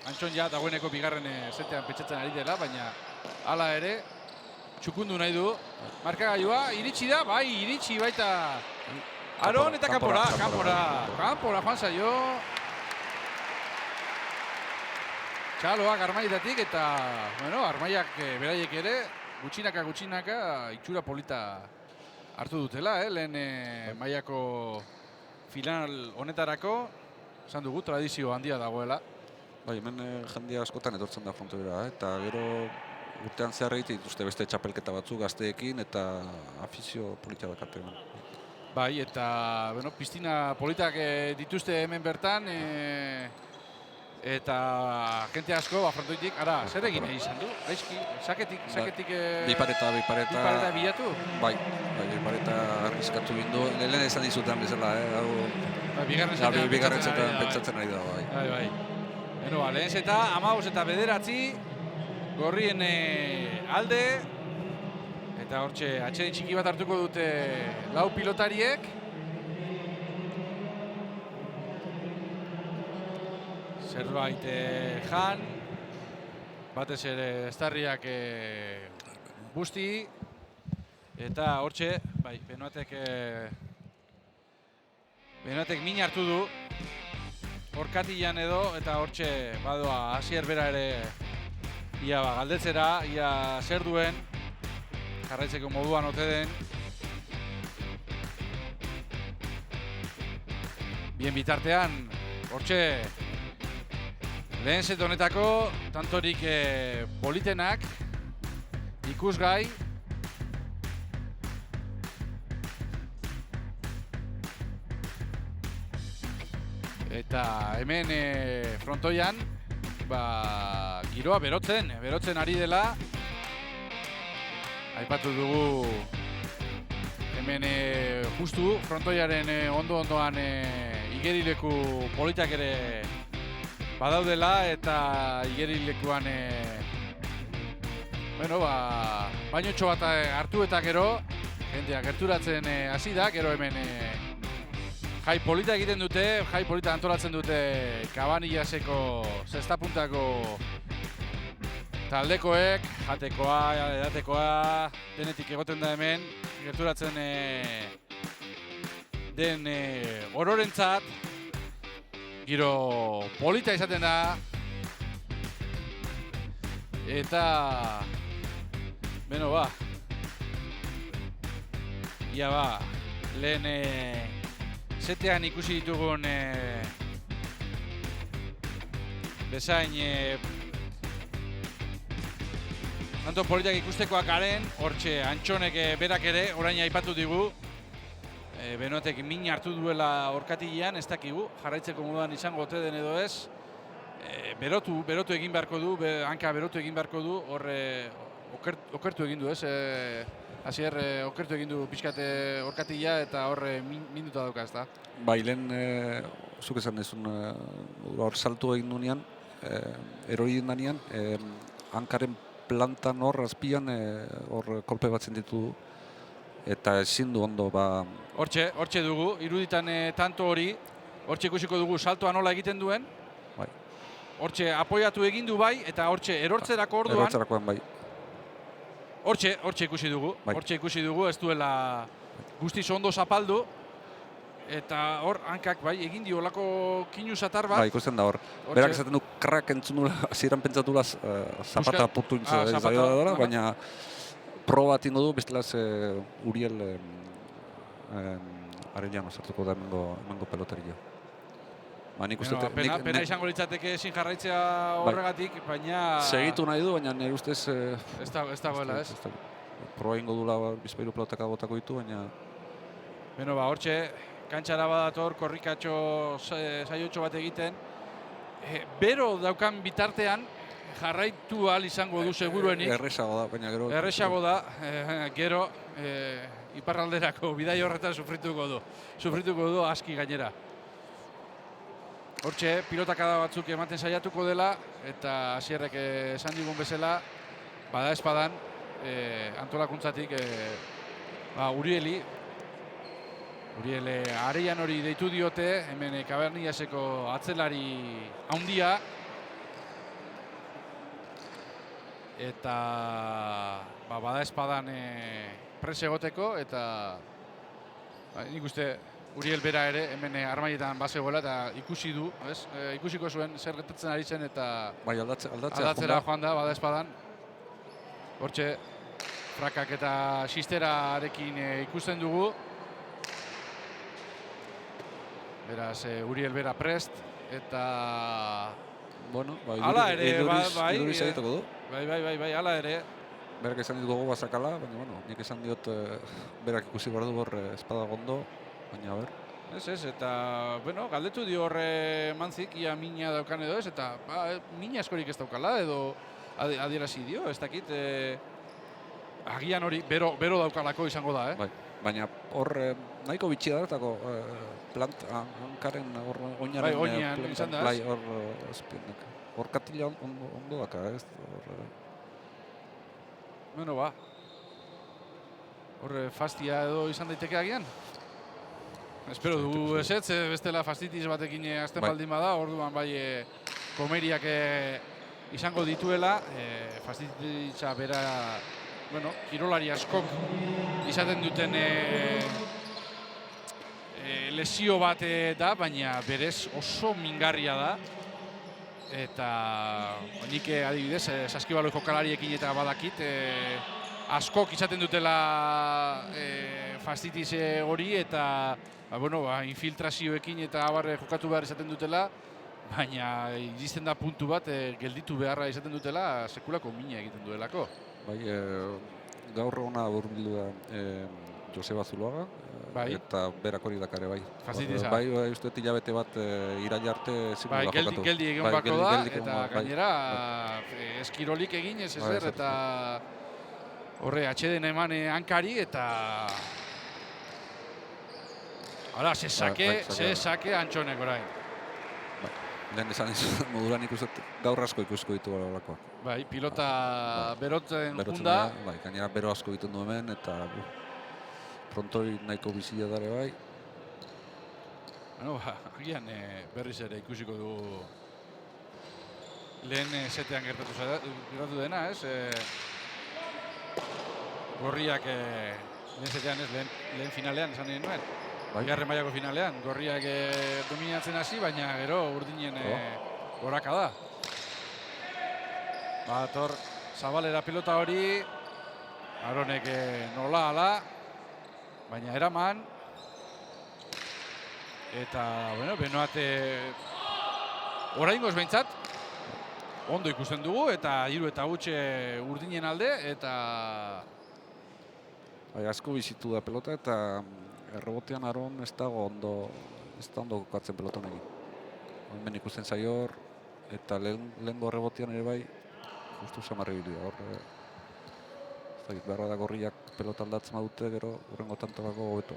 Antxon ja dagoeneko bigarren setean pentsatzen ari dela, baina hala ere, txukundu nahi du. Markagailua, iritsi da, bai, iritsi baita. Aron eta kanpora joan zaio. Txaloak Armaietatik eta, bueno, Armaiak beraiek ere, gutxinaka itxura polita hartu dutela, lehen mailako final honetarako, esan dugu, tradizio handia dagoela. Bai, hemen jendia askotan etortzen da frontoira, eta gero urtean zehar egite dituzte beste txapelketa batzuk gazteekin eta afizio polita dakate. Bai, eta bueno, piztina politak dituzte hemen bertan, eta jente asko frontoitik, ara, zer egin izan du? Gaizki, saketik... Bipareta bilatu? Bai, bipareta arriskatu bindu, lehen esan dizutan bezala, bigarren zetan pentsatzen ari da, bai. Bai. Beno, lehen zeta, 15 eta 9, gorrien alde, eta hortxe atxeden txiki bat hartuko dute 4 pilotariek. Zerbait jan, batez ere estarriak busti, eta hortxe, bai, Benoatek min hartu du, orkatilan edo, eta hortxe badoa Asier bera ere ia galdetzera, ia zer duen, jarraitzeko moduan ote den. Bien bitartean, hortxe, lehen set honetako, tantorik politenak, ikusgai. Eta hemen frontoian, giroa berotzen ari dela. Aipatu dugu hemen justu frontoiaren ondoan igerileku politak ere badaudela, eta igerilekuan bainotxo bat hartu eta gero jendea gerturatzen hasi da, gero hemen jai polita egiten dute, jai polita antolatzen dute Cabanillaseko zestapuntako taldekoek, jatekoa, edatekoa, denetik egoten da hemen, gerturatzen den ororentzat, giro polita izaten da, eta, lehen setean ikusi ditugun bezain tanto politak ikustekoak garen, hortxe Antxonek berak ere, orain aipatu digu, Benoatek min hartu duela orkatilean, ez dakigu, jarraitzeko moduan izango ote den edo ez, berotu egin beharko du, hanka berotu egin beharko du, horre okertu egin du ez, Asier okertu egin du pixkate orkatilea eta horre minuta dauka ez da. Bai, lehen, zuk esan dezun, hor saltu egin duenean, erori danean, hankaren plantan hor, azpian, hor kolpe batzen ditu, eta ezin du ondo, Hortxe dugu, iruditan tanto hori, hortxe ikusiko dugu saltoa nola egiten duen, hortxe apoiatu egin du bai, eta hortxe erortzerako orduan, bai. Hortxe ikusi dugu, ez duela guztiz ondo zapaldu, eta hor hankak bai, egin dio olako kinu zatar bat. Bai, ikusten da hor. Berak esaten du krak entzun nula, hasieran pentsatula zapata apurtu dela, baina proba bat ingo du, bestelaz Uriel Arellano sartuko da hemengo pelotaria. Nik uste Pena izango litzateke ezin jarraitzea horregatik, baina... Segitu nahi du, baina nire ustez... Ez dagoela, ez? Proba ingo dula bizpairu pelotak botako ditu, baina... Beno, hortxe, kantxara badator, korrikatxo saiotxo bat egiten. Bero daukan bitartean, jarraitu ahal izango du seguruenik. Erresago da, baina gero... Erresago da, gero iparralderako bidai horretan sufrituko du aski gainera. Hortxe, pilotakada batzuk ematen saiatuko dela, eta Asierrek esan digun bezala, bada espadan, antolakuntzatik Uriele Areian hori deitu diote, hemen Cabanillaseko atzelari handia. Eta bada espadan pres egoteko, eta nik uste Uriel bera ere hemen armaietan bazegoela eta ikusi du, ikusiko zuen zer gertatzen ari zen eta aldatzera joan da bada espadan. Hortxe, Frakak eta Xisterarekin ikusten dugu. Beraz, Uriel bera prest, eta... Bueno, iduriz egiteko du. Bai, ala ere. Berak esan dit gogo bazakala, baina, nik esan diot berak ikusi behar du hor espada gondo, baina, Ez, eta, galdetu dio horre Mantzik, ia mina daukan edo ez, eta mina askorik ez daukala, edo adierazi dio, ez dakit, agian hori bero daukalako izango da, Bai, baina hor nahiko bitxia daretako plant hankaren oinaren oinean izan da, ez? Hor katila ondo daka, ez? Hor fastia edo izan daiteke agian? Espero dugu ezetz, bestela fastitiz batekin azten baldin bada, orduan komeriak izango dituela, fastititza bera, kirolari askok izaten duten lesio bat da, baina berez oso mingarria da. Eta nik adibidez, saskibaloi jokalariekin eta badakit, askok izaten dutela fastitiz hori eta infiltrazioekin eta abarre jokatu behar izaten dutela, baina iristen da puntu bat gelditu beharra izaten dutela sekulako mina egiten duelako. Bai, gaur hona burbildu da Joseba Zuloaga, eta berak hori dakare bai. Fastitiza. Bai, uste hilabete bat iraila arte zikula jokatu. Geldi egon bako da, eta gainera eskirolik egin ez ezer, eta horre atxeden eman hankari, eta hala, ze sake Antxonek orain. Lehen esan ez moduran ikustet gaur asko ikusko ditu horrelakoak. Bai, pilota berotzen junda. Bai, gainera bero asko egiten du hemen, eta frontoi nahiko bizia dare bai. Agian berriz ere ikusiko du lehen setean gertatu dena, ez? Gorriak lehen setean ez, lehen finalean esan nien nuen. Bigarren mailako finalean, gorriak dominatzen hasi, baina gero urdinen goraka da. Bator, Zabalera pilota hori, Aronek nola ala, baina eraman. Eta, Benoate oraingoz behintzat, ondo ikusten dugu, eta 3 eta huts urdinen alde, eta... Asko bizitu da pelota, eta errebotean Aron ez da ondo kokatzen pelotan egin. Hemen ikusten zaior, eta lehengo errebotean ere bai, justu samarri bilida. Hor, beharra da gorriak pelota aldatzen badute, gero hurrengo tantokako hobeto.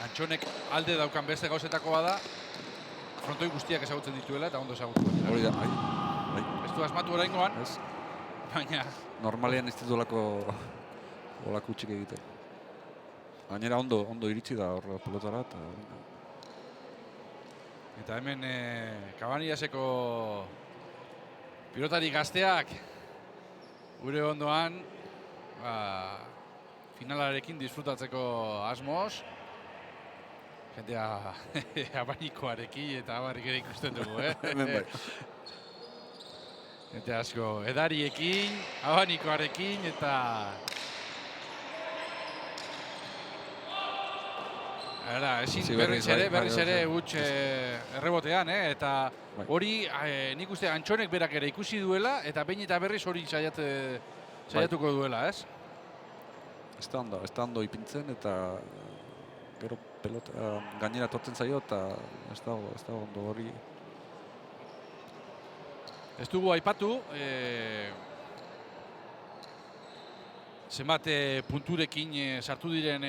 Antxonek alde daukan beste gauzetako bada, frontoi guztiak ezagutzen dituela eta ondo ezagutzen dira. Hori da, bai. Ez du asmatu oraingoan, baina... Normalean ez ditulako olako utxik egiten. Gainera ondo iritsi da hor pelotara eta hemen Cabanillaseko pilotari gazteak gure ondoan finalarekin disfrutatzeko asmoz. Jendea abanikoarekin eta abarrik ere ikusten dugu, Hemen bai. Jende asko edariekin, abanikoarekin eta... Ezin Bizi berriz ere, bai, huts errebotean, eta Bai. hori nik uste Antxonek berak ere ikusi duela, eta behin eta berriz hori saiatuko duela, ez? Ez da ondo ipintzen, eta gero pelota gainera tortzen zaio, eta ez da ondo hori. Ez dugu aipatu, zenbat punturekin sartu diren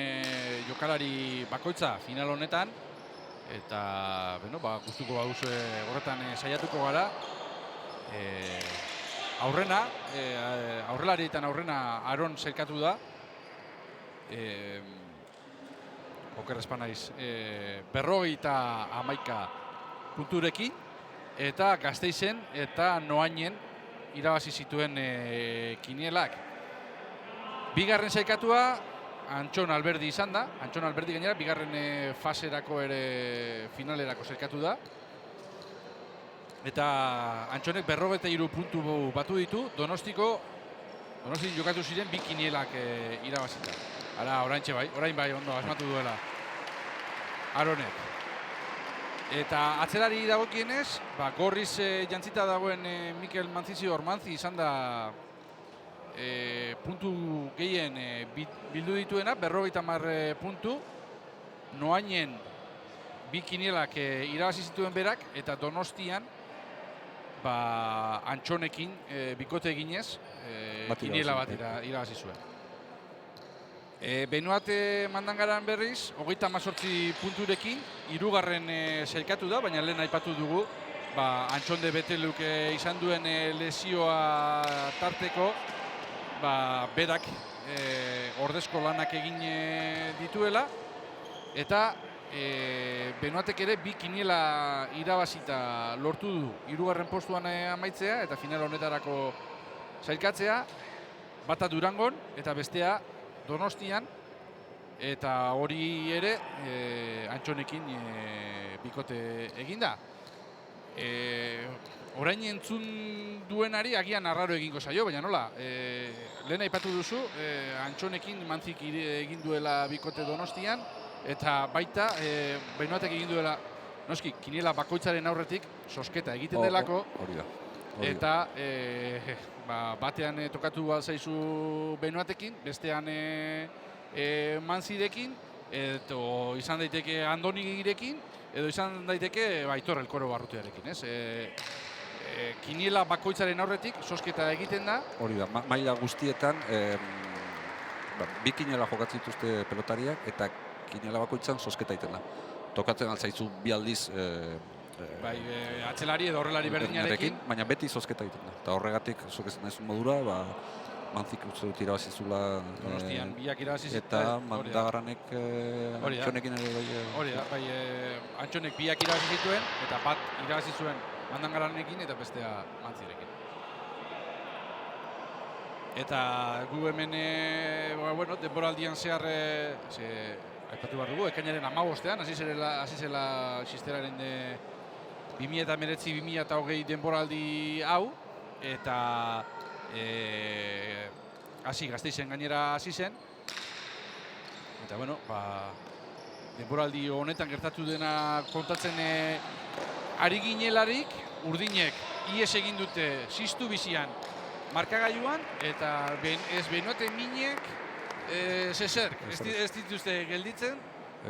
jokalari bakoitza final honetan, eta gustuko baduzu horretan saiatuko gara. Aurrelarietan aurrena Aron zelkatu da, oker ez banaiz, 51 punturekin, eta Gasteizen eta Noainen irabazi zituen kinielak. Bigarren sailkatua Antxon Alberdi izan da. Antxon Alberdi gainera bigarren faserako ere finalerako sailkatu da. Eta Antxonek 53 puntu batu ditu, Donostin jokatu ziren 2 kinielak irabazita. Orain bai ondo asmatu duela Aronek. Eta atzelari dagokienez, gorriz jantzita dagoen Mikel Mantzizio Ormanzi izan da puntu gehien bildu dituena, 50 puntu. Noainen 2 kinielak irabazi zituen berak, eta Donostian Antxonekin bikote eginez kiniela bat irabazi zuen. Benoat Mandangaran berriz, 38 punturekin, 3. sailkatu da, baina lehen aipatu dugu, Antxon de Beteluk izan duen lesioa tarteko, berak ordezko lanak egin dituela, eta Benoatek ere 2 kiniela irabazita lortu du 3. postuan amaitzea, eta final honetarako sailkatzea, bata Durangon eta bestea Donostian, eta hori ere Antxonekin bikote eginda. Orain entzun duenari agian arraro egingo zaio, baina nola, lehen aipatu duzu, Antxonekin Mantzik egin duela bikote Donostian, eta baita Benoatek egin duela, noski, kiniela bakoitzaren aurretik sosketa egiten delako, eta batean tokatu zaizu Benoatekin, bestean Mantzirekin, edo izan daiteke Andonirekin, edo izan daiteke Aitor Elkoro Barrutiarekin, ez? Kiniela bakoitzaren aurretik sosketa egiten da. Hori da, maila guztietan 2 kiniela jokatzen dituzte pelotariak, eta kiniela bakoitzan sosketa egiten da. Tokatzen altzaizu 2 aldiz atzelari edo horrelari berdinarekin, baina beti sosketa egiten da. Eta horregatik, zuk esan duzun modura, Mantzik uste dut irabazizula. Donostian 2 irabazi zituen. Eta Mandagaranek Antxonekin ere bai. Hori da, Antxonek 2 irabazi zituen, eta bat irabazi zuen Mandagaranekin eta bestea Mantzirekin. Eta gu hemen, denboraldian zehar, aipatu behar dugu, ekainaren 15ean, hasi zela Xisteraren 2019-2020 denboraldi hau, eta Gasteizen gainera hasi zen. Eta denboraldi honetan gertatu dena kontatzen ari ginelarik, urdinek ihes egin dute ziztu bizian markagailuan, eta ez Benoate minek zezerk, ez dituzte gelditzen.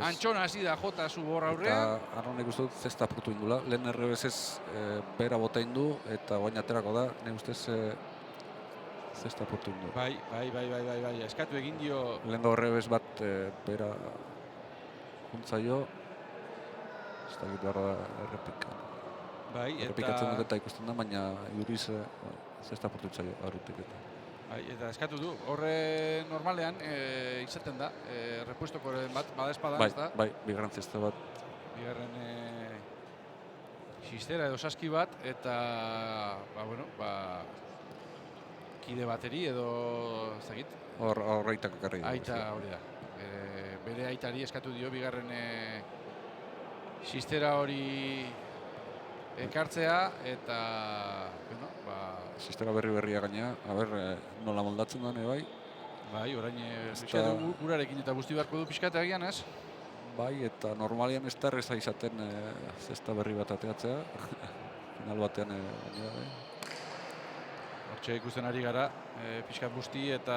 Antxona hasi da jota zu hor aurrean. Eta Aronek uste dut zesta apurtu indula. Lehen errebezez bera bota indu, eta guain aterako da, nire ustez zesta apurtu indu. Bai, eskatu egin dio. Lehen errebez bat bera juntzaio, ez da gitu behar da errepikan. Errepikatzen dut eta ikusten da, baina juriz zesta apurtu zaio errepiketan. Eta eskatu du, horre normalean izaten da, repuestokoren bat, bada ez da? Bai, bigarren zesta bat. Bigarren xistera edo saski bat, eta, kide bateri edo, ez dakit? Horreitako karri. Aita, hori da. Bere aitari eskatu dio, bigarren xistera hori ekartzea, eta, Sistema berria gaina, nola moldatzen duen, bai? Bai, orain urarekin eta guzti beharko du pixkate agian, ez? Bai, eta normalian ez da erreza izaten zesta berri bat ateatzea. Final batean gainera, bai. Hortxe ikusten ari gara, pixkat busti eta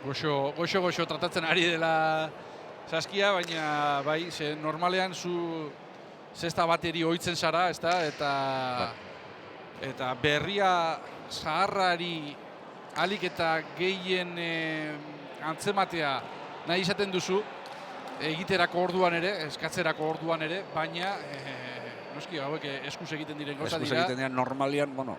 goxo tratatzen ari dela Saskia, baina bai, normalean zu zesta bateri ohitzen zara, ezta? Eta berria zaharrari alik eta gehien antzematea nahi izaten duzu, egiterako orduan ere, eskatzerako orduan ere, baina noski hauek eskuz egiten diren gauza dira. Eskuz egiten diren normalian, bueno,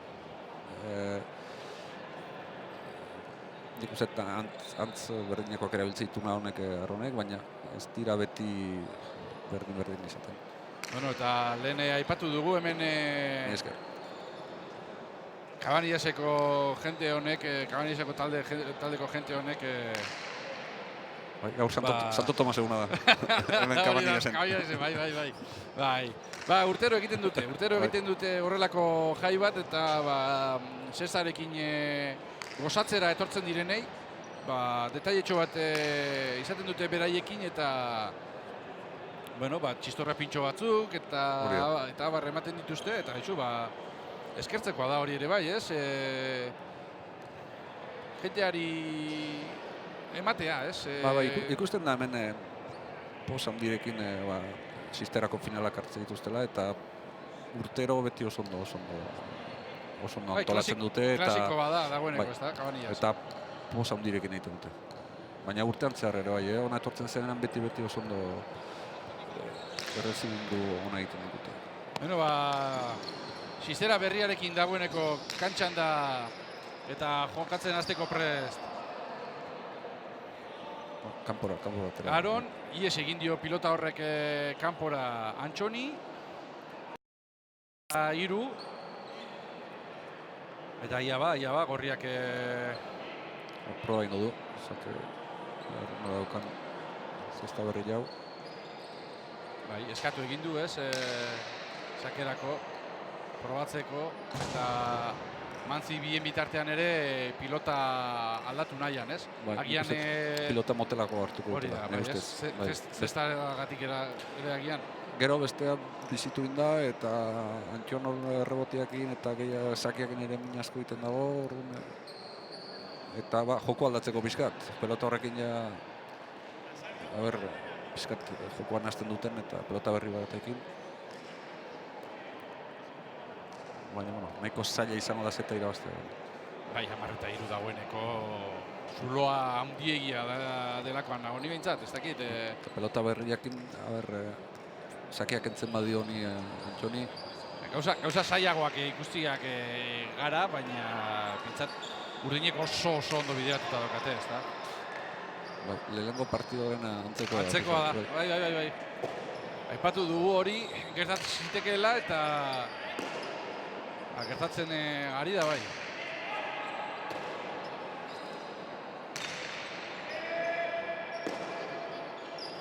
nik uste antz berdinekoak erabiltzen dituna honek arronek, baina ez dira beti berdin izaten. Bueno, eta lehen aipatu dugu hemen Esker. Cabanillaseko jente honek, Cabanillaseko taldeko jente honek Gaur Santo Tomas eguna da. Hemen Cabanillasen. Bai. Urtero egiten dute horrelako jai bat, eta Zesarekin gozatzera etortzen direnei, detailetxo bat izaten dute beraiekin, eta txistorra pintxo batzuk, eta abar ematen dituzte, eta eskertzekoa da hori ere bai, ez? Jenteari ematea, ez? Ikusten da hemen poz handirekin Sisterako finalak hartzen dituztela, eta urtero beti oso ondo antolatzen dute. Klasiko bada, dagoeneko, ez da, Cabanillas. Eta poz handirekin egiten dute. Baina urtean zehar ere bai, ona etortzen zenean beti oso ondo errezibendu ona egiten dute. Bueno, Sistera berriarekin dagoeneko kantxan da eta jokatzen hasteko prest. Kanpora. Aron, ies egin dio pilota horrek kanpora Antxoni. 3. Eta ia ba, gorriak... Proba ingo du, zake nola daukan zesta berri jau. Bai, eskatu egin du, ez, sakerako, probatzeko, eta Mantzi bien bitartean ere pilota aldatu nahian, ez? Agian... Pilota motelako hartuko dutela, nire ustez. Zestagatik ere agian. Gero bestea bizitu inda, eta Antxon errebotiakin eta sakiakin ere min asko egiten dago, eta joko aldatzeko pixkat. Pelota horrekin pixkat jokoan hasten duten eta pelota berri batekin. Baina, nahiko zaila izango da zeta irabaztea. Bai, 10-3 dagoeneko zuloa handiegia delakoan nago ni behintzat, ez dakit. Pelota berriakin, sakiak entzen badio honi Antxoni. Gauza zailagoak ikustiak gara, baina behintzat urdinek oso ondo bideratuta daukate, ez da? Lehenengo partidoen antzekoa. Antzekoa da, bai. Aipatu dugu hori, gertatzen zitekeela eta gertatzen ari da bai.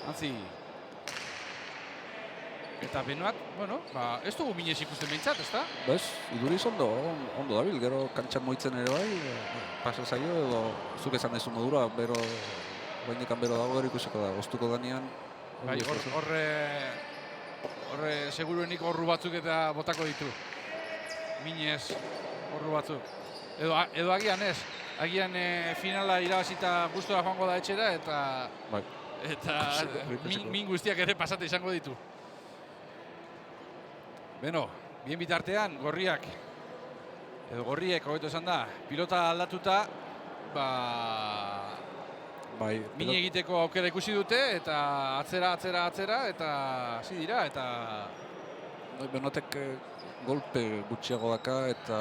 Antzi. Eta Benoak, ez dugu minez ikusten behintzat, ez da? Bez, iduriz ondo dabil, gero kantxan moitzen ere bai, pasa zaio edo zuk esan dezu modura, bainikan bero dago gero ikusiko da, oztuko danean. Bai, horre seguruenik horru batzuk eta botako ditu. Minez horru batzuk. Edo agian ez, agian finala irabazita gustora joango da etxera eta min guztiak ere pasate izango ditu. Beno, bien bitartean, gorriek, hobeto esan da, pilota aldatuta, min egiteko aukera ikusi dute, eta atzera, eta hasi dira, eta... Benotek golpe gutxiago daka, eta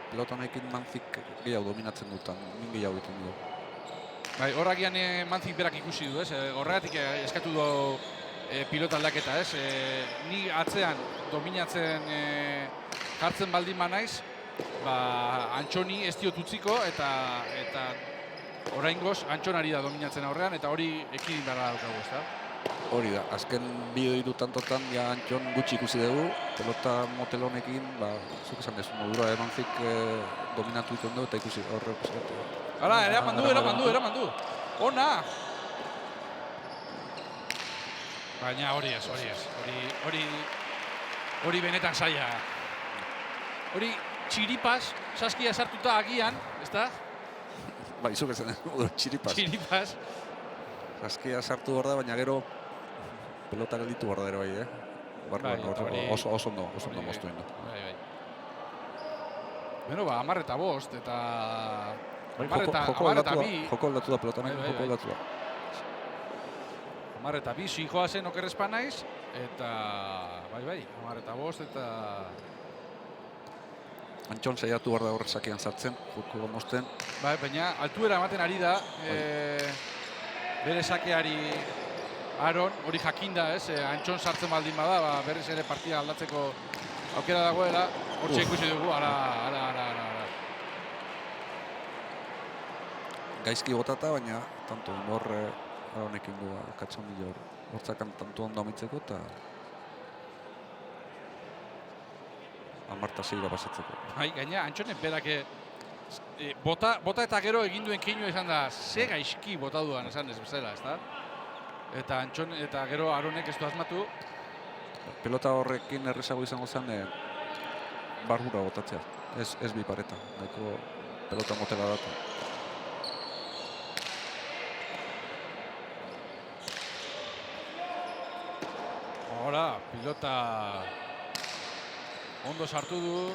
pilota nahikin Mantzik gehiago dominatzen dutan, min gehiago egiten du. Bai, horragian Mantzik berak ikusi du, ez? Horregatik eskatu du pilota aldaketa, ez? Ni atzean dominatzen jartzen baldin banaiz, Antxoni ez diot utziko eta oraingoz Antxonari da dominatzen aurrean eta hori ekidin dara daukagu, ez da? Hori da, azken bideo tantotan Antxon gutxi ikusi dugu, pelota motel honekin, zuk esan dezu modura, Mantzik dominatu egiten du eta ikusi horre. Hala, eraman du. Ona! Baina hori ez. Hori benetan zaila. Hori txiripaz, saskia sartuta agian, ezta? Ba, izuk ezen, txiripaz. Txiripaz. Saskia sartu behar da, baina gero pelota gelditu behar da ere bai, Bai, eta hori- oso ondo moztu egin du. Bai. Beno, 10-5 eta... Bai, 10-2. joko aldatu da pelota, Bai, bai, joko bai. aldatu da. 10-2 zijoa zen oker espanaiz, eta... Bai, 10-5 eta... Antxon saiatu behar da horrek sakean sartzen, joko mozten. Bai, baina altuera ematen ari da, bere sakeari Aron, hori jakinda ez, Antxon sartzen baldin bada, berriz ere partida aldatzeko aukera dagoela, hortxe ikusi dugu, ara. Gaizki botata, baina tanto hor Aronekin du katxondillo hortzakan tanto ondo amitzeko eta Amarta zeira pasatzeko. Bai, gaina Antxonek berak bota eta gero egin duen keinua izan da, ze gaizki bota duan esan ez bezala, ezta? Eta Antxon eta gero Aronek ez du asmatu. Pelota horrekin errezago izango zen barbura botatzea, ez bi pareta, nahiko pelota motela datu. Hora, pilota ondo sartu du,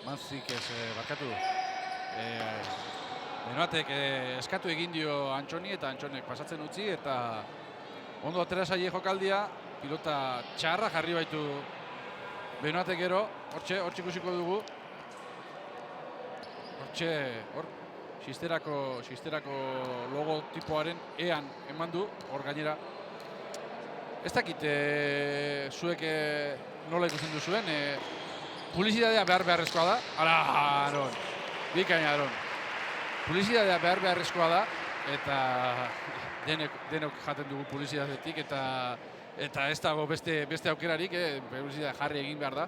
Manzik ez barkatu. Benoatek eskatu egin dio Antxoni eta Antxonek pasatzen utzi eta ondo atera zaie jokaldia, pilota txarra jarri baitu Benoatek gero, hortxe ikusiko dugu. Hor, Xisterako logotipoaren ean eman du, hor gainera. Ez dakit zuek nola ikusten duzuen, publizitatea beharrezkoa da. Ara, Aron, bikaina Aron. Publizitatea beharrezkoa da, eta denok jaten dugu publizitatetik, eta ez dago beste aukerarik, publizitatea jarri egin behar da.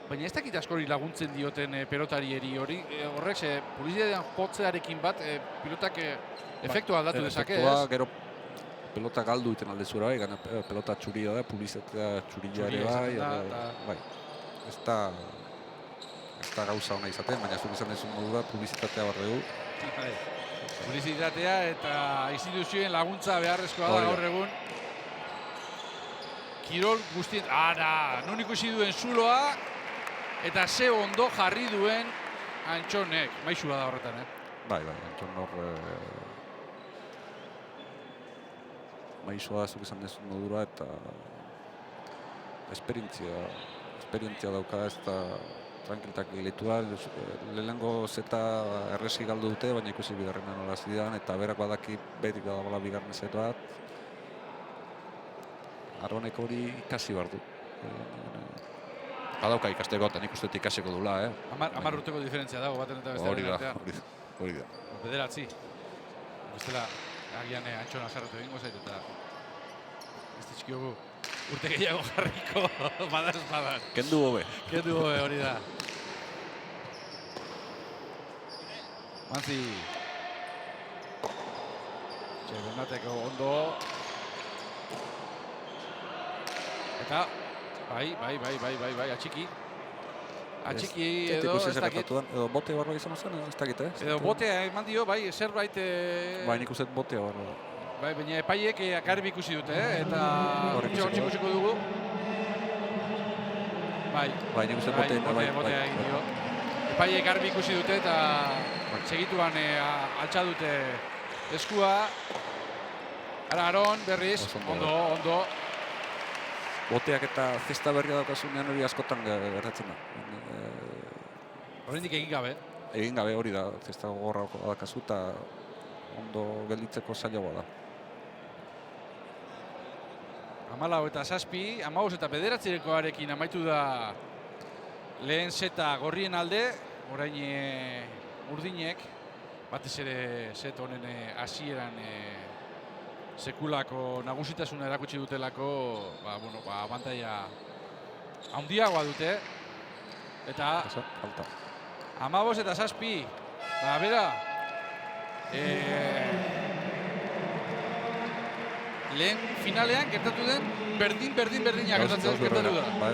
Baina ez dakit askori laguntzen dioten pelotarieri hori, horrek publizitatean jotzearekin bat, pilotak efektua aldatu dezake, ez? Gero pelota galdu iten alde zura bai, gana pelota txuria da, publizitatea txuria ere bai. Ez da gauza hona izaten, baina zuk izan ezun modu da, publizitatea behar dugu. Publizitatea eta instituzioen laguntza beharrezkoa da gaur egun. Kirol guztien, non ikusi duen zuloa, eta ze ondo jarri duen Antxonek. Maixua da horretan, Bai, Antxon hor... Maixua da zuk izan ezun modura eta... Esperientzia dauka ez da tranquilitak gilitu da. Lehenengo zeta erresi galdu dute, baina ikusi bigarrena nola zidan, eta berak badaki betik dagoela bigarren zet bat. Aronek hori ikasi behar du. Badauka ikasteko, eta nik uste ikasiko dula, 10 urteko diferentzia dago baten eta bestearen artean. Hori da. Bederatzi. Bestela, agian Antxona jarratu egingo zait, eta ez dizkiogu urte gehiago jarriko badaz. Kendu hobe. Hori da. Manzi. Bernateko ondo. Eta, bai, atxiki. Atxiki edo, ez dakit. Edo bote barba izan zen, ez dakit, Edo botea eman dio, bai, zerbait... Bai, nik uste botea barba. Bai, baina epaiek garbi ikusi dute, eta hortxe ikusiko dugu. Bai, nik uste botea egin dio. Epaiek garbi ikusi dute, eta segituan altxa dute eskua. Ara, Aron, berriz, ondo. Boteak eta zesta berria daukasunean hori askotan gertatzen da. Horrendik egin gabe. Egin gabe hori da, zesta gorra daukazu eta ondo gelditzeko zailagoa da. 14 eta 7, 15 eta 9 amaitu da lehen zeta gorrien alde, orain urdinek, batez ere set honen hasieran sekulako nagusitasuna erakutsi dutelako, abantaila handiagoa dute, eta 15 eta 7, bera, lehen finalean gertatu den berdina gertatu da. Bai.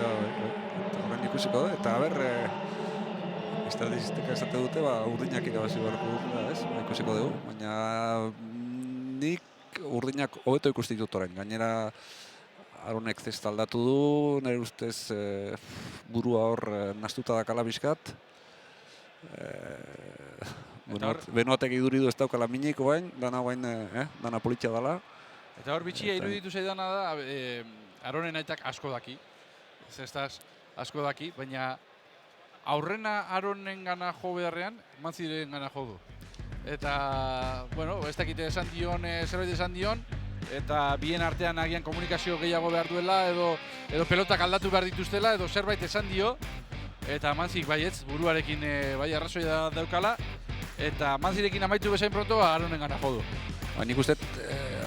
Horren ikusiko da, eta estatistika esate dute, urdinak irabazi beharko dutela, ez? Ikusiko dugu, baina nik urdinak hobeto ikusti dut orain. Gainera, Aronek zesta aldatu du, nire ustez burua hor nastuta dakala bizkat. Benoatek iduridu ez daukala minik oain, dana politia dela. Eta hor bitxia iruditu zaidana da, Aronen aitak asko daki, zestaz asko daki, baina aurrena Aronen gana jo beharrean, Manziren gana jo du. Eta, bueno, ez dakite zerbait esan dion, eta bien artean agian komunikazio gehiago behar duela, edo pelotak aldatu behar dituztela, edo zerbait esan dio, eta Manzik baietz, buruarekin bai arrazoia daukala, eta Manzirekin amaitu bezain pronto, Aronen gana jo du. Nik uste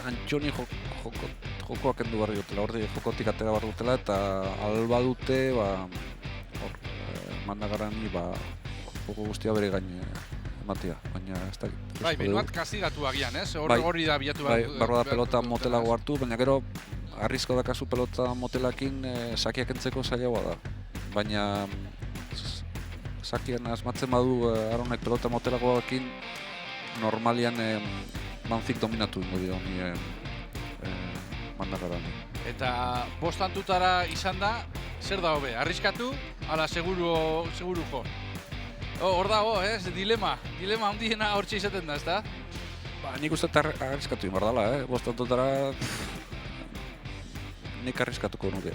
Antxoni jokoak endu barri dutela, hori jokotik atera barri dutela, eta alba dute, Mandagarani, joko guztia bere gain ematea, baina ez da. Bai, Benoat kastigatu agian, ez? Hori da bilatu behar. Bai, barro da pelota motelago hartu, baina gero arrizko dakazu pelota motelakin sakiak entzeko zailagoa da. Baina sakian asmatzen badu Aronek pelota motelagoakin normalian Manzik dominatu ingo dio Mandagarani. Eta bost tantutara izan da, zer da hobe? Arriskatu, ala seguru jo. Hor dago, dilema handiena hortxe izaten da, ezta? Nik uste arriskatu inbar dela, bost tantutara nik arriskatuko nuke.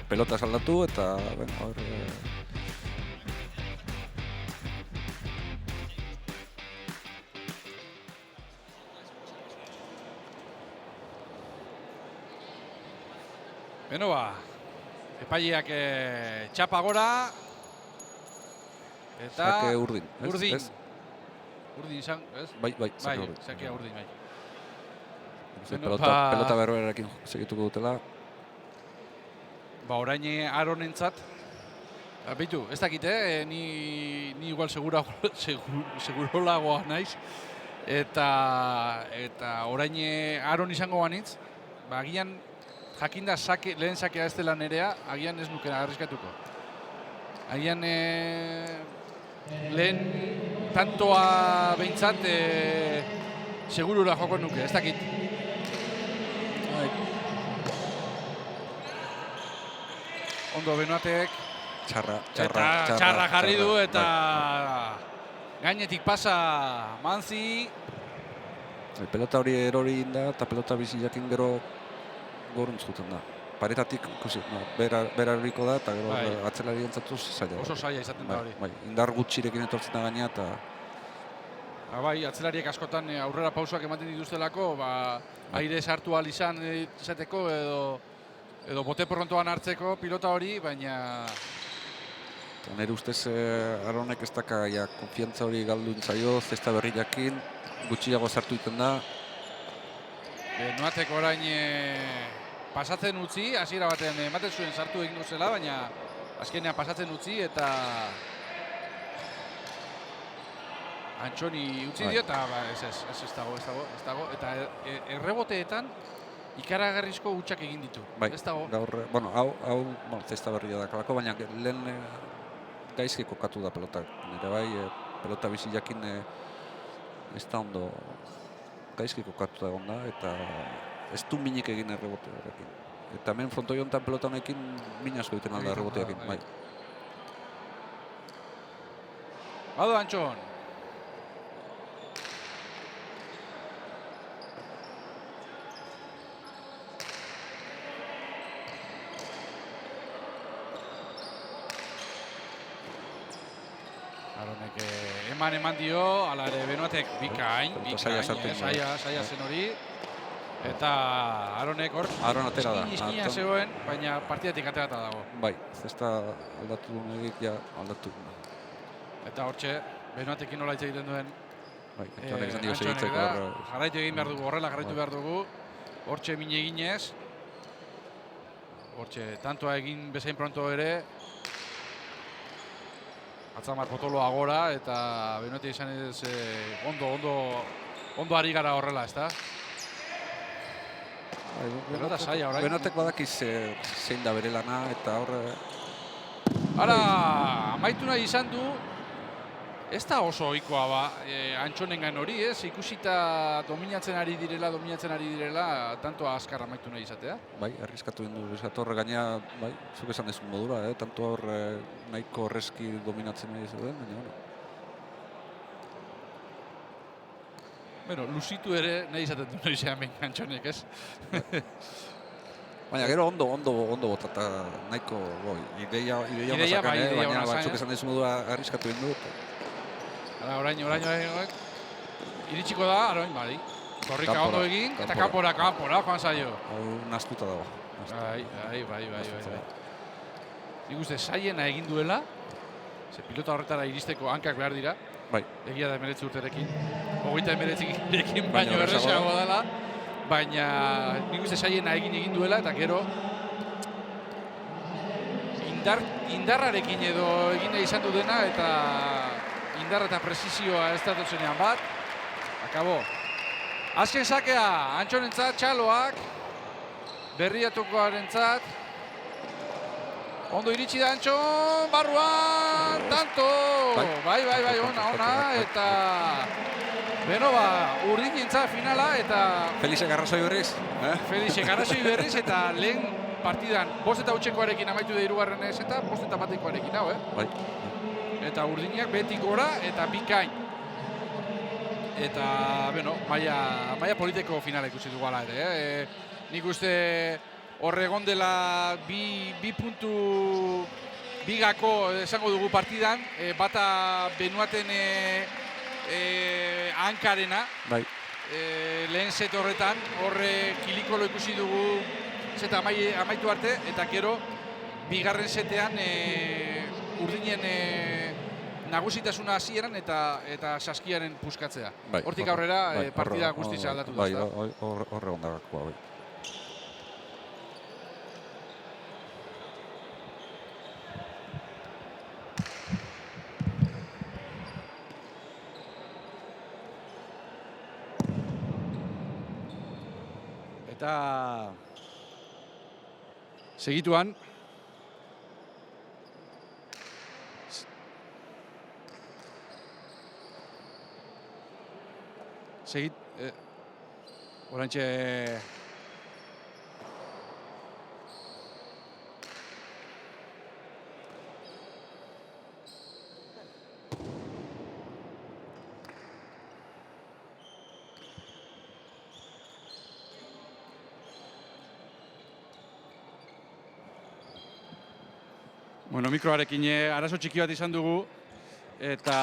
Pelota saldatu eta, hor... Beno epaileak txapa gora. Eta... Sake urdin, ez? Urdin izan, ez? Bai, sake urdin. Sakea urdin, bai. Pelota berberarekin segituko dutela. Orain Aronentzat. Beitu, ez dakit, ni igual segurolagoa naiz. Eta orain Aron izango banitz, agian jakinda lehen sakea ez dela nerea, agian ez nuke arriskatuko. Agian lehen tantoa behintzat segurura joko nuke, ez dakit. Ondo Benoatek txarra jarri du eta gainetik pasa Manzi. Pelota hori erori da eta pelota biziakin gero goruntz juten da. Paretatik, bera eroriko da eta gero atzelari entzatuz zaila. Oso zaila izaten da hori. Indar gutxirekin etortzen da gaina eta... Bai, atzelariek askotan aurrera pausoak ematen dituztelako, aire sartu ahal izateko edo bote porrontoan hartzeko pilota hori, baina... Nire ustez Aronek ez daka konfiantza hori galdu intzaio, zesta berri jakin, gutxiago sartu iten da. Benoatek orain pasatzen utzi, hasiera batean ematen zuen sartu egin duzela, baina azkenean pasatzen utzi eta Antxoni utzi dio eta ez dago. Eta erreboteetan ikaragarrizko hutsak egin ditu. Ez dago. Hau zesta berria dakalako, baina lehen gaizki kokatu da pelotak. Nire bai, pelota bizi jakin ez da ondo gaizki kokatu da egon da, eta ez du minik egin errebote horrekin. Eta hemen frontoi honetan pelota honekin min asko egiten alda erreboteakin. Bado Antxon. Aronek eman dio, ala ere Benoatek bikain, saia zen hori. Eta Aronek hor, iskina zegoen, baina partidatik aterata dago. Bai, zesta aldatu duen egit, aldatu. Eta hortxe, Benoatekin nola hitz egiten duen. Bai, Antxonek izan dio segitzeko. Jarraitu egin behar dugu, horrela jarraitu behar dugu. Hortxe min eginez. Hortxe, tantoa egin bezain pronto ere. Atzamar potoloa gora eta Benoatek izan ez ondo ari gara horrela, ezta? Pelota zaila orain. Benotek badakiz zein da bere lana, eta hor... Ara, amaitu nahi izan du, ez da oso ohikoa ba, Antxonengan hori, ez? Ikusita dominatzen ari direla, tanto azkar amaitu nahi izatea. Bai, arriskatu egin du Besator, gaina, bai, zuk esan ezun modura, tanto hor nahiko horrezki dominatzen nahi zeuden, baina, bueno. Bueno, luzitu ere nahi izaten du noizean behin Antxonek, ez? Baina gero ondo botata nahiko ideia mazakan, baina batzuk esan ezun modura arriskatu egin du. Orain, iritsiko da, orain, bai. Korrika ondo egin, eta kanpora, joan zaio. Hau naztuta dago. Bai. Nik uste saiena egin duela, ze pilota horretara iristeko hankak behar dira. Bai. Egia da 19 urterekin. 29 baino erresago dela. Baina nik uste saiena egin duela, eta gero indarrarekin edo egin nahi izan du dena, eta indar eta presizioa ez datozenean bat. Akabo. Azken sakea, Antxonentzat, Txaloak. Berriatukoarentzat. Ondo iritsi da Antxon, barruan, tanto! Bai, ona, eta... Beno urdinentzat finala, eta... Felixe Garrasoi berriz. Felixe Garrasoi berriz, eta lehen partidan 5-8koarekin amaitu da 3. eta 5-1koarekin, hau, Bai. Eta urdinak beti gora eta bikain. Eta, bueno, maila politeko finala ikusi dugu ala ere. Nik uste horregon dela bi puntu bigako esango dugu partidan. Bata Benuaten hankarena. Bai. Lehen set horretan, horre kilikolo ikusi dugu zeta amaitu arte, eta gero bigarren setean urdinen nagusitasuna hasieran eta saskiaren puskatzea. Hortik aurrera partida guztiz aldatu da. Bai, horre ondagakoa, bai. Eta segituan orantxe Bueno, mikroarekin arazo txiki bat izan dugu, eta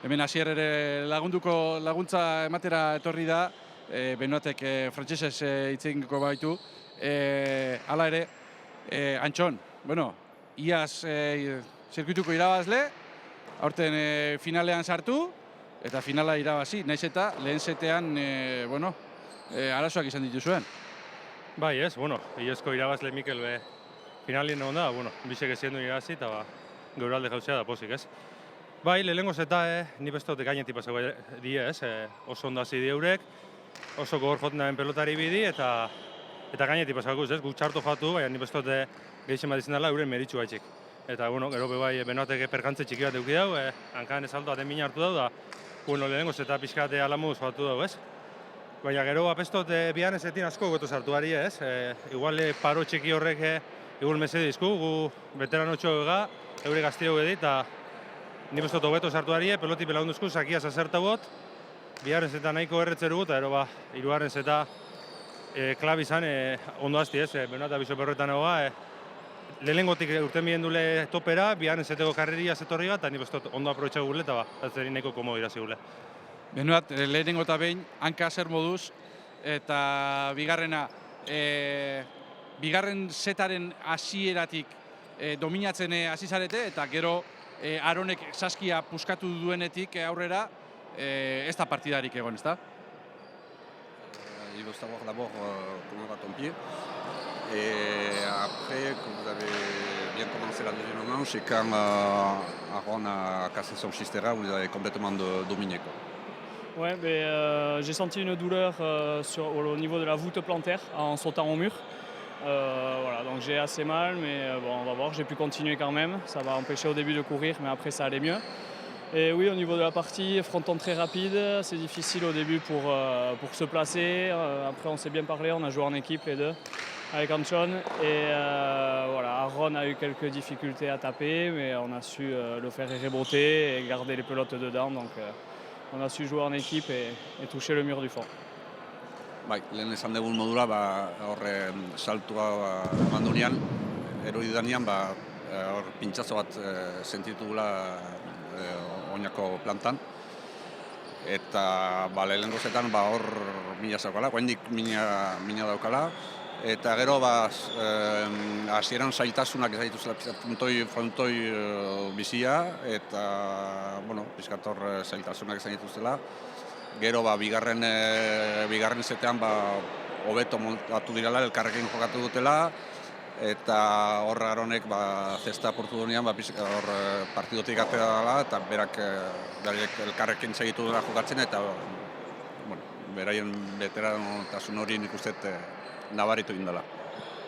hemen Asier ere laguntza ematera etorri da, Benuatek frantsesez hitz egingo baitu. Hala ere, Antxon, bueno, iaz zirkuituko irabazle, aurten finalean sartu, eta finala irabazi, nahiz eta lehen setean, bueno, arazoak izan dituzuen. Bai, ez, bueno, iazko irabazle Mikel finalien egon da, bueno, bisek ezien duen irabazi, eta gaur alde jauzea da pozik, ez. Bai, lehenengo zeta, ni bestote gainetik pasako die, ez, oso ondo hasi eurek, oso gogor joten daren pelotari bidi, eta gainetik pasako, ez, guk txarto jatu, baina ni bestote gehixen bat izan dela euren meritxu baitxik. Eta, bueno, gero bai, Benuatek perkantze txiki bat euki dau, hankan esaldo aten mina hartu dau, da, bueno, lehenengo zeta pixkate alamuz jatu dau, ez. Baina gero apestot bihan ezetin asko goto sartu ari, ez, igual paro txiki horrek igual mesede izku, gu veterano txoga, eure gaztio gedi, eta ni bestot hobeto sartu ari, peloti pelaunduzku, sakia zazerta bot, biharren zeta nahiko erretzeru gut, eta hirugarren zeta klabi izan ondo hasti, ez, Benuata bizo perretan egoa, lehenengotik urten bihen dule topera, biharren zeteko karreria zetorri bat, eta ni bestot ondo aprobetxago gule, eta ez zeri nahiko komodo irazi gule. Benuat, lehenengo eta behin, hanka zer moduz, eta bigarrena, bigarren setaren hasieratik dominatzen hasi zarete, eta gero Aronek saskia puskatu duenetik aurrera ez da partidarik egon, ez da? Il veut savoir d'abord comment va ton pied. Et après, quand vous avez bien commencé la deuxième manche, c'est quand Aaron a cassé son chistera, vous avez complètement dominé, quoi. Ouais, j'ai senti une douleur au niveau de la voûte plantaire en sautant au mur. Voilà, donc j'ai assez mal, mais bon, on va voir, j'ai pu continuer quand même. Ça va empêcher au début de courir, mais après ça allait mieux. Et oui, au niveau de la partie, fronton très rapide, c'est difficile au début pour se placer. Après, on s'est bien parlé, on a joué en équipe les deux avec Anchon. Et voilà, Aaron a eu quelques difficultés à taper, mais on a su le faire reboter et garder les pelotes dedans. Donc on a su jouer en équipe et toucher le mur du fond. Bai, lehen esan dugun modura, horre saltua eman dunean, erori danean, hor pintxazo bat sentitu dula oinako plantan. Eta lehenengo zetan hor mina zaukala, oraindik mina daukala. Eta gero hasieran zailtasunak ez dituzela frontoi bizia, eta pixkat hor zailtasunak ez dituzela. Gero bigarren zetean hobeto montatu direla, elkarrekin jokatu dutela, eta hor Aaronek zesta apurtu duenean hor partidotik atera dela, eta berak elkarrekin segitu dela jokatzen, eta beraien veteranotasun hori nik uste nabaritu egin dela.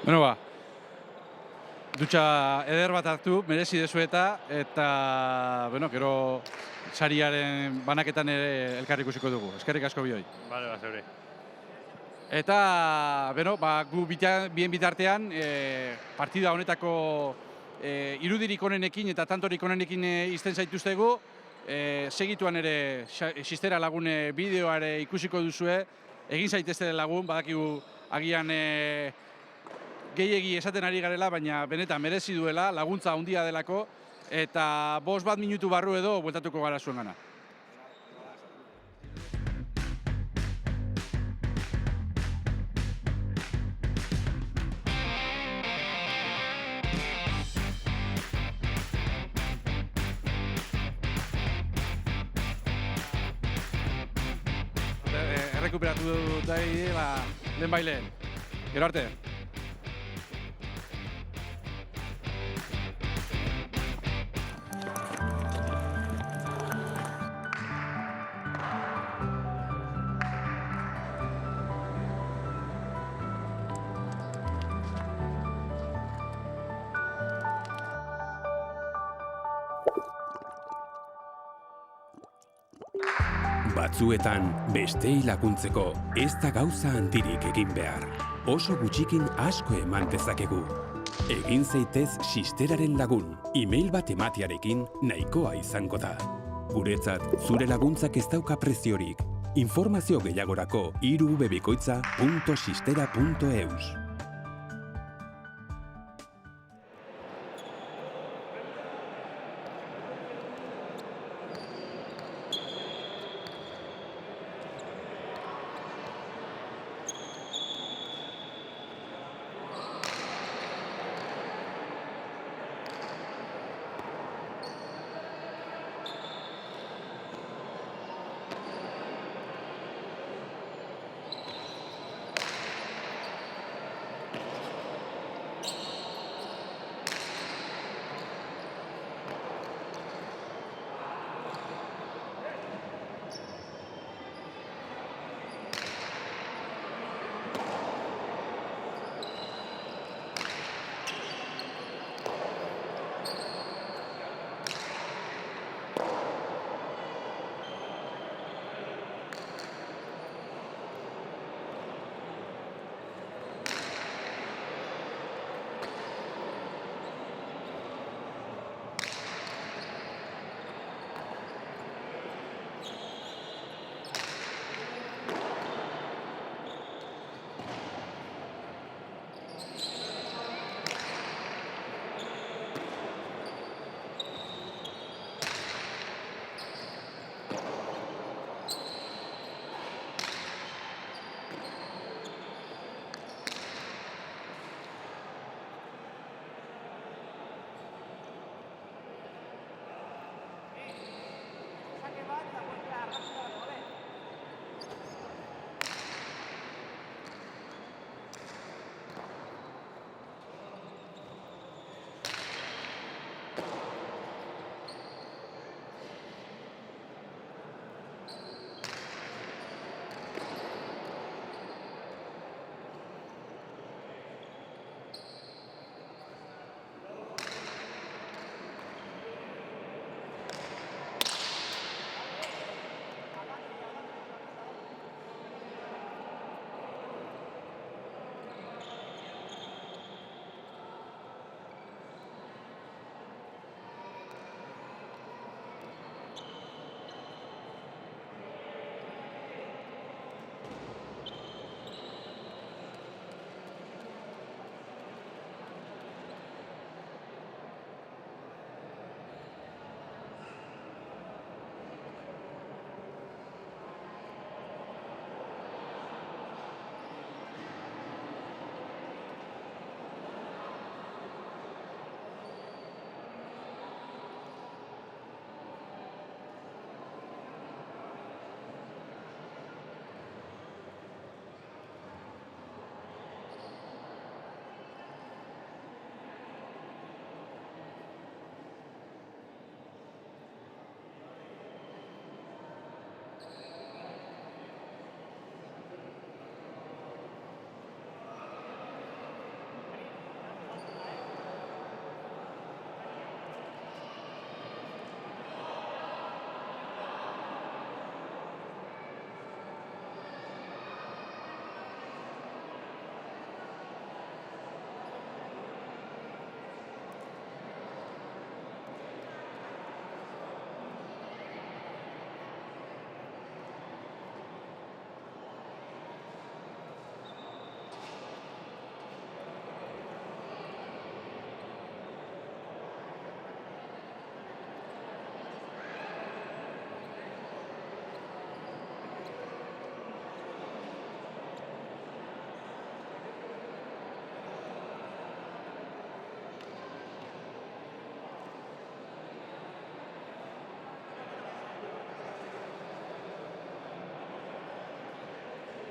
Bueno, dutxa eder bat hartu, merezi dezueta, eta gero sariaren banaketan ere elkar ikusiko dugu. Eskerrik asko bioi. Bale, zeure. Eta, gu bien bitartean, partida honetako irudirik onenekin eta tantorik onenekin izten zaituztegu, segituan ere Xistera lagun bideoa ere ikusiko duzue, egin zaitezte lagun, badakigu agian gehiegi esaten ari garela, baina benetan merezi duela, laguntza handia delako, eta 5 minutu barru edo bueltatuko gara zuen gana. Errekuperatu dut lehen baileen. Gero arte. Batzuetan bestei laguntzeko ez da gauza handirik egin behar. Oso gutxikin asko eman dezakegu. Egin zaitez Xisteraren lagun, e-mail bat ematearekin nahikoa izango da. Guretzat, zure laguntzak ez dauka preziorik. Informazio gehiagorako www.xistera.eus.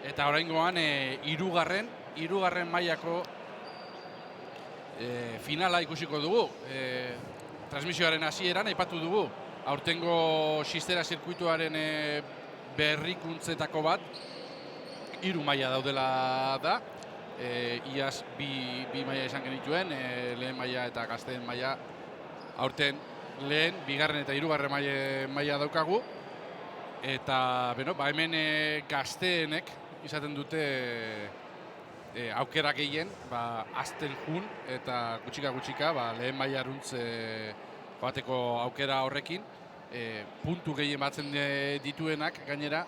eta oraingoan hirugarren mailako finala ikusiko dugu. Transmisioaren hasieran aipatu dugu, aurtengo Xistera zirkuituaren berrikuntzetako bat, 3 maila daudela da. Iaz bi maila izan genituen, lehen maila eta gazteen maila. Aurten lehen, bigarren eta hirugarren maila daukagu. Eta hemen gazteenek izaten dute aukera gehien, azten jun eta gutxika lehen maila aruntz joateko aukera horrekin. Puntu gehien batzen dituenak gainera,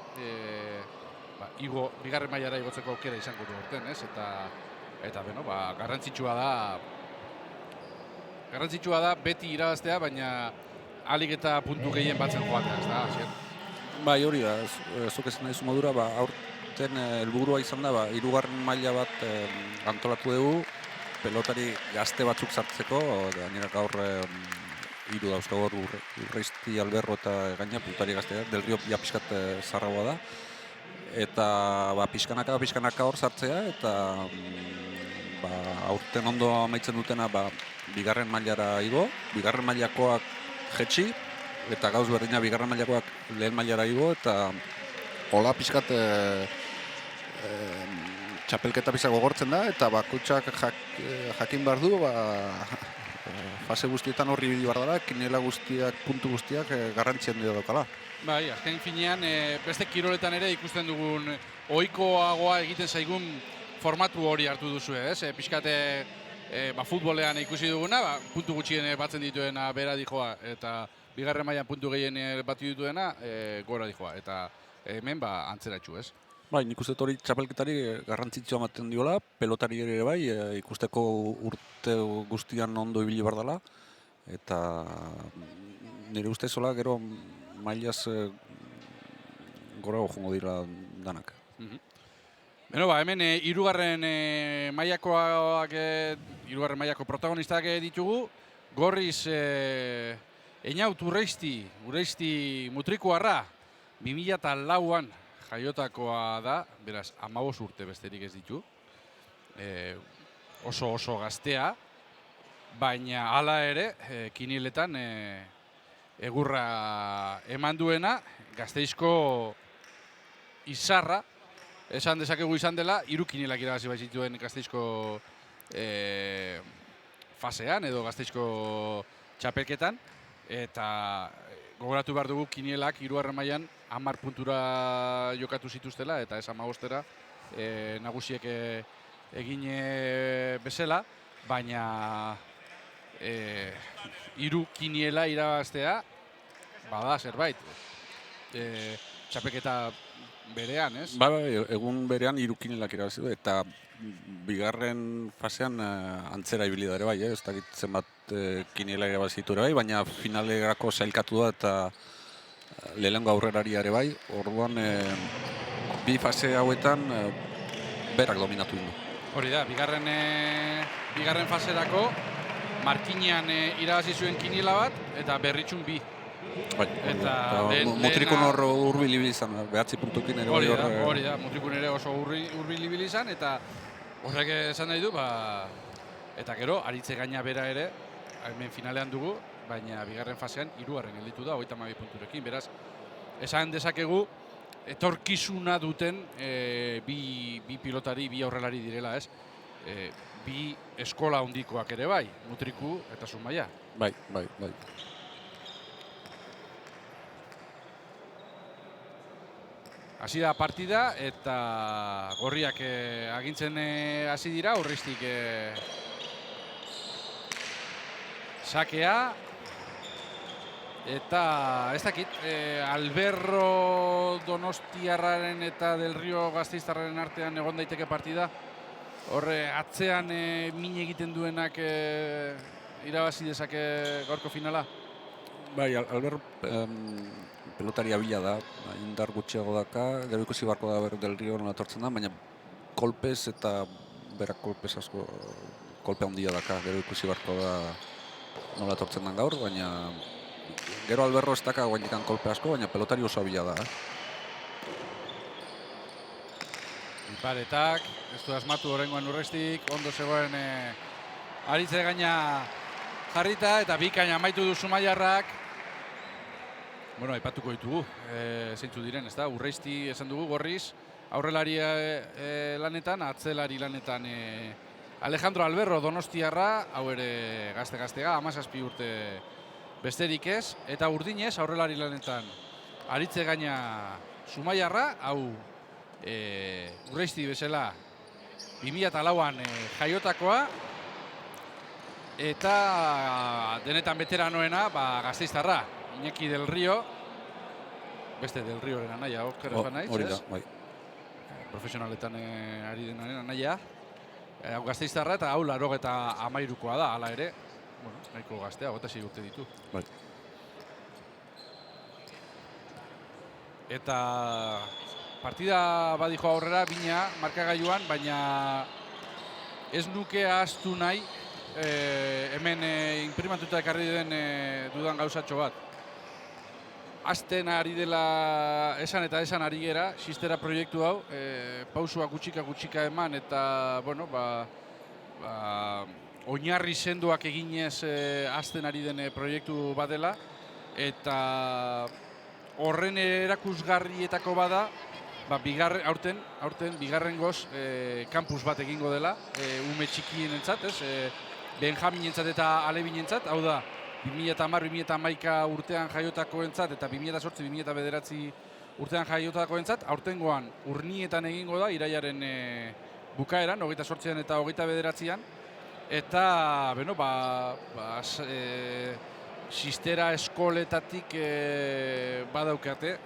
bigarren mailara igotzeko aukera izango du aurten, ez? Eta garrantzitsua da beti irabaztea, baina ahalik eta puntu gehien batzen joatea, ez da, Asier? Bai, hori da, zuk esan nahi modura, aurten helburua izan da, hirugarren maila bat antolatu dugu, pelotari gazte batzuk sartzeko, gainera gaur 3 dauzkago Urreisti, Alberro eta gaina pelotari gaztea, Del Rio ja pixkat zarragoa da. Eta pixkanaka hor sartzea, eta aurten ondo amaitzen dutena bigarren mailara igo, bigarren mailakoak jetxi, eta gauz berdina bigarren mailakoak lehen mailara igo, eta hola pixkat txapelketa pixka gogortzen da, eta bakotxak jakin behar du, fase guztietan horri bidi behar dara, kinela guztiak, puntu guztiak garrantzien dio daukala. Bai, azken finean, beste kiroletan ere ikusten dugun ohikoagoa egiten zaigun formatu hori hartu duzu, ez? Pixkate futbolean ikusi duguna, puntu gutxien batzen dituena bera dijoa, eta bigarren mailan puntu gehien batu dituena gora dijoa, eta hemen antzeratxu, ez? Bai, nik uste hori txapelketari garrantzitsua ematen diola, pelotari ere bai, ikusteko urte guztian ondo ibili behar dela, eta nire ustez hola gero mailaz gorago jongo dira danak. Hemen hirugarren mailako protagonistak ditugu. Gorriz Einaut Urreisti Mutrikuarra 2004an jaiotakoa da, beraz 15 urte besterik ez ditu. Oso gaztea, baina hala ere kiniletan egurra eman duena, Gasteizko izarra, esan dezakegu izan dela, 3 kinilak irabazi baitzituen Gasteizko fasean edo Gasteizko txapelketan, eta gogoratu behar dugu kinielak 3. mailan 10 puntura jokatu zituztela, eta ez 15-era nagusiek egin bezala, baina 3 kiniela irabaztea, bada zerbait. Txapelketa berean, ez? Egun berean 3 kinelak irabazi du, eta bigarren fasean antzera ibili da ere bai, ez dakit zenbat kiniela irabazi ditu ere bai, baina finalerako sailkatu da eta lehenengo aurrerari ere bai, orduan bi fase hauetan berak dominatu du. Hori da, bigarren faserako Markinean irabazi zuen kiniela bat, eta Berritxun 2. Mutrikun hor hurbil ibili izan, 9 puntukin ere hori da, Mutrikun ere oso hurbil ibili izan, eta horrek esan nahi du, eta gero, aritze gaina bera ere, hemen finalean dugu, baina bigarren fasean 3. gelditu da, 32 punturekin, beraz, esan dezakegu, etorkizuna duten bi pilotari, bi aurrelari direla, ez? Bi eskola handikoak ere bai, Mutriku eta Zumaia. Bai. Hasi da partida eta gorriak agintzen hasi dira, Urreistik sakea. Eta ez dakit, Alberro Donostiarraren eta Del Rio Gasteiztarraren artean egon daiteke partida. Horre atzean min egiten duenak irabazi dezake gaurko finala? Bai, Alberro pelotari abila da, indar gutxiago daka, gero ikusi barko da Del Rio nola etortzen da, baina kolpez eta berak kolpez asko, kolpe handia daka, gero ikusi barko da nola etortzen den gaur, baina gero Alberro ez daka guainikan kolpe asko, baina pelotari oso abila da. Iparetak, ez du asmatu horrengoan Urrestik, ondo zegoen Aritze gaina jarrita eta bikaina amaitu du Zumaiarrak. Bueno, aipatuko ditugu, zeintzu diren, ez da? Urreisti esan dugu, Gorriz, aurrelari lanetan, atzelari lanetan Alejandro Alberro Donostiarra, hau ere gazte-gaztega, 17 urte besterik ez, eta Urdinez aurrelari lanetan Aritze gaina Zumaiarra, hau Urreisti bezala 2004an jaiotakoa, eta denetan veteranoena Gasteiztarra, Iñaki del Rio, beste del Rioren anaia, okerrez banaiz, hori da, bai. Profesionaletan ari denaren anaia. Gasteiztarra eta hau 93koa da, hala ere, bueno, nahiko gaztea, 26 urte ditu. Bai. Eta partida badijo aurrera, bina markagailuan, baina ez nuke ahaztu nahi hemen inprimatuta ekarri den dudan gauzatxo bat. Azten ari dela esan eta esan ari gera, Xistera proiektu hau, pausua gutxika eman eta, bueno, oinarri sendoak eginez azten ari den proiektu badela, eta horren erakusgarrietako bada, aurten bigarrengoz kampus bat egingo dela, ume txikienentzat, Benjaminentzat eta Alebinentzat, hau da, 2010-2011 urtean jaiotakoentzat eta 2008-2009 urtean jaiotakoentzat, aurtengoan Urnietan egingo da, irailaren bukaeran, 28an eta 29an, eta, bueno, Xistera eskoletatik badaukate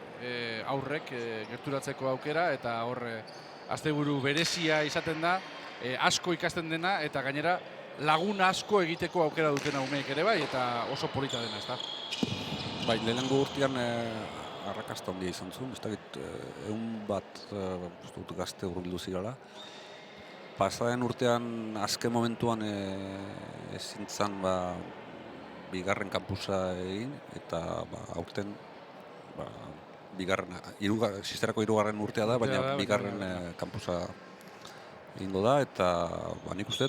aurrek gerturatzeko aukera, eta hor asteburu berezia izaten da, asko ikasten dena, eta gainera lagun asko egiteko aukera dutena umeek ere bai, eta oso polita dena, ez da? Bai, lehenengo urtean arrakasta handia izan zuen, ez dakit, 100 gazte hurbildu zirala. Pasaren urtean, azken momentuan ezin zan bigarren kampusa egin, eta aurten Xisterako 3. urtea da, baina bigarren kampusa egingo da, eta nik uste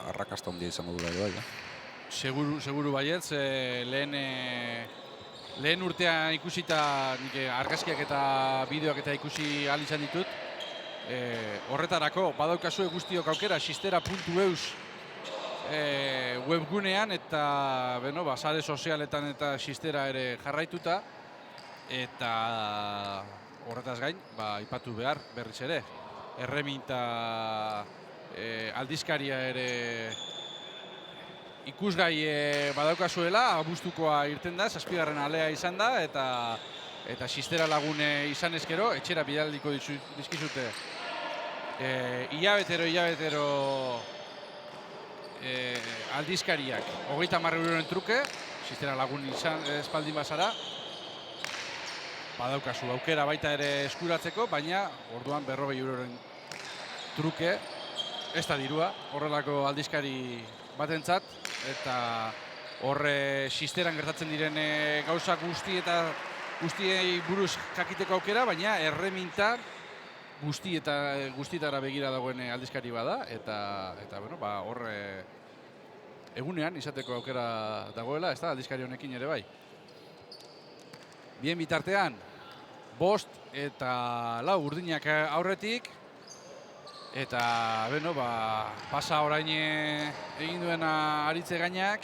arrakasta handia izango dura ere bai. Seguru baietz, lehen urtean ikusita argazkiak eta bideoak eta ikusi ahal izan ditut. Horretarako, badaukazue guztiok aukera, xistera.eus webgunean eta sare sozialetan eta xistera ere jarraituta. Eta horretaz gain, aipatu behar berriz ere. Erreminta aldizkaria ere ikusgai badaukazuela, abuztukoa irten da, 7. alea izan da, eta Xistera lagune izan ezkero, etxera bidaldiko dizkizute. Hilabetero aldizkariak 30 euroren truke, Xistera lagun izan espaldin bazara, badaukazu aukera baita ere eskuratzeko, baina orduan 40 euroren truke, ez da dirua, horrelako aldizkari batentzat, eta horre Xisteran gertatzen diren gauza guztiei buruz jakiteko aukera, baina erreminta guztietara begira dagoen aldizkari bada, eta horre egunean izateko aukera dagoela, ez da aldizkari honekin ere bai. Bien bitartean, 5 eta 4 urdinak aurretik, eta pasa orain egin duena Aritze gainak,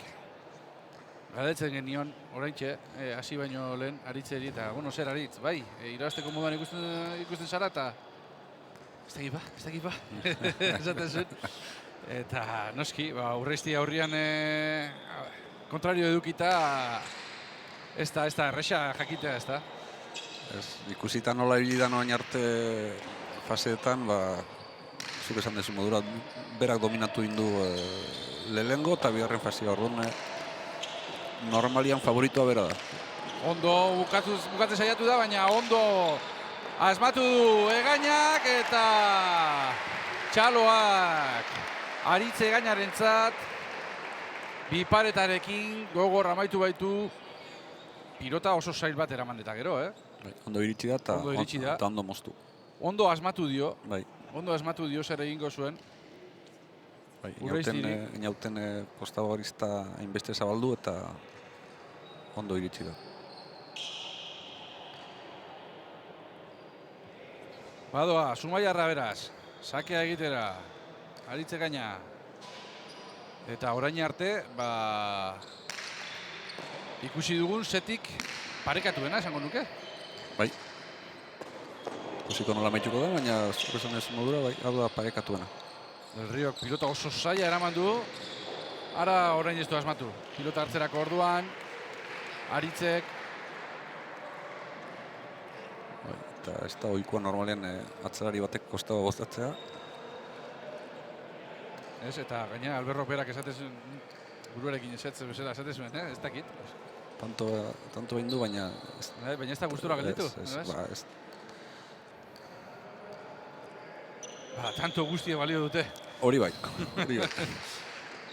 galdetzen genion oraintxe, hasi baino lehen Aritzeri, eta zer Aritz, bai, irabazteko moduan ikusten zara, eta ez dakit ba, esaten zuen. Eta noski, Urreisti aurrian kontrario edukita, ez da erresa jakitea, ez da? Ikusita nola ibilidan oain arte faseetan, zuk esan dezu modura, berak dominatu indu lehengo eta bigarren fasea orduan normalian favoritoa bera da. Ondo bukatzen saiatu da, baina ondo asmatu du egainak eta txaloak Aritze gainarentzat biparetarekin gogor amaitu baitu, pilota oso zail bat eraman eta gero, Ondo iritsi da eta ondo moztu. ondo asmatu dio, Bai, zer egingo zuen. bai, Urreiztiri. inauten postaborista hainbeste zabaldu eta ondo iritsi da. Badoa, Zumaiarra beraz, sakea egitera, Aritze gaina. Eta orain arte, ikusi dugun setik parekatuena, esango nuke. Bai. Ikusiko nola maituko da, baina zuk esan ez modura, bai, hau da parekatuena. Del Riok pilota oso zaila eraman du. Ara orain ez du asmatu. Pilota hartzerako orduan, Aritzek. Bai, eta ez da ohikoa normalean atzelari batek kostaba bostatzea. Ez, eta gaina Alberrok berak esatezun, buruarekin esatzen bezala esatezuen, ez dakit. Tanto behin du, baina... Baina ez da gustura gelditu. Ez. Tanto guztie balio dute. Hori bai.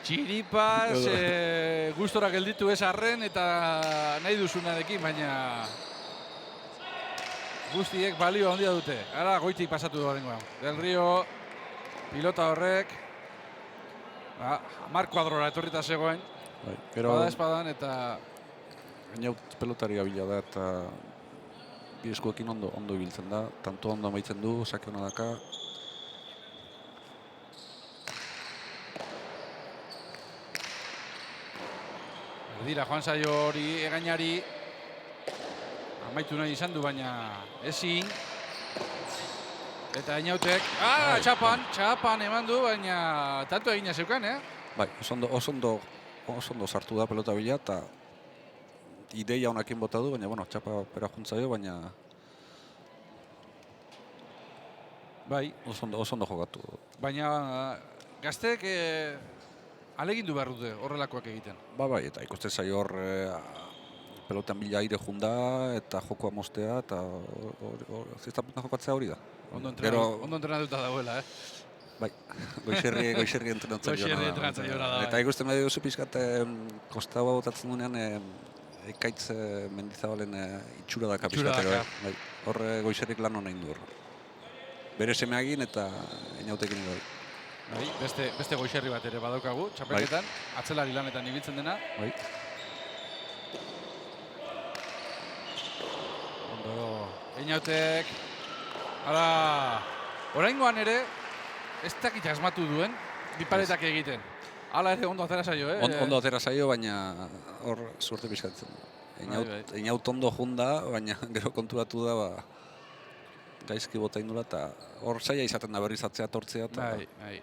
Txiripaz, gustora gelditu ez arren eta nahi duzunarekin, baina guztiek balio handia dute. Ara goitik pasatu du horrengoan. Del Rio, pilota horrek, Mar Kuadrora etorrita zegoen, bada espadan eta... Gainaut pelotari gabila da eta bi eskuekin ondo ibiltzen da, tanto ondo amaitzen du, sake hona daka. Dira, Juan Saio hori egainari amaitu nahi izan du, baina ezin. Eta Ainautek, txapan eman du, baina tanto egina zeukan, Bai, oso ondo sartu da pelota bila eta ideia honakin bota du, baina, bueno, txapa pera juntzaio, baina... Bai. Oso ondo jokatu. Baina gazteek alegindu behar dute horrelakoak egiten. Bai, eta ikusten zaio hor pelotan bila aire junda eta jokoa mostea eta ziztapuntan jokatzea hori da. Ondo entrenatuta dauela, Bai, goixerri entrenatzen jola da. Eta ikusten nahi duzu pixkat kostaba botatzen duenean Ekaitz Mendizabalen itxura daka pixkatero. Hor goixerrik lan honain du hor. Bere semeagin eta Ainautekin bai. Beste goixerri bat ere badaukagu, txapelketan, atzelari lanetan ibiltzen dena. Bai. Ondo, Ainautek, oraingoan ere, ez dakit asmatu duen, biparetak egiten. Hala ere ondo atera zaio, Ondo atera zaio, baina hor suerte pixkatzen. Einaut ondo junda, baina gero konturatu da, gaizki bota indula, eta hor zaila izaten da berriz atzea tortzea. Bai.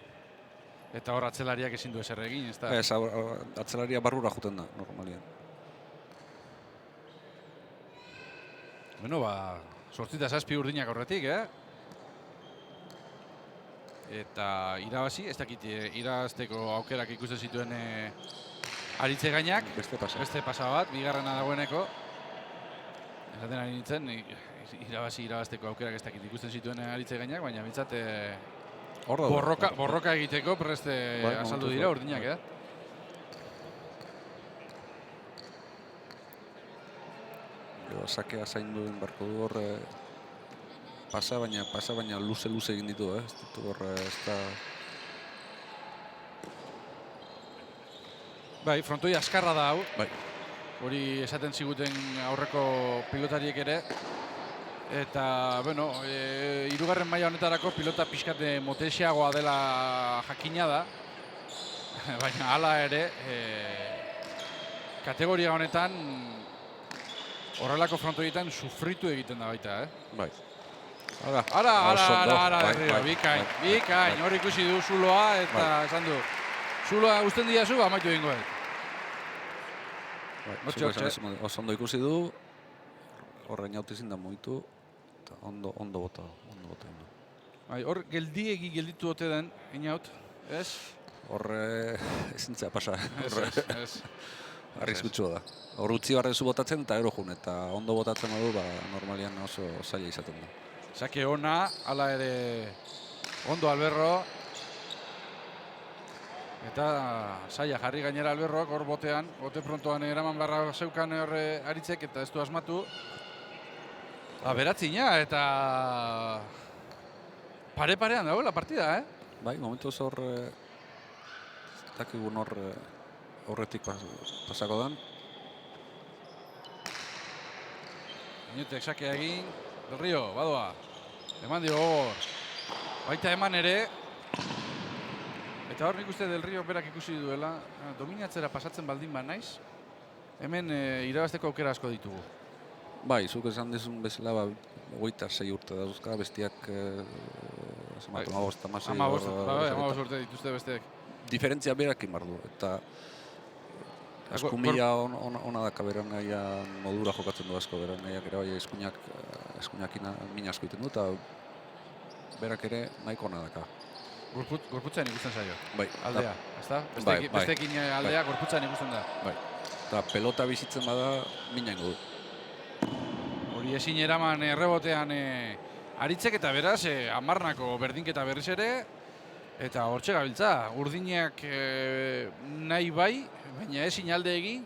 Eta hor atzelariak ezin du ezer egin, ez da? Ez, atzelaria barrura juten da, normalian. Bueno, 8-7 urdinak horretik, Eta irabazi, ez dakit irabazteko aukerak ikusten zituen Aritze gainak. Beste pasa bat, bigarrena dagoeneko. Esaten ari nintzen, irabazteko aukerak ez dakit ikusten zituen Aritze gainak, baina bintzat borroka egiteko preste azaldu dira urdinak, Sakea zaindu barko du hor pasa baina luze egin ditu, ez ditu hor ez da... Bai, frontoi askarra da hau. Bai. Hori esaten ziguten aurreko pilotariek ere. Eta, bueno, hirugarren maila honetarako pilota pixkate motesiagoa dela jakina da. Baina hala ere, kategoria honetan horrelako frontoietan sufritu egiten da baita, Bai. Ara, bikain, hor ikusi du zuloa eta esan du. Zuloa usten diazu, amaitu egingo. Oso ondo ikusi du, horrein jautizin da mugitu, eta ondo bota. Hor geldiegi gelditu ote den, Inaut, ez? Horre ezintzea pasa. Ez. Arriskutsua da. Hor utzi barrezu botatzen eta ero jun, eta ondo botatzen du, normalian oso zaila izaten da. Sake ona, hala ere ondo Alberro. Eta zaila jarri gainera Alberroak hor bote prontoan eraman barra zeukan horre Aritzek eta ez du asmatu. Beratzina eta Pare-parean dagoela partida, Bai, momentuz hor, dakigun horretik pasako dan. Iñutek sakea egin, Del Rio, badoa. Eman dio gogor. Baita eman ere. Eta hor nik uste Del Rio berak ikusi duela. Dominatzera pasatzen baldin ba naiz. Hemen irabazteko aukera asko ditugu. Bai, zuk esan dizun bezala, 26 urte dauzka, bestiak zenbatu, 15 urte dituzte besteek. Diferentzia berak imar du, eta eskumila ona daka beran nahian modura jokatzen du asko, beran nahiak ere bai eskuinakin min asko iten du, eta berak ere nahiko ona daka. Gorputzan ikusten zaio, Bai, aldea, ezta? Besteekin aldea gorputzan ikusten da. Bai, eta pelota bizitzen bada mina ingo du. Hori ezin eraman errebotean aritzek eta beraz, amarnako berdinketa berriz ere, eta hortxe gabiltza. Urdinak nahi bai, baina ezin alde egin,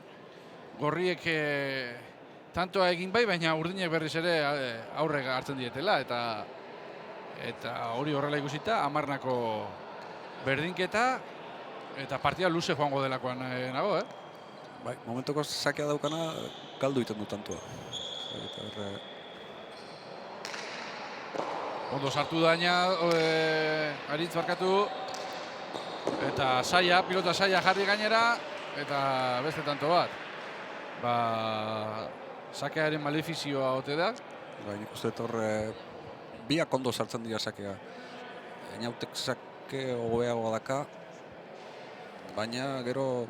gorriek tantoa egin bai, baina urdinek berriz ere aurre hartzen dietela, eta hori horrela ikusita, amarnako berdinketa, eta partida luze joango delakoan nago, Bai, momentoko sakea daukana, galdu iten du tantua. Ondo sartu daina, aritz barkatu, eta pilota saia jarri gainera, eta beste tanto bat. Sakearen malefizioa ote da. Bai, nik uste hor biak ondo sartzen dira sakea. Inautek sake hobeagoa daka, baina gero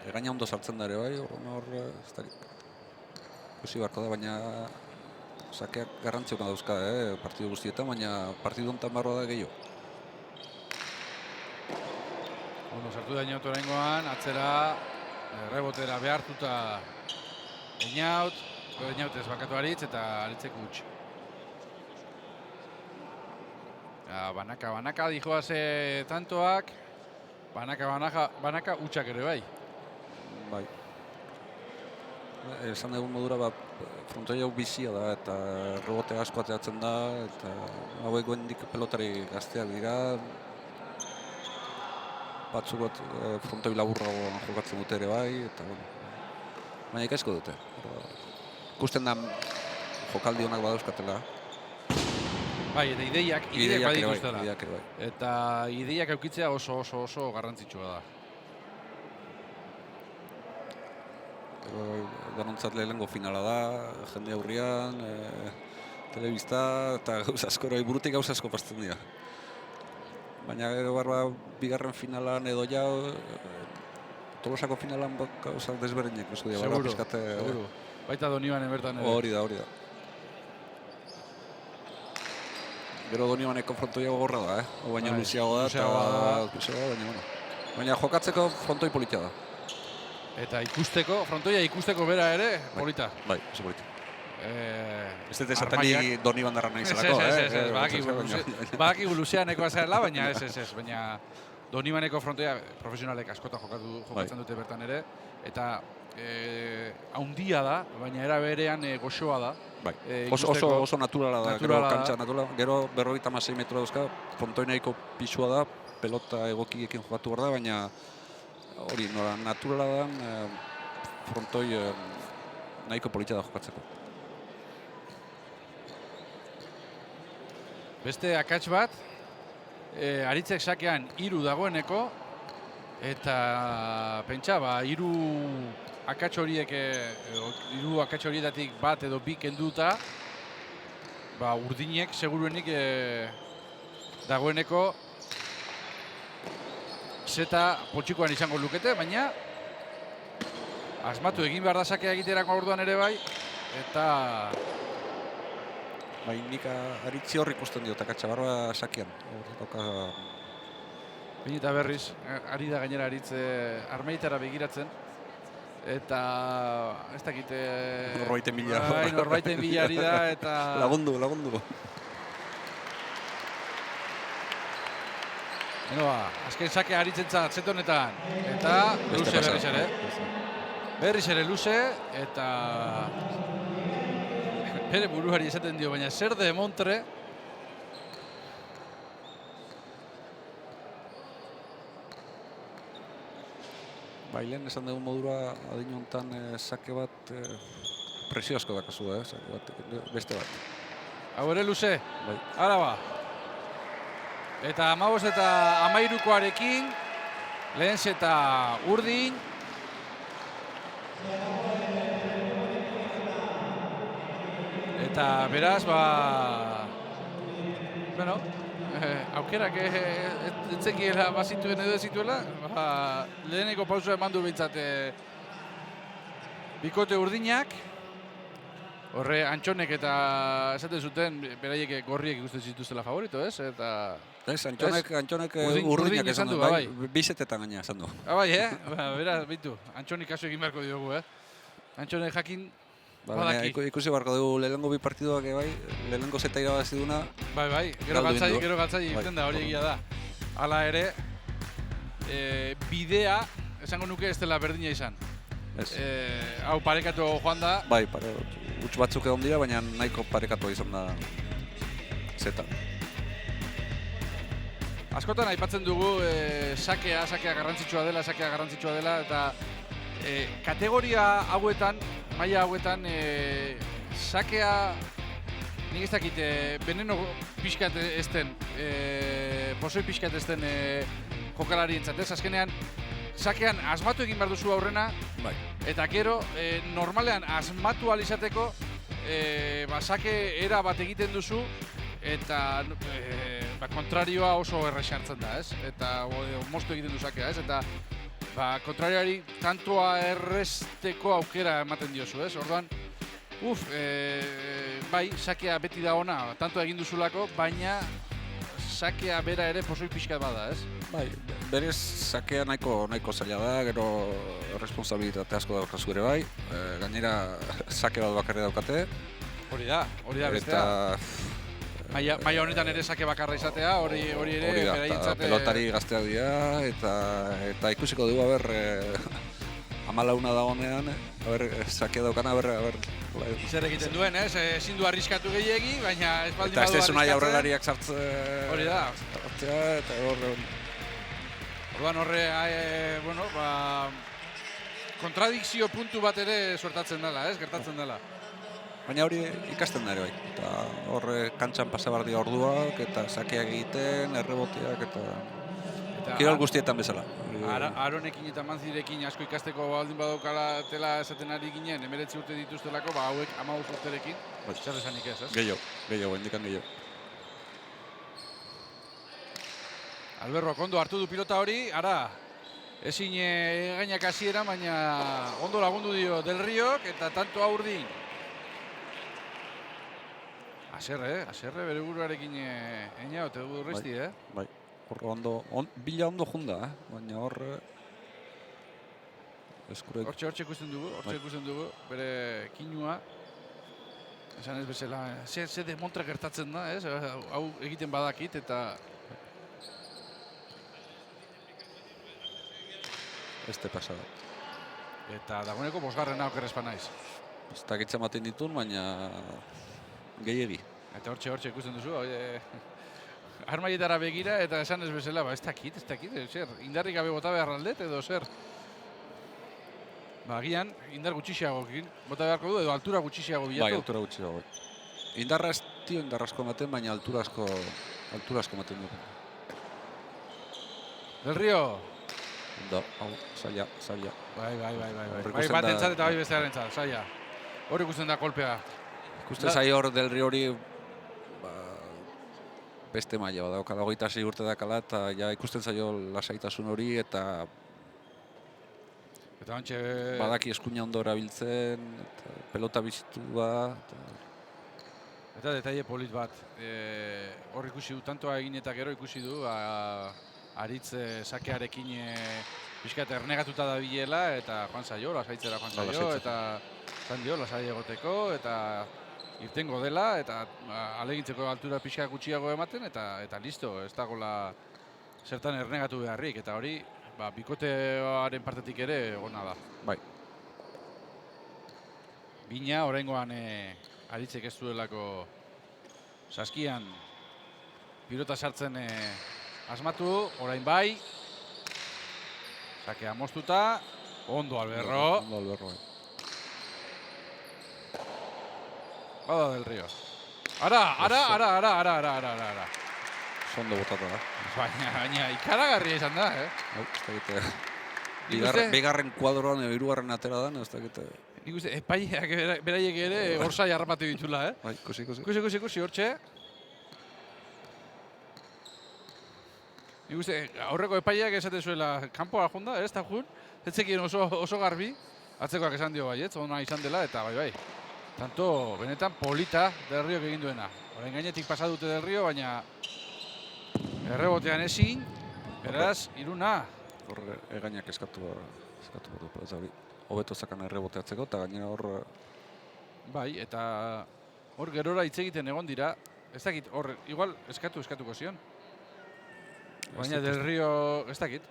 egaina ondo sartzen da ere bai, hor ez da ikusi beharko da, baina sakeak garrantziok dauzka, partidu guztietan, baina partidu honetan barroa da gehiago. Ondo sartu da Inaut oraingoan, atzera, rebotera behartuta Inaut ez bakatu aritz eta aritzek huts. Banaka dijoaze tantoak, banaka hutsak ere bai. Bai. Esan dugun modura, frontoi hau bizia da, eta rebote asko ateratzen da, eta hauek goendik pelotari gazteak dira. Batzuk frontoi laburrago jokatzen dute ere bai, eta baina ikasko dute. Ikusten da jokaldi honak badauzkatela. Bai, eta ideiak badituztela. Ideiak ere bai. Eta ideiak eukitzea oso garrantzitsua da. Danontzat lehenengo finala da, jende aurrian, telebista eta gauza asko, burutik gauza asko pasten dira. Baina gero bigarren finalan edo ja, Tolosako finalan gauza desberdinak. Seguro. Baita Donibanen bertan ere. Hori da. Gero Donibaneko frontoia gogorra da, baina luziago da, baina jokatzeko frontoi politia da. Eta frontoia ikusteko bera ere, polita. Bai, oso polita. Ez dut esatani Doniban darra nahi zelako, Badakigu luzeanekoa zerela, baina ez. Baina Donibaneko frontoia profesionalek askota jokatzen dute bertan ere. Eta haundia da, baina era berean goxoa da. Oso naturala da, gero kantxa naturala. Gero 56 metro dauzka, frontoi nahiko pisua da, pelota egokiekin jokatu behar da, baina hori, naturala da, frontoi nahiko polita da jokatzeko. Beste akats bat, aritzek sakean 3 dagoeneko, eta pentsa, 3 akats horiek, 3 akats horietatik bat edo bi kenduta, urdinek seguruenik dagoeneko zeta potxikoan izango lukete, baina asmatu egin behar da sakea egiterako orduan ere bai, eta bai, nik aritzi hor ikusten diot, akatsa barba sakean. Baina eta berriz, ari da gainera aritz armeitara begiratzen, eta ez dakit... Norbaiten bila. Norbaiten bila ari da, eta... Lagundu. Azken sakea aritzentzat zet honetan, eta luze berriz ere luze, eta bere buruari esaten dio, baina zer de Montre, lehen esan dugu modura adin honetan sake bat presio asko dakazu, sake bat, beste bat. Hau ere luze, Bai. ara ba. Eta 15 eta 13koarekin, lehen eta urdin. Eta beraz, bueno, aukerak etzekiela bazituen edo zituela, leheneko pausua eman du behintzat bikote urdinak. Horre, Antxonek eta esaten zuten, beraiek gorriek ikusten zituztela favorito, ez? Eta... Ez, Antxonek Urdin urdinak esan du, bai. bizetetan gaina esan du. Bai, beraz, bitu, Antxonik kasu egin beharko diogu, Antxonek jakin badaki. Ikusi beharko dugu lehenengo bi partiduak, bai, lehenengo zeta irabazi duna. Bai, gero galtzai irten da, hori egia da. Hala ere, bidea, esango nuke ez dela berdina izan. Hau parekatu joan da. Bai, huts batzuk egon dira, baina nahiko parekatu izan da zeta. Askotan aipatzen dugu sakea garrantzitsua dela, eta kategoria hauetan, maila hauetan, sakea, nik ez dakit, veneno pixkat ezten, posoi pixkat ezten jokalari entzat, ez? Azkenean, sakean asmatu egin behar duzu aurrena, bai. Eta gero, normalean asmatu alizateko, sake era bat egiten duzu, eta kontrarioa oso errexartzen da, ez? Eta moztu egiten du sakea, ez? Eta kontrarioari tantoa erresteko aukera ematen diozu, ez? Orduan, bai, sakea beti da ona, tantoa egin duzulako, baina sakea bera ere posoi pixkat bada, ez? Bai, berez sakea nahiko zaila da, gero responsabilitate asko daukazu ere bai, gainera sake bat bakarri daukate. Hori da bestea. Maila honetan ere sake bakarra izatea, hori ere beraientzat. Pelotari gazteak dira, eta ikusiko dugu, amalauna da honean, sake daukana, zer egiten duen, ez? Ezin du arriskatu gehiegi, baina ez baldin badu arriskatzen. Eta ez nahi aurrelariak sartze... Hori da. Eta Orduan horre, kontradikzio puntu bat ere suertatzen dela, ez? Gertatzen dela. Baina hori ikasten da ere bai. Eta horre kantxan pasa behar dira orduak, eta sakeak egiten, erreboteak, eta kirol guztietan bezala. Aronekin eta Manzirekin asko ikasteko baldin badaukala tela esaten ari ginen, 19 urte dituztelako, hauek 15 urterekin, zer esanik ez, ez? Gehiago, indikan gehiago. Alberroak ondo hartu du pilota hori, ara, ezin gainak hasiera, baina ondo lagundu dio Del Riok eta tanto Urdin. Aserre bere buruarekin eina, ote du urrezti, Bai, bila ondo junda, baina horre... Hortxe ikusten dugu, bere kinua. Esan ez bezala, ze demontra gertatzen da, ez? Hau egiten badakit eta... Este pasada. Eta dagoeneko bosgarrena okerrezpa naiz. Ez dakitzen baten ditun, baina gehiegi. Eta hortxe ikusten duzu, armaietara begira eta esan ez bezala, ez dakit, zer, indarrik gabe bota behar aldet edo zer. Agian, indar gutxixiagokin bota beharko du edo altura gutxixiago bilatu. Bai, altura gutxixiago. Indarra ez dio indarrasko ematen, baina altura asko ematen du. Del Rio. Ondo, hau, zaila. Bai, batentzat eta bai bestearentzat, zaila. Hor ikusten da kolpea. Ikusten zai hor Del Rio hori beste maila badaukala, 26 urte dakala, eta ja ikusten zaio lasaitasun hori, eta badaki eskuina ondo erabiltzen, pelota bizitua. Eta detaile polit bat, hor ikusi du, tantoa egin eta gero ikusi du, aritz sakearekin pixkat ernegatuta da bilela, eta joan zaio, lasaitzera joan zaio, eta zan dio, lasai egoteko, eta irtengo dela, eta alegintzeko altura pixka gutxiago ematen, eta listo, ez dagoela zertan ernegatu beharrik, eta hori bikotearen partetik ere ona da. Bai. Bina, oraingoan aritzek ez duelako saskian pilota sartzen asmatu, orain bai. Sakea moztuta, Ondo Alberro. Ondo Alberro, Bada Del Rio. Ara. Ondo botata da. Baina ikaragarria izan da, Ez dakite, Nik uste- bigarren kuadroan edo hirugarren atera da, ez dakite. Nik uste, epaileak beraiek ere orsai harrapatu ditula, Bai, ikusi. Ikusi, hortxe. Nik uste, aurreko epaileak esaten zuela kanpoa junda, ez da jun, ez zekien oso garbi, atzekoak esan dio baietz, ona izan dela, eta bai. Tanto, benetan polita Del Riok egin duena. Orain gainetik pasa dute Del Rio, baina errebotean ezin, beraz, 3. Hor egainak eskatu du pelota hori. Hobeto zakan erreboteatzeko, eta gainera hor... Bai, eta hor gerora hitz egiten egon dira, ez dakit, hor, igual eskatuko zion. Baina Del Rio, ez dakit.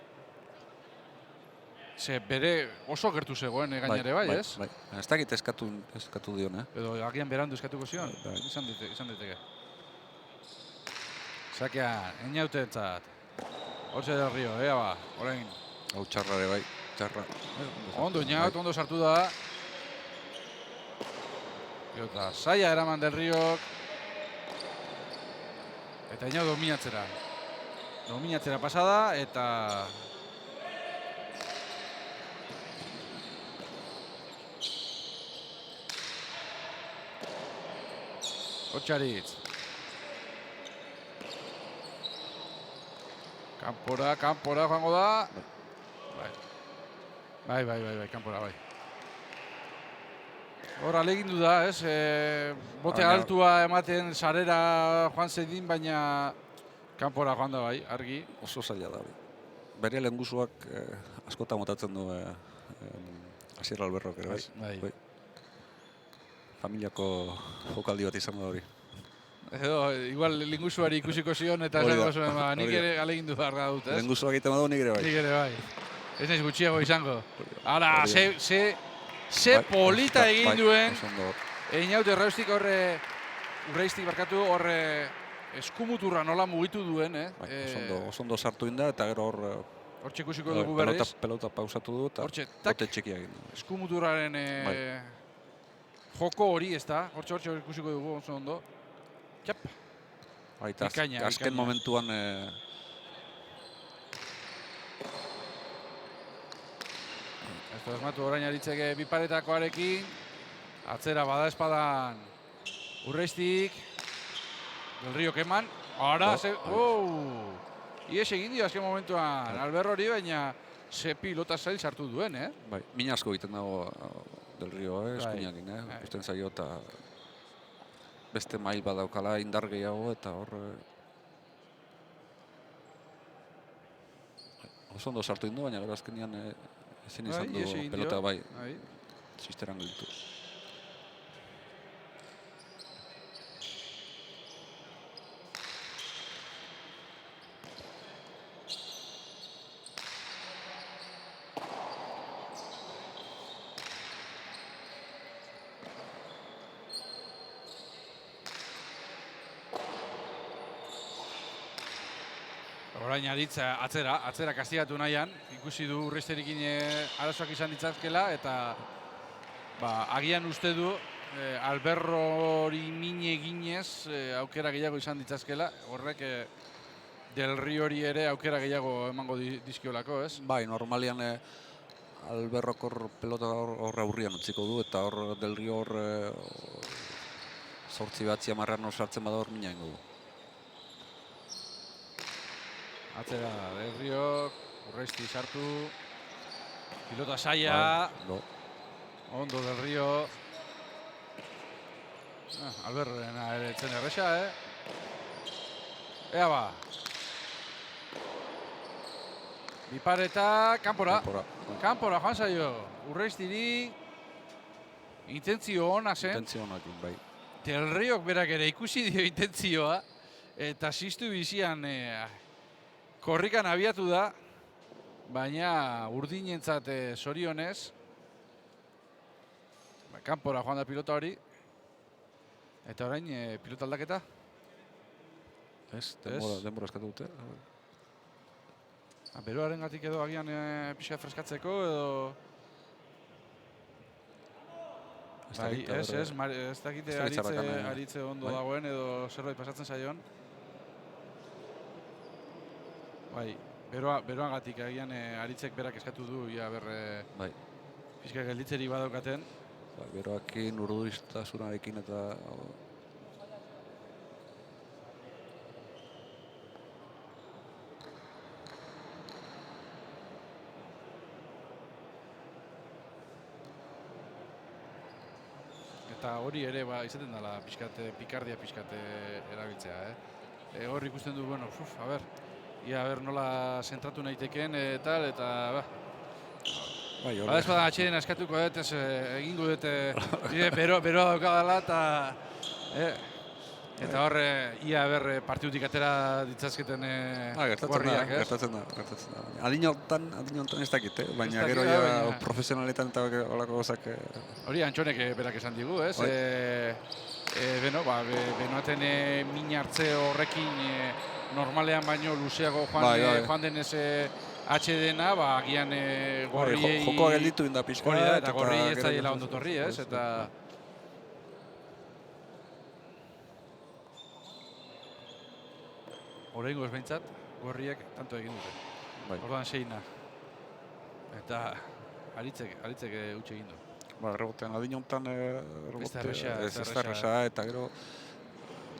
Ze bere oso gertu zegoen gainere bai, ez? Bai. Ez dakit eskatu dion, Edo agian berandu eskatuko zion, Bai. izan diteke. Sakean, Eñautentzat. Hortxe Del Rio, orain. Hau txarra ere bai, txarra. Ondo Eñaut, ondo sartu da. Eta saia eraman Del Riok. Eta Eñaut dominatzera. Dominatzera pasada, eta... Otxaritz. Kanpora joango da. Bai, kanpora, bai. Hor alegindu da, ez? Bote altua ematen sarera joan zedin, baina kanpora joan da bai, argi. Oso zaila da hori. Bere lehengusuak askotan motatzen du Asier Alberrok ere bai. Bai. Familiako jokaldi bat izango da hori. Edo, igual lingusuari ikusiko zion eta Hori da, esango zuen, nik hori da. ere alegindu behar dut, ez? Lehengusuak egiten badu nik ere bai. Nik ere bai. Ez naiz gutxiago izango. Ara, Hori ze polita egin duen. Oso ondo hor. Eñaut Urreiztik horre eskumuturra nola mugitu duen, Bai, oso ondo sartu inda eta gero hor Hortxe ikusiko dugu berriz. pelota pausatu du eta Hortxe, tak, bote txikia egin du. eskumuturraren joko hori, ez da? Hortxe ikusiko dugu oso ondo. Txap. Baita, Bikaina, azken bikaina. momentuan Ez da esmatu orain aritzeke biparetakoarekin. Atzera bada espadan Urreiztik. Del Rio keman. Ara, ies egin dio azken momentuan Alberro hori, baina ze pilota zail sartu duen, bai, min asko egiten dago Del Rio, eskuinakin, Bai. ikusten zaio eta beste mail badaukala indar gehiago eta hor oso ondo sartu indu, baina gero azkenean ezin izan ihes du egin dio. pelota bai, Bai. sisteran gelditu. Orain aritza atzera kastigatu nahian, ikusi du Urreizterekin arazoak izan ditzazkela, eta agian uste du Alberro hori mine eginez aukera gehiago izan ditzazkela, horrek Del Rio hori ere aukera gehiago emango dizkiolako, ez? Bai, normalian Alberrok hor pelota hor aurrian utziko du eta hor Del Rio hor 8-10 sartzen bada hor mina ingo du. Atzera Del Rio, Urreizti sartu, pilota saia, ondo Del Rio. Alberrena ere etzen erresa, Ea ba. Bipareta, kanpora joan zaio. Urreiztiri, intentzio ona zen. Intentzio onakin, bai. Del Riok berak ere ikusi dio intentzioa, eta ziztu bizian korrikan abiatu da, baina urdinentzat zorionez, kanpora joan da pilota hori, eta orain pilota aldaketa. Ez, denbora eskatu dute. Beroaren gatik edo agian pixka freskatzeko edo... Bai, ez dakite ez dakit txarrakan, aritze ondo bai. dagoen edo zerbait pasatzen zaion. Bai, beroagatik agian aritzek berak eskatu du, ia Bai. pixka gelditzeri badaukaten. Beroakin, urduristasunarekin eta Eta hori ere izaten dela pikardia erabiltzea, hor ikusten du, bueno, ia nola zentratu naiteken eta bai, bada espada atxeden askatuko dut, egingo dut beroa daukadala eta hor ia partidutik atera ditzazketen gorriak, ez? Gertatzen da. Adin hontan ez dakit, baina gero ja profesionaletan eta holako gozak... Hori Antxonek berak esan digu, ez? Benoaten min hartze horrekin normalean baino luzeago joan denez atxedena, agian gorriei... Jokoa gelditu inda pixka. Hori da, eta gorriei ez zaiela ondo torri, ez? Eta... Horrengo ez behintzat, gorriek tanto egin dute. Orduan 6-na. Eta aritzek utxe egin du. Rebotean, adin honetan ez da erresa, eta gero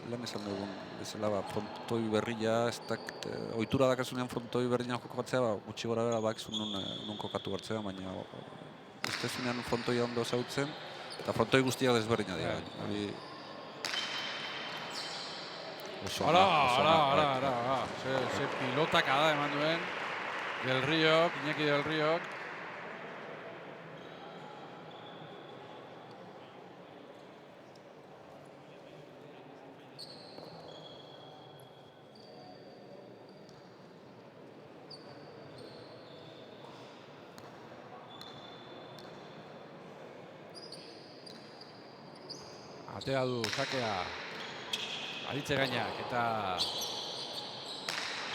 lehen esan dugun bezala frontoi berria, ohitura dakasunean frontoi berrian jokatzea, gutxi gora bera bakizu nun kokatu hartzea, baina ez dezunean frontoia ondo zautzen, eta frontoi guztiak desberdina dira. Ara, ze pilotak da eman duen Iñaki Del Riok. Atea du, sakea. Aritze gainak, eta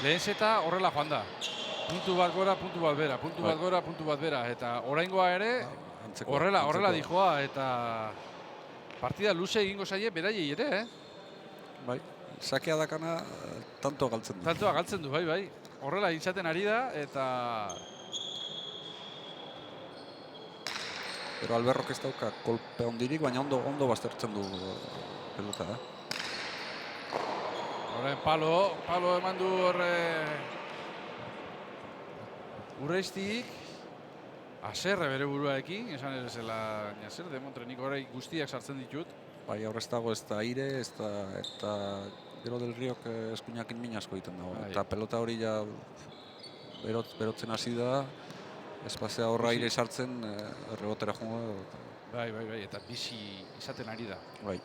lehen zeta horrela joan da. Puntu bat gora, puntu bat bera, puntu bat gora, puntu bat bera. Eta oraingoa ere horrela dijoa, eta partida luze egingo zaie beraiei ere, Bai, sakea dakana tanto galtzen du. Tantoa galtzen du, bai. Horrela izaten ari da, eta... Pero Alberrok ez dauka kolpe ondirik, baina ondo baztertzen du pelota, Horren palo eman du Urreiztik. Aserre bere buruarekin, esan ere zela zer, demontre nik horreik guztiak sartzen ditut. Bai, aurrez dago ez da aire, eta gero Del Riok eskuinakin min asko egiten dago. Eta pelota hori ja berotzen hasi da, espazia horra aire sartzen, rebotera joango. Bai, eta bizi izaten ari da. Bai.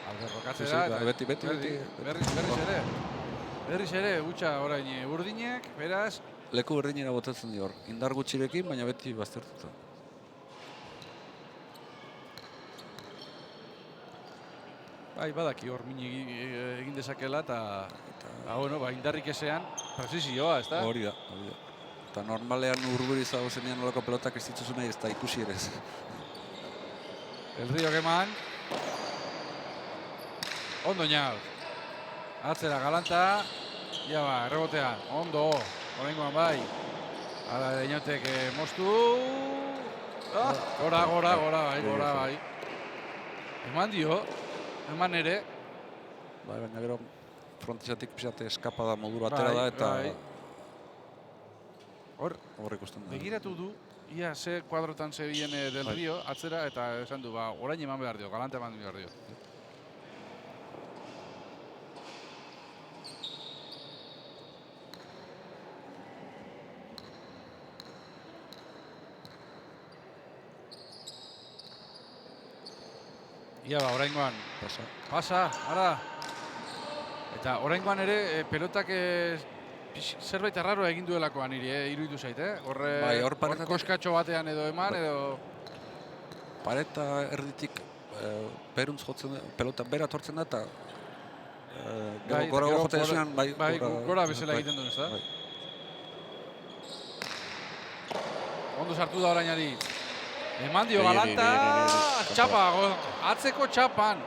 Alberrokatzera, eta berriz ere, gutxa orain urdinek, beraz... Leku berdinera botatzen di hor, indar gutxirekin, baina beti baztertuta. Bai, badaki hor min egin dezakela, eta indarrik ezean, prezizioa, ez da? Hori da. Eta normalean urburiz dago zenean nolako pelotak ez dituzu nahi, ez da ikusi ere ez. El Riok eman. Ondo Ñal. Atzera galanta. Ia errebotean. Ondo. Horrengoan bai. Hala ere Inotek moztu. Gora, bai. Eman dio. Eman ere. Bai, baina gero frontizatik pixate eskapada modura atera da eta... Hor ikusten da. Begiratu du. Ia ze kuadrotan zebilen Del Rio, atzera, eta esan du, orain eman behar dio, galanta eman behar dio. Ia oraingoan pasa, ara. Eta oraingoan ere pelotak zerbait arraroa egin duelakoan iruditu zait, Horre koskatxo batean edo eman, edo... Pareta erditik beruntz jotzen, pelota bera tortzen da, eta gora jotzen esunean, gora bezala egiten duen, ez da? Ondo sartu da orainari. Eman dio galanta, txapa, atzeko txapan.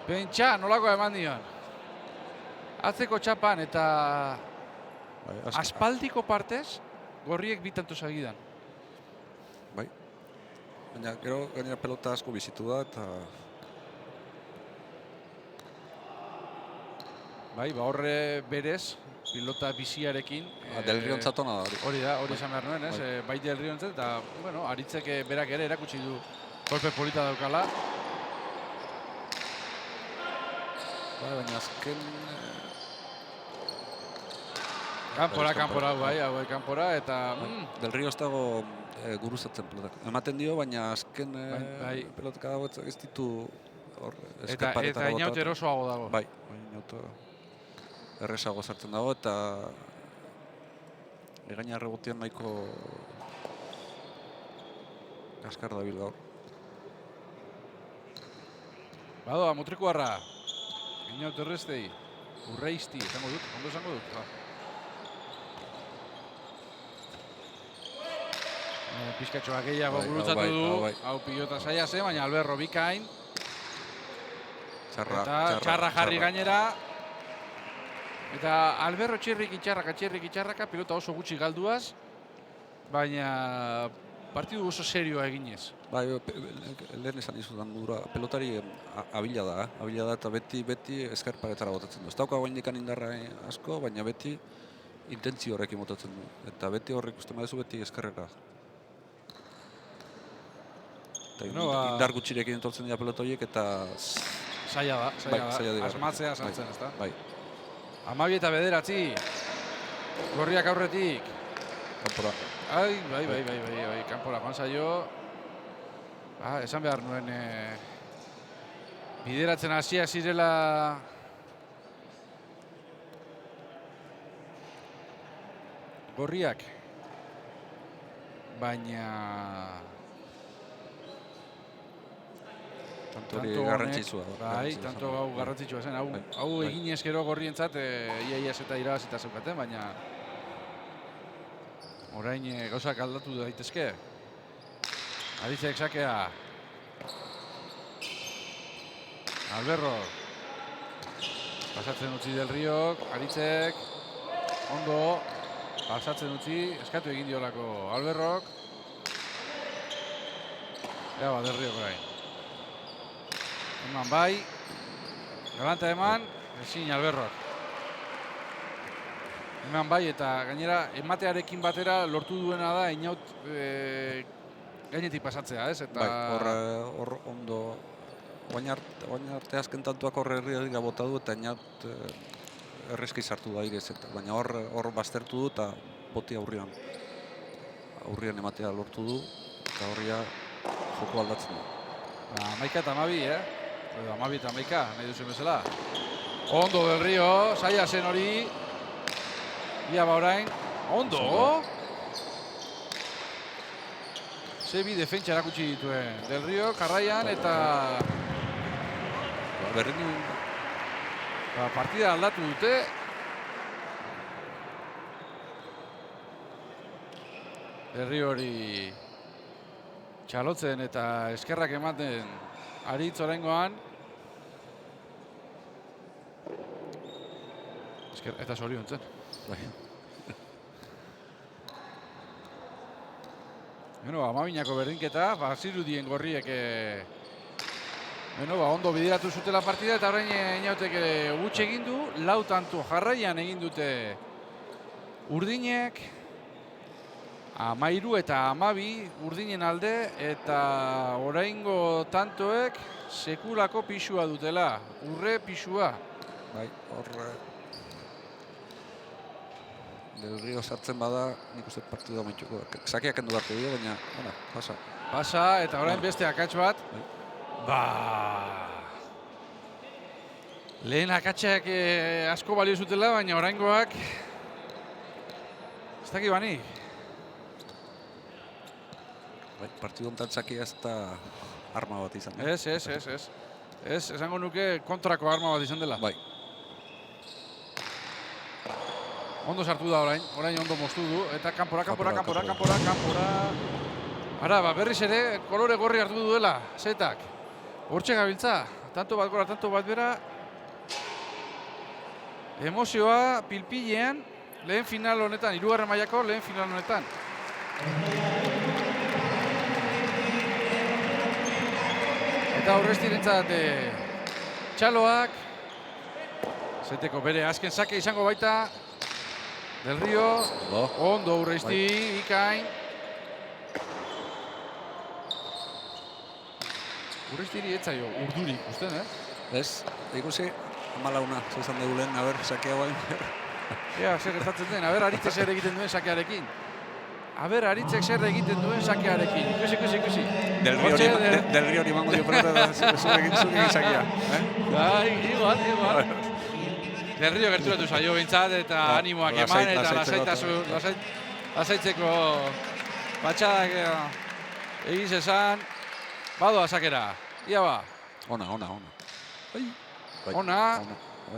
Pentsa, nolako eman dion. Atzeko txapan eta aspaldiko partez, gorriek bi tanto segidan. Bai. Baina gero gainera pelota asko bizitu da eta Bai, horre berez, pilota biziarekin. Del Rio ontzat ona da. Hori da, hori esan behar nuen, ez? Bai Del Rio ontzat, eta, bueno, Aritzek berak ere erakutsi du golpe polita daukala. Bai, baina azken... Kanpora, bai, kanpora, eta... Del Rio ez dago guruzatzen pelotak. Ematen dio, baina azken pelotak dago ez ditu eskerparetara bota. Eta inaut erosoago dago. Bai, inaut erresago sartzen dago, eta egaina rebotean nahiko askar dabil gaur. Badoa, mutrikuarra. Inaut errestei. Urreizti, esango dut, ondo esango dut. Pizkatxoak gehiago gurutzatu du. Hau pilota saia zen, baina Alberro bikain. Txarra jarri gainera. Eta Alberro txirrik itxarraka, pilota oso gutxi galduaz. Baina partidu oso serioa eginez. Bai, lehen esan izudan gudura, pelotari abila da eta beti eskerparetara botatzen du. Ez dauka goindik indarra asko, baina beti intentzio horrekin botatzen du. Eta beti horrek uste madezu beti eskerrera. Indar gutxirekin entortzen dira pelota horiek eta... Zaila da, asmatzea sartzen, ez da? Bai. 12 eta 9. Gorriak aurretik. Kanpora. Bai, kanpora joan zaio. Esan behar nuen bideratzen hasiak zirela Gorriak. Baina... Tanto garrantzitsua. Bai, tanto hau garrantzitsua zen. Hau egin eskero Gorrientzat iaiaz eta irabazita zeukaten, baina orain gauzak aldatu daitezke. Aritzek sakea. Alberro. Pasatzen utzi Del Riok, Aritzek. Ondo. Pasatzen utzi, eskatu egin diolako Alberrok. Del Riok orain. Eman bai, galanta eman, ezin Alberrok. Eman bai eta gainera ematearekin batera lortu duena da inaut gainetik pasatzea, ez? Bai, hor ondo, baina arte azken tantuak horre herriak bota du eta inaut errezki sartu da irez, baina hor baztertu du eta boti aurrian ematea lortu du eta horria joko aldatzen du. 11 eta 12, Edo 12 eta 11, nahi duzuen bezala. Ondo Del Rio, saia zen hori. Ia orain, ondo! Zebi defentsa erakutsi dituen. Del Rio, jarraian eta... Partida aldatu dute. Del Rio hori txalotzen eta eskerrak ematen Aritz oraingoan. Eta zoriontzen. Bueno, 12ko berdinketa, zirudien Gorriek ondo bideratu zutela partida eta orain inautek gutxe egin du, 4 tanto jarraian egin dute Urdinek. 13 eta 12 Urdinen alde eta oraingo tantoek sekulako pisua dutela, urre pisua. Bai, hor Del Rio sartzen bada, nik uste partida amaituko. Sakeak kendu beharko dio, baina, pasa. Pasa eta orain beste akats bat. Lehen akatsak asko balio zutela, baina oraingoak ez daki bani. Partidu ontan sakia ez da arma bat izan. Ez, esango nuke kontrako arma bat izan dela. Bai. Ondo sartu da orain ondo moztu du, eta kanpora. Ara, berriz ere, kolore gorri hartu duela, zetak. Hortxe gabiltza, tanto bat gora, tanto bat bera. Emozioa pilpilean, lehen final honetan, 3. mailako lehen final honetan. Eta Urrestirentzat txaloak. Zeteko bere azken sake izango baita. Del Rio, ondo Urresti, ikain. Urrestiri etzaio urdurik ikusten, Ez, ikusi, 14 zezan dugu lehen, sakea guain. Ea, zer gertatzen den, Aritzek zer egiten duen sakearekin. Ikusi. Del Rio hori mango dio pelota da zurekin sakea. Igual. Del Rio gerturatu zaio bintzat eta animoak eman eta lasaitzeko patxadak egiz esan. Badoa sakera, ia ba. Ona. Ona,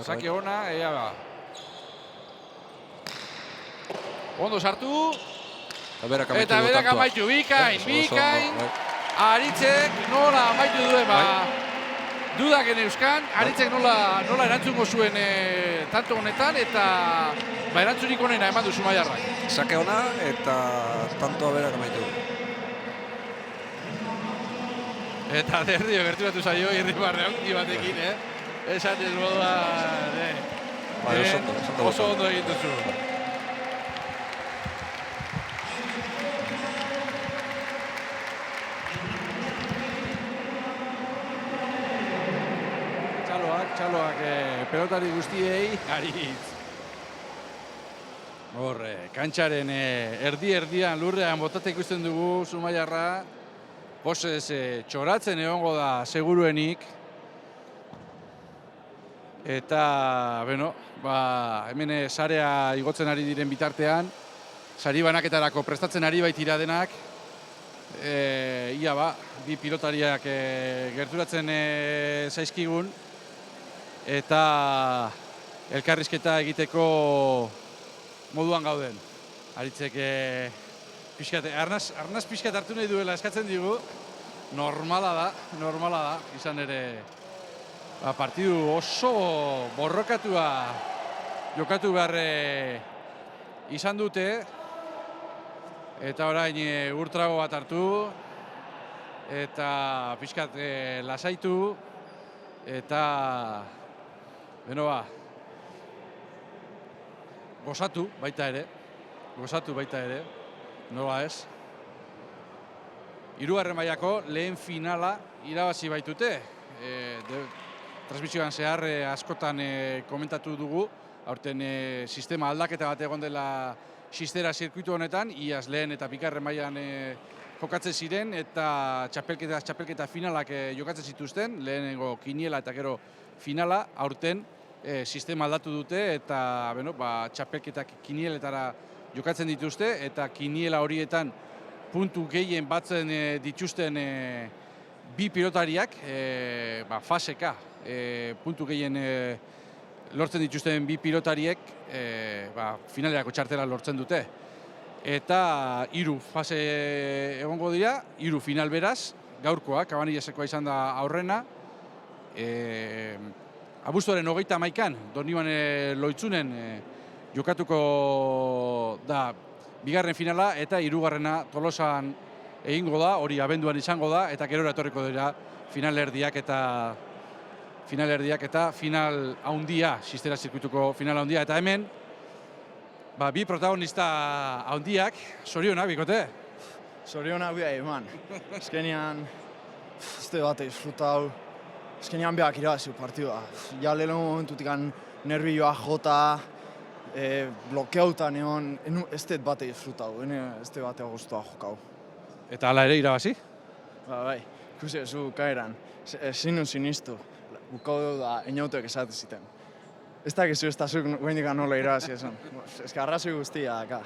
sake ona, ia ba. Ondo sartu. Eta berak amaitu, bikain. Aritzek nola amaitu duen, dudaken euskan, Aritzek nola erantzungo zuen tanto honetan, eta erantzunik honena eman du Zumaiarrak. Sake ona eta tantoa berak amaitu. Eta Del Rio gerturatu zaio irribarre haundi batekin, esan ez moduan, oso ondo egin duzu. Txaloak pelotari guztiei, Aritz. Hor, kantxaren erdian lurrean botate ikusten dugu Zumaiarra. Posez txoratzen egongo da seguruenik. Eta, hemen sarea igotzen ari diren bitartean, sari banaketarako prestatzen ari baitira denak. Ia bi pilotariak gerturatzen zaizkigun. Eta elkarrizketa egiteko moduan gauden. Aritzek arnaz pixkat hartu nahi duela eskatzen digu. Normala da, izan ere partidu oso borrokatua jokatu behar izan dute. Eta orain urtrago bat hartu, eta pixkat lasaitu, eta gozatu baita ere, nola ez. 3. mailako lehen finala irabazi baitute. Transmisioan zehar askotan komentatu dugu, aurten sistema aldaketa bat egon dela Xistera zirkuitu honetan, iaz lehen eta 2. mailan jokatzen ziren, eta txapelketa finalak jokatzen zituzten, lehenengo kiniela eta gero finala, aurten sistema aldatu dute, eta txapelketak kinieletara jokatzen dituzte, eta kiniela horietan puntu gehien batzen dituzten bi pilotariak, faseka puntu gehien lortzen dituzten bi pilotariek finalerako txartela lortzen dute. Eta 3 fase egongo dira, 3 final beraz, gaurkoa, Kabanillasekoa izan da aurrena. Abuztuaren 31an, Donibane Loitzunen jokatuko da 2. finala, eta 3. Tolosan egingo da, hori abenduan izango da, eta gero etorriko dira finalerdiak eta final haundia, Xistera zirkuituko final haundia, eta hemen bi protagonista haundiak, zorionak, bikote? Zorionak bia eman. Ezkenean, este bate disfrutau. Ezkenean biak irabaziu partidua. Ja lehelo momentutik nervioa jota, blokeautan egon, ez dut bate disfrutau, ez dut bate guztua jokau. Eta hala ere irabazi? Bai, ikusi zu kaeran, zinun sinistu, bukau dugu da enautuek esate ziten. Ez dakizu ez da zuk goindik nola irabazi esan. Ez que arrazoi guztia, daka.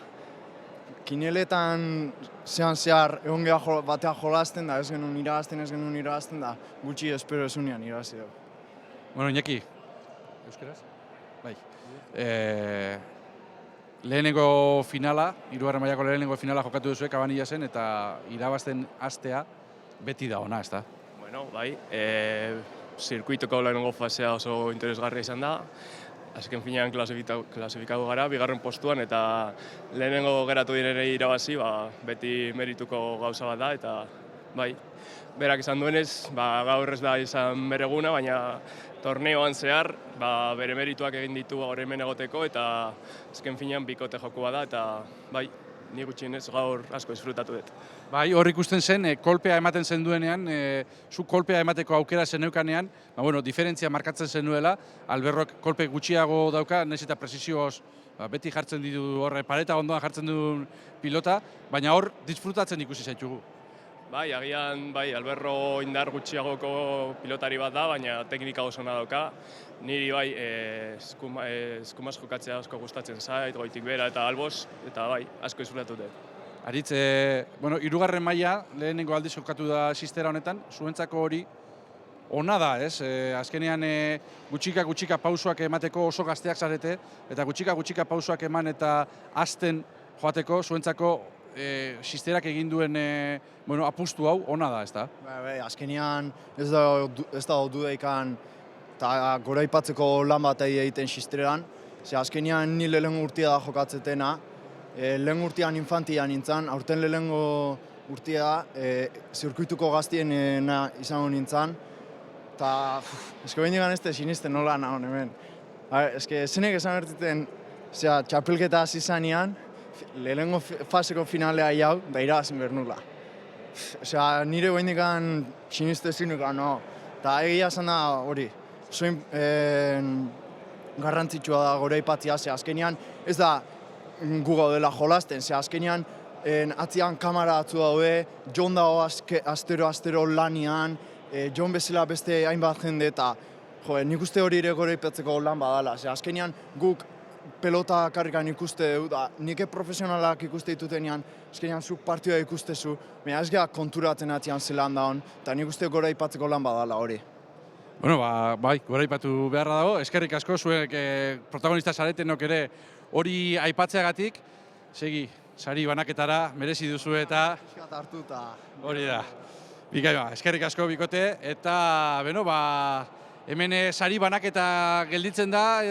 Kineletan zehar egon geha batea jolazten da, ez genuen irabazten da, gutxi espero esunean irabazi dugu. Bueno, Iñaki, euskeraz? Bai. lehenengo finala, 3. mailako lehenengo finala jokatu duzue Kabanillasen eta irabazten hastea beti da ona, ezta? Bueno, bai, zirkuituko lehenengo fasea oso interesgarria izan da. Azken finean klasifikatu gara, 2. postuan, eta lehenengo geratu direne irabazi, beti merituko gauza bat da, eta bai, berak izan duenez, gaur ez da izan bere eguna, baina torneoan zehar, bere merituak egin ditu gaur hemen egoteko, eta azken finean bikote jokua da, eta bai, ni gutxienez gaur asko disfrutatu dut. Bai, hor ikusten zen, kolpea ematen zenduenean, zu kolpea emateko aukera zeneukanean, diferentzia markatzen zenuela, Alberrok kolpe gutxiago dauka, nahiz eta presizioz beti jartzen ditu horre pareta ondoan jartzen duen pilota, baina hor disfrutatzen ikusi zaitugu. Bai, agian, Alberro indar gutxiagoko pilotari bat da, baina teknika oso ona dauka. Niri bai, eskumaz jokatzea asko gustatzen zait, goitik bera eta alboz, eta bai, asko disfrutatu dut. Aritz, 3. maila lehenengo aldiz jokatu da Xistera honetan, zuentzako hori ona da, ez? Azkenean gutxika pausoak emateko oso gazteak zarete, eta gutxika pausoak eman eta hasten joateko zuentzako Xisterak egin duen apustu hau ona da, ez da? Azkenean ez da dudaikan eta gora ipatzeko lan bat egiten Xisteran. Azkenean ni lehenengo urtia da jokatzetena. Lehen urtean infantia nintzen, aurten lehenengo urtia zirkuituko gaztiena izango nintzen. Eta esko behin digan ez da sinisten nola nahon hemen. Zenek esan bertiten txapelketa hasi zanean, lehenengo faseko finalea jau, da irabazin behar nula. Nire behin digan siniste zinuka, no. Eta egia esan da hori, zoin garrantzitsua da gora ipatzia, azkenean ez da gu gaudela jolasten, azkenean atzian kamara atzu daude, Jon dago astero lanian, Jon bezala beste hainbat jende eta nik uste hori ere gora ipatzeko lan badala. Azkenean guk pelota karrikan ikuste du, nik profesionalak ikuste ditutenean, azkenean zuk partida ikustezu, baina ez gara konturatzen atian zelan daun, eta nik uste gora ipatzeko lan badala hori. Bai, gora ipatu beharra dago, eskerrik asko, zuek protagonista zaretenok ere hori aipatzeagatik, segi, sari banaketara, merezi duzu eta... Hori da. Bikaima, eskerrik asko bikote, eta, hemen sari banaketa gelditzen da,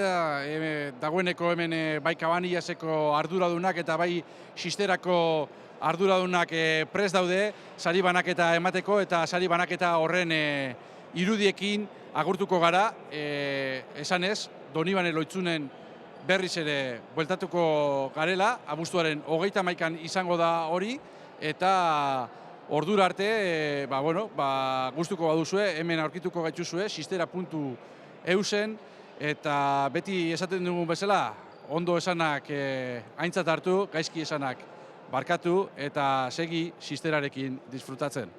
dagoeneko hemen bai Kabanillaseko arduradunak eta bai Xisterako arduradunak prest daude sari banaketa emateko eta sari banaketa horren irudiekin agurtuko gara, esanez, Donibane Loitzunen berriz ere bueltatuko garela, abuztuaren 31an izango da hori, eta ordura arte, gustuko baduzue, hemen aurkituko gaituzue, xistera.eusen, eta beti esaten dugun bezala, ondo esanak aintzat hartu, gaizki esanak barkatu, eta segi Xisterarekin disfrutatzen.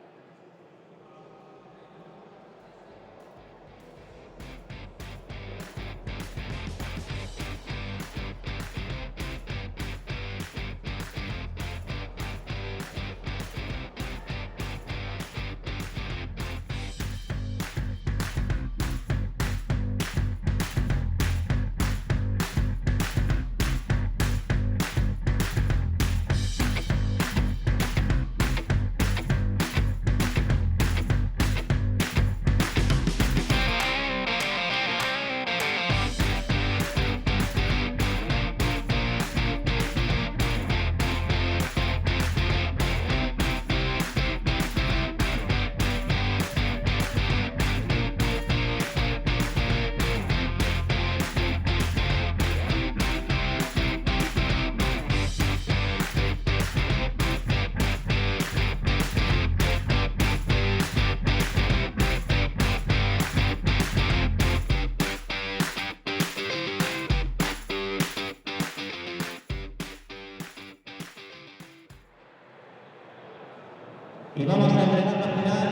Y vamos a entregar la final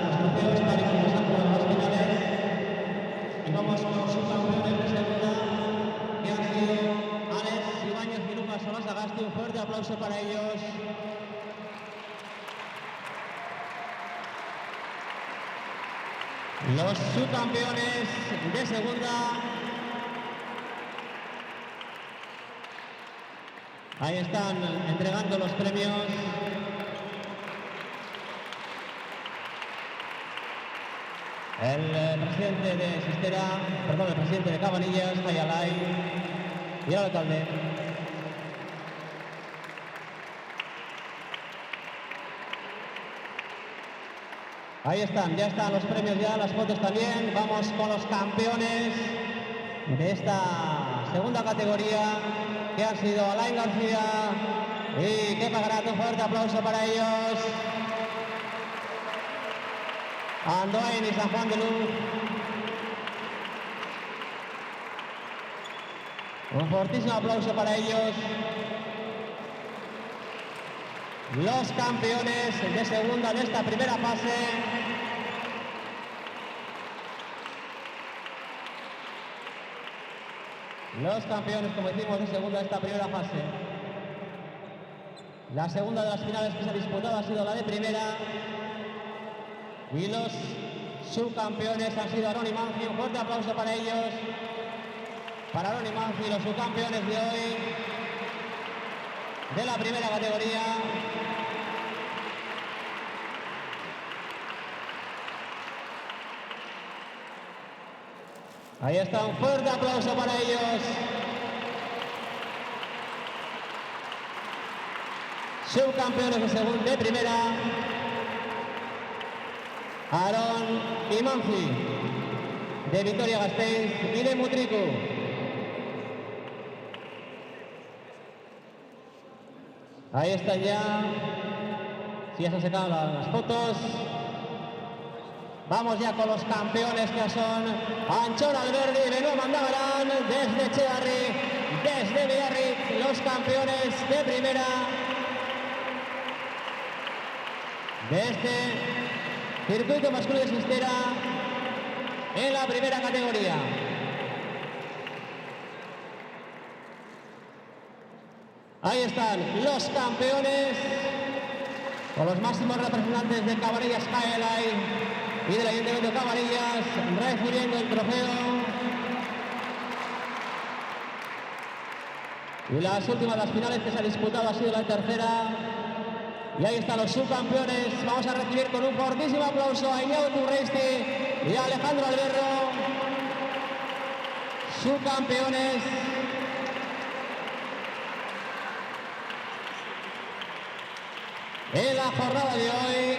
los trofeos tal y como se han jugado las finales. Y vamos con los subcampeones de segunda, que han sido Alex Ibáñez y Lucas Solás-Agasti. Un fuerte aplauso para ellos. Los subcampeones de segunda. Ahí están entregando los premios. El presidente de Xistera, perdón, el presidente de Cabanillas, Jaialai, y el alcalde. Ahí están, ya están los premios, ya las fotos también. Vamos con los campeones de esta segunda categoría, que han sido Alain García y Kepa Garat. Un fuerte aplauso para ellos. Andoain y San Juan de Luz. Un fortísimo aplauso para ellos. Los campeones de segunda de esta primera fase. Los campeones, como decimos, de segunda de esta primera fase. La segunda de las finales que se ha disputado ha sido la de primera. Y los subcampeones han sido Arón y Manfi. Un fuerte aplauso para ellos. Para Arón y Manfi, los subcampeones de hoy de la primera categoría. Ahí está, un fuerte aplauso para ellos. Subcampeones de segunda, de primera. Arón y Manfi, de Vitoria-Gasteiz y de Mutriku. Ahí están ya. Si ya se han secado las fotos. Vamos ya con los campeones, que son Anchón Alberdi y Benoît Mandagaran, desde Echevarri, desde Biarritz, los campeones de primera de este circuito masculino de Xistera en la primera categoría. Ahí están los campeones con los máximos representantes de Cabanillas Jaialai y del Ayuntamiento de Cabanillas, recibiendo el trofeo. Y las últimas, las finales que se ha disputado, ha sido la tercera. Y ahí están los subcampeones. Vamos a recibir con un fortísimo aplauso a Iñigo Turreisti y a Alejandro Alberro. Subcampeones. En la jornada de hoy.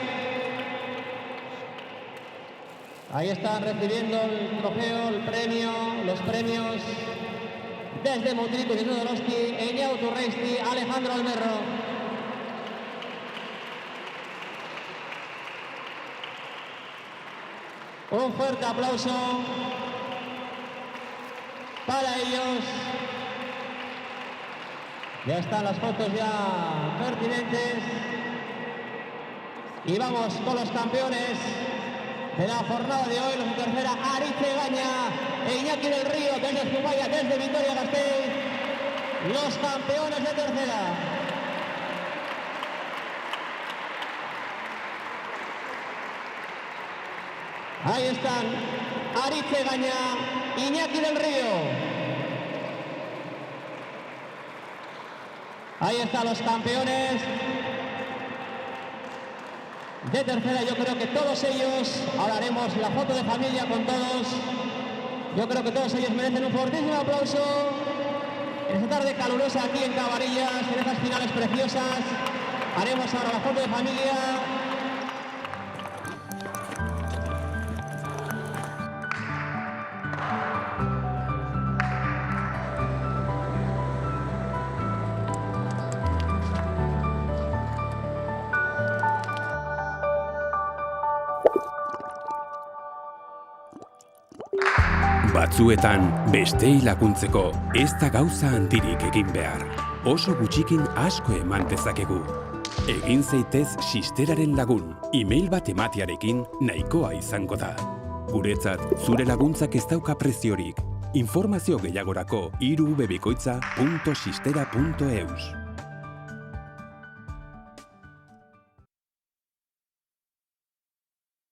Ahí están recibiendo el trofeo, el premio, los premios desde Mutriku y desde Donosti, Iñigo Turreisti, Alejandro Alberro. Un fuerte aplauso para ellos. Ya están las fotos ya pertinentes. Y vamos con los campeones de la jornada de hoy, los de tercera, Aritz Egaña e Iñaki del Río, desde Zumaya, desde Vitoria-Gasteiz, los campeones de tercera. Ahí están Aritz Egaña, Iñaki del Río. Ahí están los campeones de tercera. Yo creo que todos ellos, ahora haremos la foto de familia con todos, yo creo que todos ellos merecen un fortísimo aplauso en esta tarde calurosa aquí en Cabanillas, en estas finales preciosas. Haremos ahora la foto de familia. Batzuetan besteei laguntzeko ez da gauza handirik egin behar. Oso gutxikin asko eman dezakegu. Egin zaitez Xisteraren lagun, email bat ematearekin nahikoa izango da. Guretzat, zure laguntzak ez dauka preziorik. Informazio gehiagorako www.xistera.eus.